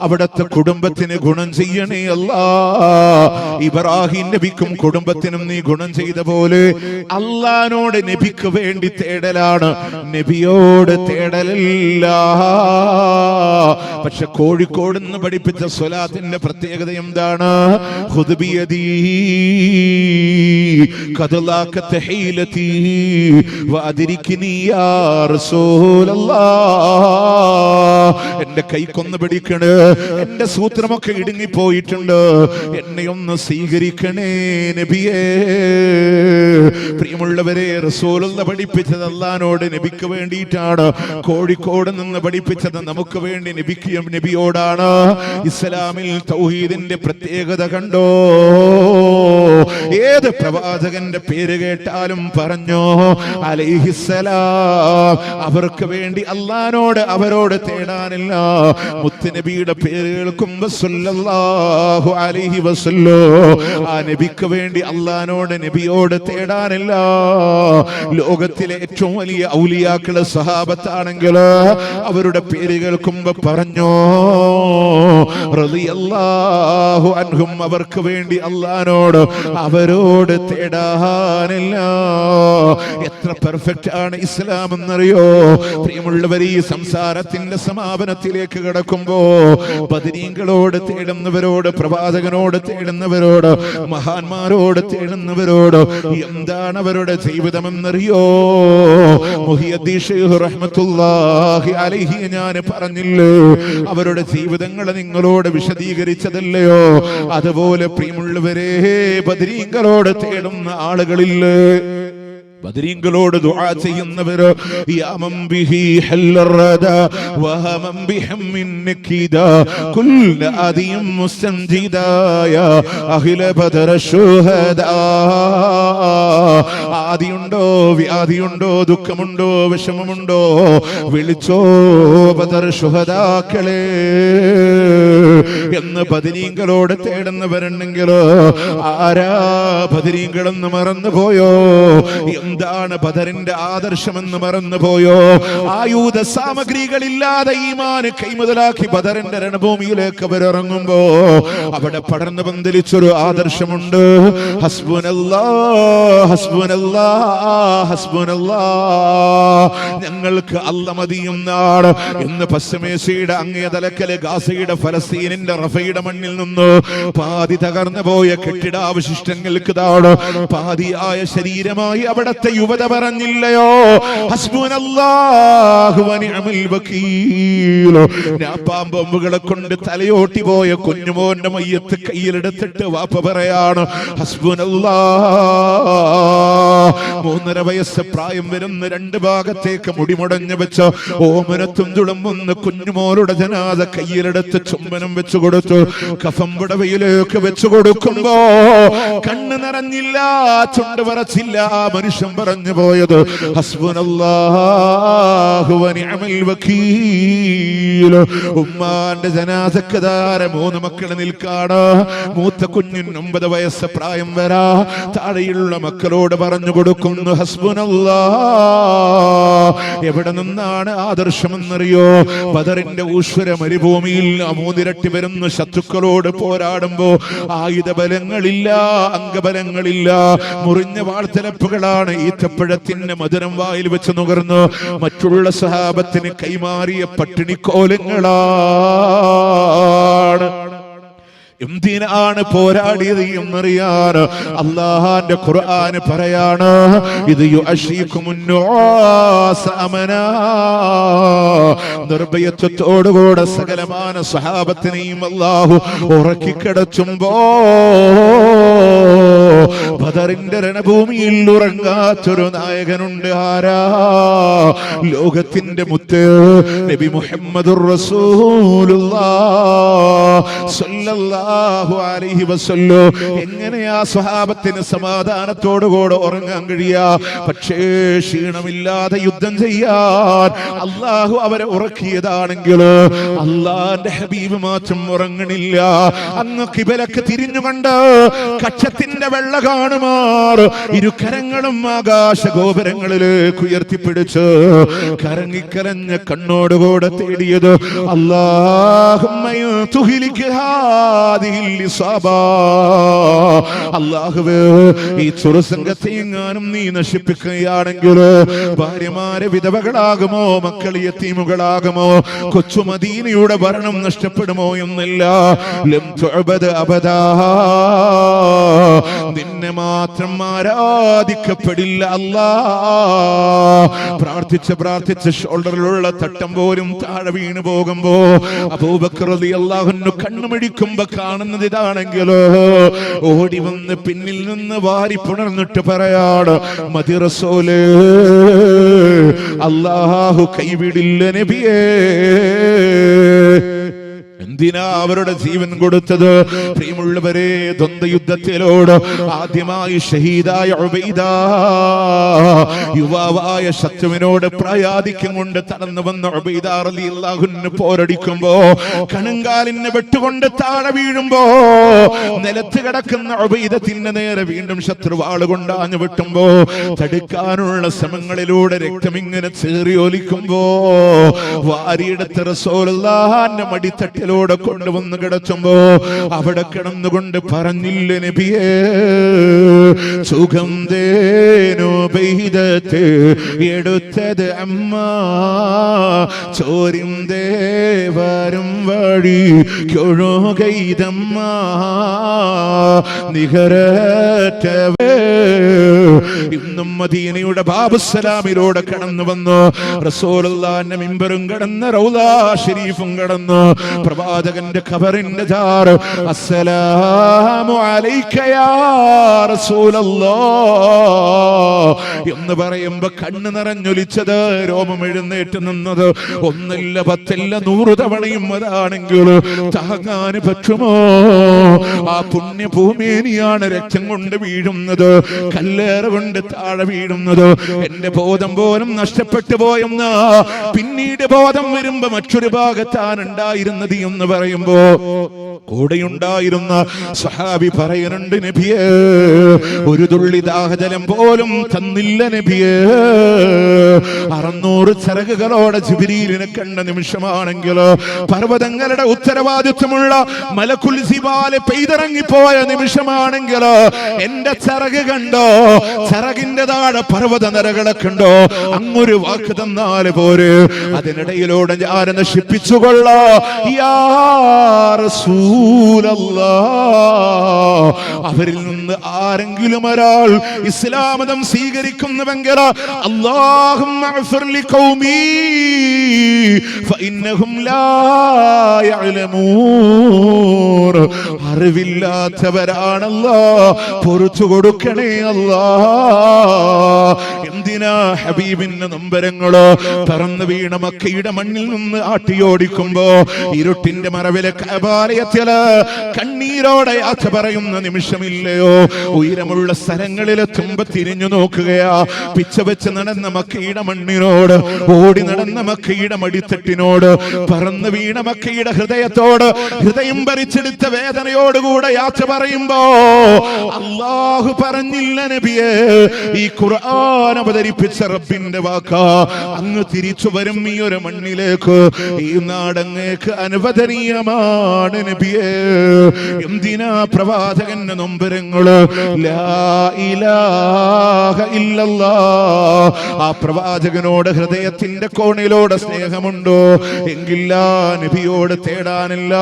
അവിടത്തെ കുടുംബത്തിന് ഗുണം ചെയ്യണേ അല്ലാ. ഇബ്രാഹിം നബിക്കും കുടുംബത്തിനും നീ ഗുണം ചെയ്ത പോലെ അല്ലാഹുവിനോട് നബിക്ക് വേണ്ടി തേടലാണ്, നബിയോട് തേടലല്ല. പക്ഷെ കോഴിക്കോട് നിന്ന് പഠിപ്പിച്ച സ്വലാത്തിന്റെ പ്രത്യേകത എന്താണ്? ഖുദ് ബിയദീ ഖദലാക തഹീലതി വഅദ്രിക്നി യാ റസൂലല്ലാഹ്. എന്റെ കൈക്കൊന്ന് പിടിക്കണേ, എന്റെ സൂത്രമൊക്കെ ഇടുങ്ങിപ്പോയിട്ടുണ്ട്, എന്നെ ഒന്ന് സ്വീകരിക്കണേ നബിയേ. പ്രിയമുള്ളവരെ, റസൂലുള്ള പഠിപ്പിച്ചത് അല്ലാഹുവിനോട് നബിക്ക് വേണ്ടിയിട്ടാണ്. കോഴിക്കോട് നിന്ന് പഠിപ്പിച്ചത് നമുക്ക് വേണ്ടി നബിക്ക് നബിയോടാണ്. ഇസ്ലാമിൽ തൗഹീദിന്റെ പ്രത്യേകത കണ്ടോ? ഏത് പ്രവാചകന്റെ പേര് കേട്ടാലും പറഞ്ഞോ അലൈഹിസ്സലാം. അവർക്ക് വേണ്ടി അല്ലാഹുവിനോട് അവരോട് തേടാനില്ല. മുത്തുനബിയുടെ പേര് കേൾക്കുമ്പോ സല്ലല്ലാഹു അലൈഹി വസല്ലം, ആ നബിക്ക് വേണ്ടി അല്ലാഹുവിനോട് നബിയോട് തേടാനില്ല. ലോകത്തിലെ ഏറ്റവും വലിയ ഔലിയാക്കള് സഹാബത്താണെങ്കിൽ അവരുടെ പേര് കേൾക്കുമ്പോ പറഞ്ഞോ റളിയല്ലാഹു അൻഹും. അവർക്ക് വേണ്ടി അല്ലാഹുവിനോട് അവരോട് തേടാനില്ല. എത്ര പെർഫെക്റ്റ് ആണ് ഇസ്ലാം എന്നറിയോ? പ്രിയമുള്ളവർ, ഈ സംസാരത്തിന്റെ സമാപനത്തിലേക്ക് കടക്കുമ്പോ ബദരീങ്ങളോട് തേടുന്നവരോട്, പ്രവാചകനോട് തേടുന്നവരോട്, മഹാന്മാരോട് തേടുന്നവരോട് എന്താണ് അവരുടെ ജീവിതമെന്നറിയോ? മുഹിയുദ്ദീൻ ശൈഖ് റഹ്മത്തുള്ളാഹി അലൈഹി ഞാൻ പറഞ്ഞില്ലേ, അവരുടെ ജീവിതങ്ങൾ നിങ്ങളോട് വിശദീകരിച്ചതല്ലയോ? അതുപോലെ പ്രിയമുള്ളവരെ, ബദരീങ്ങളോട് തേടുന്ന ആളുകളില്ലേ, ബദരീങ്ങളോട് ദുആ ചെയ്യുന്നവരോ, യാമൻ ബിഹി ഹല്ലറദ വഹമൻ ബിഹമ്മിൻ നകിദ കുല്ല അദിയും മുസ്തൻജിദായ അഹ്ല ബദർ ശുഹദാ. ആദിയുണ്ടോ, വ്യാധിയുണ്ടോ, ദുഃഖമുണ്ടോ, വിഷമമുണ്ടോ, വിളിച്ചോ ബദർ ശുഹദാക്കളെ എന്ന് ബദരീങ്ങളോട് തേടുന്നവരുണ്ടെങ്കിലോ ആരാ ബദരീങ്ങളെന്ന് മറന്നുപോയോ? എന്താണ് ബദറിന്റെ ആദർശമെന്ന് മറന്നുപോയോ? ആയുധ സാമഗ്രികളില്ലാതെ ഈമാൻ കൈമുതലാക്കി ബദറിന്റെ രണഭൂമിയിലേക്ക് അവരിറങ്ങുമ്പോ അവിടെ പടർന്നു പന്തലിച്ചൊരു ആദർശമുണ്ട്. ഹസ്ബുനല്ലാഹ് ഹസ്ബുനല്ലാഹ് ഹസ്ബുനല്ലാഹ്, ഞങ്ങൾക്ക് അല്ല മതിയെന്നാണ് എന്ന് പശ്ചിമേഷ്യയുടെ അങ്ങേ തലക്കല് ഗാസയുടെ ഫലസ്തീനിന്റെ റഫയുടെ മണ്ണിൽ നിന്ന് പാതി തകർന്നു പോയ കെട്ടിടാവശിഷ്ടങ്ങൾക്ക് താഴെ പാതിയായ ശരീരമായി അവിടത്തെ യുവത പറഞ്ഞില്ലയോ, ഹസ്ബുനല്ലാഹു വനിഅമൽ വകീൽ. ഞാപ്പാമ്പൊമ്പുകളെ കൊണ്ട് തലയോട്ടി പോയ കുഞ്ഞുമോന്റെ മയ്യത്ത് കയ്യിലെടുത്തിട്ട് വാപ്പ പറയാണ്, ഹസ്ബുനല്ലാഹ്. 3.5 വയസ്സ് പ്രായം വരുന്ന 2 ഭാഗത്തേക്ക് മുടിമുടഞ്ഞു വെച്ച് ഓമനത്തും തുളുമ്പുന്ന കുഞ്ഞുമോളുടെ ജനാദ കയ്യിലെടുത്ത് ചുംബനം വെച്ചു കൊടുത്തു. കഫം പുടവയിലേക്ക് വെച്ചു കൊടുക്കുമ്പോ കണ്ണ് നിറഞ്ഞില്ല, ചുണ്ട് പറച്ചില്ല. മനുഷ്യൻ പറഞ്ഞു പോയത് ഹസ്ബുനല്ലാഹു വനിഅമൽ വകീൽ. ഉമ്മാന്റെ ജനാസക്ക് താരെ 3 മക്കള് നിൽക്കാണ്. മൂത്ത കുഞ്ഞിന് 9 വയസ്സ് പ്രായം വരാ. താഴെയുള്ള മക്കളോട് പറഞ്ഞു കൊടുക്കുന്നു, ഹസ്ബുനല്ലാഹ്. എവിടെ നിന്നാണ് ആദർശമെന്നറിയോ? ബദറിന്റെ ഊശ്വര മരുഭൂമിയിൽ 3 ഇരട്ടി വരുന്ന ശത്രുക്കളോട് പോരാടുമ്പോ ആയുധബലങ്ങളില്ല, അംഗബലങ്ങളില്ല, മുറിഞ്ഞ വാൾത്തലപ്പുകളാണ്. ഈത്തപ്പഴത്തിന്റെ മധുരം വായിൽ വെച്ച് നുകർന്ന് മറ്റുള്ള സഹാബത്തിന് കൈമാറിയ പട്ടിണിക്കോലങ്ങളാണ്. എന്തിനാണ് പോരാടിയത് എന്നറിയാൻ അല്ലാഹുവിന്റെ ഖുർആൻ പറയാണ്, ഇത് നിർഭയത്വത്തോടുകൂടെ സകലമാന സഹാബത്തിനെയും അല്ലാഹു ഉറക്കിക്കിടച്ചുമ്പോ ബദറിന്റെ രണഭൂമിയിൽ ഉറങ്ങാത്തൊരു നായകനുണ്ട്. ആരാ? ലോകത്തിന്റെ മുത്ത് നബി മുഹമ്മദുർ റസൂലുള്ളാഹ് സ്വല്ലല്ലാഹു അലൈഹി വസല്ലം. എങ്ങനെയാ സ്വഹാബത്തിന് സമാധാനത്തോടുകൂടെ ഉറങ്ങാൻ കഴിയാ? പക്ഷേ ക്ഷീണമില്ലാതെ യുദ്ധം ചെയ്യാൻ അല്ലാഹു അവരെ ഉറക്കിയതാണെങ്കിൽ അല്ലാഹുവിന്റെ ഹബീബ് മാത്രം ഉറങ്ങണില്ല. അങ്ങ് കിബലക്ക് തിരിഞ്ഞുകൊണ്ട് കക്ഷത്തിന്റെ വെള്ള കാണുമാർ ഇരുകരങ്ങളും ആകാശ ഗോപുരങ്ങളിലേക്ക് ഉയർത്തിപ്പിടിച്ച് കരങ്ങിക്കരഞ്ഞ കണ്ണോടുകൂടെ തേടിയത് അല്ലാഹുവേ, ഈ ചെറുസംഘത്തെ എങ്ങാനും നീ നശിപ്പിക്കുകയാണെങ്കിൽ ഭാര്യമാരെ വിധവകളാകുമോ, മക്കൾ യതീമുകളാകുമോ, കൊച്ചു മദീനയുടെ ഭരണം നഷ്ടപ്പെടുമോ എന്നല്ല. ലം തുഅബദ അബദാ, നിന്നെ മാത്രം ആരാധിക്കപ്പെടില്ല അല്ലാ. പ്രാർത്ഥിച്ച് ഷോൾഡറിലുള്ള തട്ടം പോലും താഴെ വീണു പോകുമ്പോ അബൂബക്കർ റളിയല്ലാഹു അൻഹു കണ്ണുമിടിക്കുമ്പോ കാണുന്നത് ഇതാണെങ്കിലോ ഓടി വന്ന് പിന്നിൽ നിന്ന് വാരി പുണർന്നിട്ട് പറയാണ്, മതി റസൂലേ, അല്ലാഹു കൈവിടില്ല നബിയേ. എന്തിനാ അവരുടെ ജീവൻ കൊടുത്തത്? പ്രിയമുള്ളവരെ, ദ്വന്ദ്വയുദ്ധത്തിലോട് ആദ്യമായി ഷഹീദായ ഉബൈദ യുവാവായ ശത്രുവിനോട് പ്രായാധിക്യം കൊണ്ട് തടന്നു വന്ന ഉബൈദ റളിയല്ലാഹു അൻഹു പോരടിക്കുമ്പോ കണങ്കാലിനെ വെട്ടുകൊണ്ട് താഴെ വീഴുമ്പോ നിലത്ത് കിടക്കുന്ന ഉബൈദത്തിന്റെ നേരെ വീണ്ടും ശത്രു വാളുകൊണ്ട് ആഞ്ഞു വെട്ടുമ്പോ തടുക്കാനുള്ള ശ്രമങ്ങളിലൂടെ രക്തമിങ്ങനെ ചേറിയൊലിക്കുമ്പോ വാരിയെടുത്ത റസൂലുള്ളാഹിന്റെ മടിത്തട്ടിലൂടെ കൊണ്ടുവന്ന് കിടച്ചുമ്പോ അവിടെ കിടന്നുകൊണ്ട് പറഞ്ഞില്ല നബിയേ, സുഗന്ധേനോ പെയ്തത്ത് എടുത്തത് അമ്മ, ചോരും ദേവരും വഴി കൊഴുകൈതമ്മ, നികരറ്റവേ. ഇന്നും മദീനയുടെ ബാബുസലാമിലൂടെ കടന്നു വന്നു റസൂലുള്ളാഹിന്റെ മിമ്പറും കടന്ന് റൗളാ ശരീഫും കടന്ന് പ്രവാചകന്റെ ഖബറിന്റെ ജാർ, അസ്സലാമു അലൈക യാ റസൂലല്ലാഹ് എന്ന് പറയുമ്പോ കണ്ണ് നിറഞ്ഞൊലിച്ചത്, രോമം എഴുന്നേറ്റ് നിന്നത് 1 ഇല്ല 10 ഇല്ല 100 തവണയും അതാണെങ്കിൽ താങ്ങാന് പറ്റുമോ? ആ പുണ്യഭൂമിയാണ് രക്തം കൊണ്ട് വീഴുന്നത്, കല്ലേറ് കൊണ്ട് താഴെ വീഴുന്നത്. എന്റെ ബോധം പോലും നഷ്ടപ്പെട്ടു പോയെന്ന പിന്നീട് ബോധം വരുമ്പോ മറ്റൊരു ഭാഗത്താണ് ഉണ്ടായിരുന്നത് എന്ന് പറയുമ്പോ കൂടെയുണ്ടായിരുന്ന സഹാബി പറയുന്നുണ്ട്, നബിയേ, ഒരു തുള്ളി ദാഹജലം പോലും തന്നില്ല നബിയേ. 600 ചിറകുകളോടെ ജിബ്രീലിനെ കണ്ട നിമിഷമാണെങ്കിൽ, പർവ്വതങ്ങളുടെ ഉത്തരവാദിത്വമുള്ള മലക്കുൽ ജിബാൽ പെയ്തിറങ്ങിപ്പോയ നിമിഷമാണെങ്കിൽ, എന്റെ ചിറക് കണ്ടോ, ചിറകിന്റെ താഴെ പർവ്വത നിരകളെ കണ്ടോ, അങ്ങൊരു വാക്ക് തന്നാൽ പോരെ, അതിനിടയിലൂടെ ഞാൻ നശിപ്പിച്ചുകൊള്ളാ യാ റസൂലല്ലാഹ്. അവരിൽ നിന്ന് ആരെങ്കിലും ഒരാൾ ഇസ്ലാം മതം സ്വീകരിക്കുന്നുവെങ്കിൽ, അല്ലാഹുമ്മ അഗ്ഫിർ ലിഖൗമി ഫഇന്നഹും ലാ യഅലമൂൻ. അറിവില്ലാത്തവരാണല്ലോ, പൊറുത്തു കൊടുക്കണേ അല്ലാ. എന്തിനാ ഹബീബിന്റെ നൊമ്പരങ്ങളോ പറന്നു വീണ മക്കയുടെ മണ്ണിൽ നിന്ന് ആട്ടിയോടിക്കുമ്പോ, ഇരുട്ടിന്റെ മറവിലെ കഅബാലയത്തില് കണ്ണീരോടെ യാത്ര പറയുന്ന നിമിഷമില്ലയോ? ഉയരമുള്ള സ്ഥലങ്ങളിലെത്തുമ്പോ തിരിഞ്ഞു നോക്കുകയാ. പിച്ച വെച്ച് നടന്ന മക്കയുടെ മണ്ണിനോട്, ഓടി നടന്ന മക്കയുടെ മടിത്തട്ടിനോട്, പറന്നു വീണ മക്കയുടെ ഹൃദയത്തോട്, ഹൃദയം ഭരിച്ചെടുത്ത വേദനയോടുകൂടെ യാത്ര പറയുമ്പോ, അല്ലാഹു പറഞ്ഞില്ല നബിയേ, ഈ ഖുർആൻ അവതരിപ്പിച്ച റബ്ബിന്റെ വാക്കാ, അങ്ങ് തിരിച്ചു വരും ഈ ഒരു മണ്ണിലേക്ക്, ഈ നാടങ്ങേക്ക് അനുവദനീയമാണ് നബിയേ. എന്തിനാ പ്രവാചകന്റെ നൊമ്പരങ്ങള്? ലാ ഇലാഹ ഇല്ലല്ലാഹ്. ആ പ്രവാചകനോട് ഹൃദയത്തിന്റെ കോണിലൂടെ സ്നേഹമുണ്ടോ എങ്കിൽ ആ നബിയോട് തേടാനില്ല.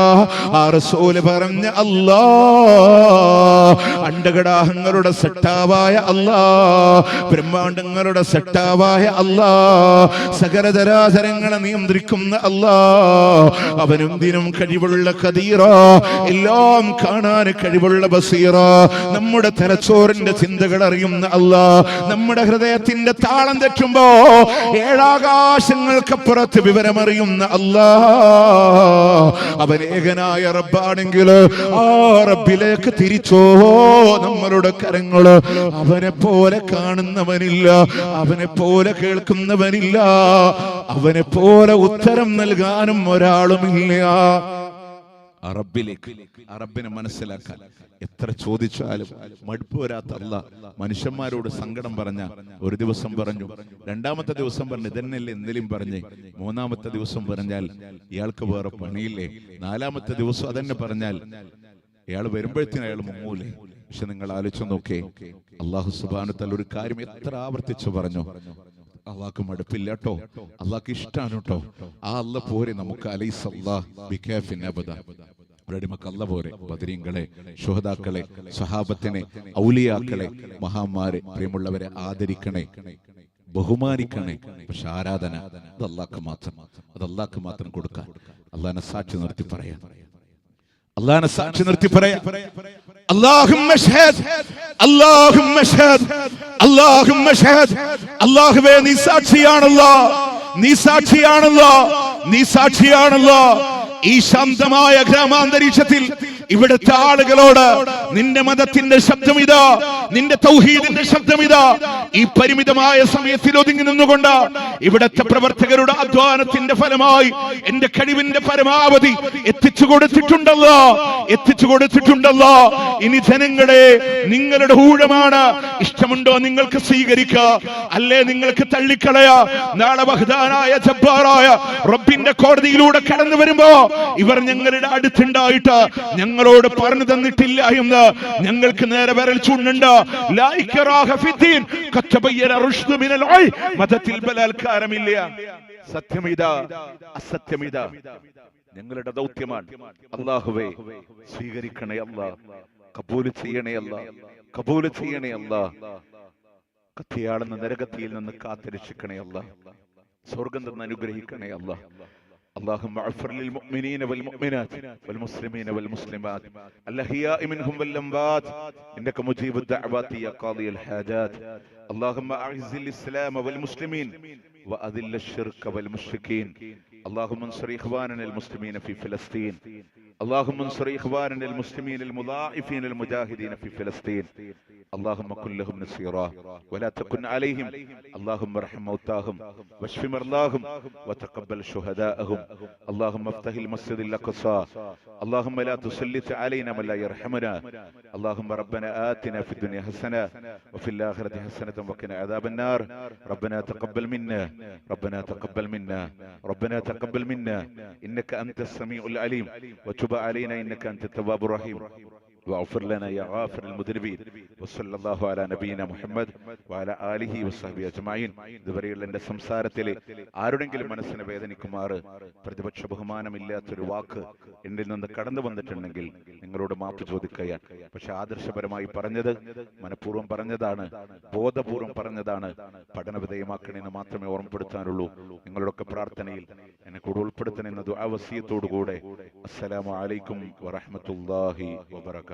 ആ റസൂല് പറഞ്ഞ അല്ലാഹ്, അണ്ടകടാഹങ്ങളുടെ സട്ടാവായ അല്ലാഹ്, ബ്രഹ്മാണ്ടങ്ങളുടെ സട്ടാവായ അല്ലാഹ്, സകലചരാചരങ്ങളെ നിയന്ത്രിക്കുന്ന അല്ലാഹ്, അവനെന്തിനും കഴിവുള്ള ഖദീറ, എല്ലാം കാണാൻ കഴിവുള്ള ബസീറ, നമ്മുടെ തലച്ചോറിന്റെ ചിന്തകൾ അറിയുന്ന അല്ലാഹ്, നമ്മുടെ ഹൃദയത്തിന്റെ താളം തെറ്റുമ്പോ ഏഴാകാശങ്ങൾക്കപ്പുറത്ത് വിവരമറിയുന്ന അല്ലാഹ്, അവൻ ഏകനായ റബ്ബാണെങ്കിൽ ആ റബ്ബിലേക്ക് തിരിച്ചോ നമ്മളുടെ കരങ്ങള്. അവനെ പോലെ കാണുന്നവനില്ല, അവനെ പോലെ കേൾക്കുന്നവനില്ല, അവനെ പോലെ ഉത്തരം നൽകാനും ഒരാളുമില്ല. അറബിലേക്ക്, അറബിനെ മനസ്സിലാക്കാൻ എത്ര ചോദിച്ചാലും മടുപ്പ് വരാത്ത അല്ലാഹ് മനുഷ്യന്മാരോട് സങ്കടം പറഞ്ഞ ഒരു ദിവസം പറഞ്ഞു, രണ്ടാമത്തെ ദിവസം പറഞ്ഞു ഇതന്നെയല്ലേ എന്തെങ്കിലും പറഞ്ഞ്, മൂന്നാമത്തെ ദിവസം പറഞ്ഞാൽ ഇയാൾക്ക് വേറെ പണിയില്ലേ, നാലാമത്തെ ദിവസം അതന്നെ പറഞ്ഞാൽ ഇയാൾ വരുമ്പോഴത്തേനും അയാൾ മുങ്ങൂലേ. പക്ഷെ നിങ്ങൾ ആലോചിച്ച് നോക്കേ, അല്ലാഹു സുബ്ഹാനഹു തആല ഒരു കാര്യം എത്ര ആവർത്തിച്ചു പറഞ്ഞു. അള്ളാഹ്ക്ക് മടുപ്പില്ല കേട്ടോ, അള്ളാഹ്ക്ക് ഇഷ്ടമാണ് കേട്ടോ. ആ അല്ല പോരെ നമുക്ക്. അടിമക്ക് അല്ല പോരെ. ബദരീങ്ങളെ, ശുഹദാക്കളെ, സ്വഹാബത്തിനെ, ഔലിയാക്കളെ, മഹാന്മാരെ, പ്രിയമുള്ളവരെ ആദരിക്കണേ, ബഹുമാനിക്കണേ. പക്ഷെ ആരാധന അത് അള്ളാഹ്ക്ക് മാത്രം, അത് അള്ളാഹ്ക്ക് മാത്രം കൊടുക്കാൻ. അള്ളാഹിനെ സാക്ഷി നിർത്തി പറയാം, അള്ളാഹിനെ സാക്ഷി നിർത്തി പറയാം. അല്ലാഹുമ്മ ഷഹദ്, അല്ലാഹുമ്മ ഷഹദ്, അല്ലാഹുമ്മ ഷഹദ്. അല്ലാഹുവേ നീ സാക്ഷിയാണല്ലോ, നീ സാക്ഷിയാണല്ലോ, നീ സാക്ഷിയാണല്ലോ. ഈ ശാന്തമായ ഗ്രാമാന്തരീക്ഷത്തിൽ ഇവിടുത്തെ ആളുകളോട് നിന്റെ മതത്തിന്റെ ശബ്ദം ഇതാ, നിന്റെ തൗഹീദിന്റെ ശബ്ദം ഇതാ. ഈ പരിമിതമായ സമയത്തിൽ ഒതുങ്ങി നിന്നുകൊണ്ട് ഇവിടുത്തെ പ്രവർത്തകരുടെ അധ്വാനത്തിന്റെ ഫലമായി എന്റെ കഴിവിന്റെ പരമാവധി എത്തിച്ചു കൊടുത്തിട്ടുണ്ടല്ലോ, എത്തിച്ചു കൊടുത്തിട്ടുണ്ടല്ലോ. ഇനി ജനങ്ങളെ, നിങ്ങളുടെ ഊഴമാണ്. ഇഷ്ടമുണ്ടോ നിങ്ങൾക്ക് സ്വീകരിക്കുക, അല്ലേ നിങ്ങൾക്ക് തള്ളിക്കളയാ. നാളെ വഹ്ദാനായ ജബ്ബാറായ റബ്ബിന്റെ കോടതിയിലൂടെ കടന്നു വരുമ്പോ ഇവർ ഞങ്ങളുടെ അടുത്തുണ്ടായിട്ട് ഞങ്ങളോട് പറഞ്ഞു തന്നിട്ടില്ല എന്ന് ഞങ്ങൾക്ക് നേരെ വിരൽ ചൂണ്ടുണ്ട്. ലാ ഇക്റാഹ ഫിദ്ദീൻ ഖദ് തബയ്യന റുശ്ദു മിനൽ ഗയ്. മതത്തിൽ ബലാത്കാരമില്ല. സത്യമിതാ, അസത്യമിതാ ഞങ്ങളുടെ ദൗത്യമാണ്. അല്ലാഹുവേ സ്വീകരിക്കണേ അല്ലാഹ്, കബൂൽ ചെയ്യണേ അല്ലാഹ്, കബൂൽ ചെയ്യണേ അല്ലാഹ്. കത്തിയാളുന്ന നരകത്തിയിൽ നിന്ന് കാത്തുരക്ഷിക്കണേ അല്ലാഹ്, സ്വർഗ്ഗം തന്ന് അനുഗ്രഹിക്കണേ അല്ലാഹ്. اللهم اغفر للمؤمنين والمؤمنات والمسلمين والمسلمات الأحياء منهم والأموات إنك مجيب الدعوات يا قاضي الحاجات. اللهم أعز الإسلام والمسلمين وأذل الشرك والمشركين. اللهم انصر إخواننا المسلمين في فلسطين. اللهم انصر إخواننا المسلمين المضاعفين المجاهدين في فلسطين. اللهم كن لهم نصيرا ولا تكن عليهم اللهم ارحم موتاهم واشف مرضاهم وتقبل شهداءهم اللهم افتح المسجد الأقصى اللهم لا تسلط علينا من لا يرحمنا اللهم ربنا آتنا في الدنيا حسنة وفي الآخرة حسنة وقنا عذاب النار ربنا تقبل منا ربنا تقبل منا ربنا تقبل منا إنك أنت السميع العليم وتب علينا إنك أنت التواب الرحيم واغفر لنا يا غافر المذنبين وصلى الله على നബീന മുഹമ്മദ് വഅലാ ആലിഹി വസഹ്ബിഹി അജ്മഈൻ. ഇതുവരെയുള്ള എന്റെ സംസാരത്തിൽ ആരുടെങ്കിലും മനസ്സിനെ വേദനിക്കുമാറ് പ്രതിപക്ഷ ബഹുമാനമില്ലാത്തൊരു വാക്ക് എന്നിൽ നിന്ന് കടന്നു വന്നിട്ടുണ്ടെങ്കിൽ നിങ്ങളോട് മാപ്പ് ചോദിക്കുകയാണ്. പക്ഷെ ആദർശപരമായി പറഞ്ഞത്, മനഃപൂർവ്വം പറഞ്ഞതാണ്, ബോധപൂർവം പറഞ്ഞതാണ്, പഠനവിധേയമാക്കണമെന്ന് മാത്രമേ ഓർമ്മപ്പെടുത്താനുള്ളൂ. നിങ്ങളുടെയൊക്കെ പ്രാർത്ഥനയിൽ എന്നെ കൂടെ ഉൾപ്പെടുത്തണമെന്ന ദുആ വസിയത്തോടുകൂടെ അസ്സലാമു അലൈക്കും വറഹ്മത്തുള്ളാഹി വബറകാതുഹു.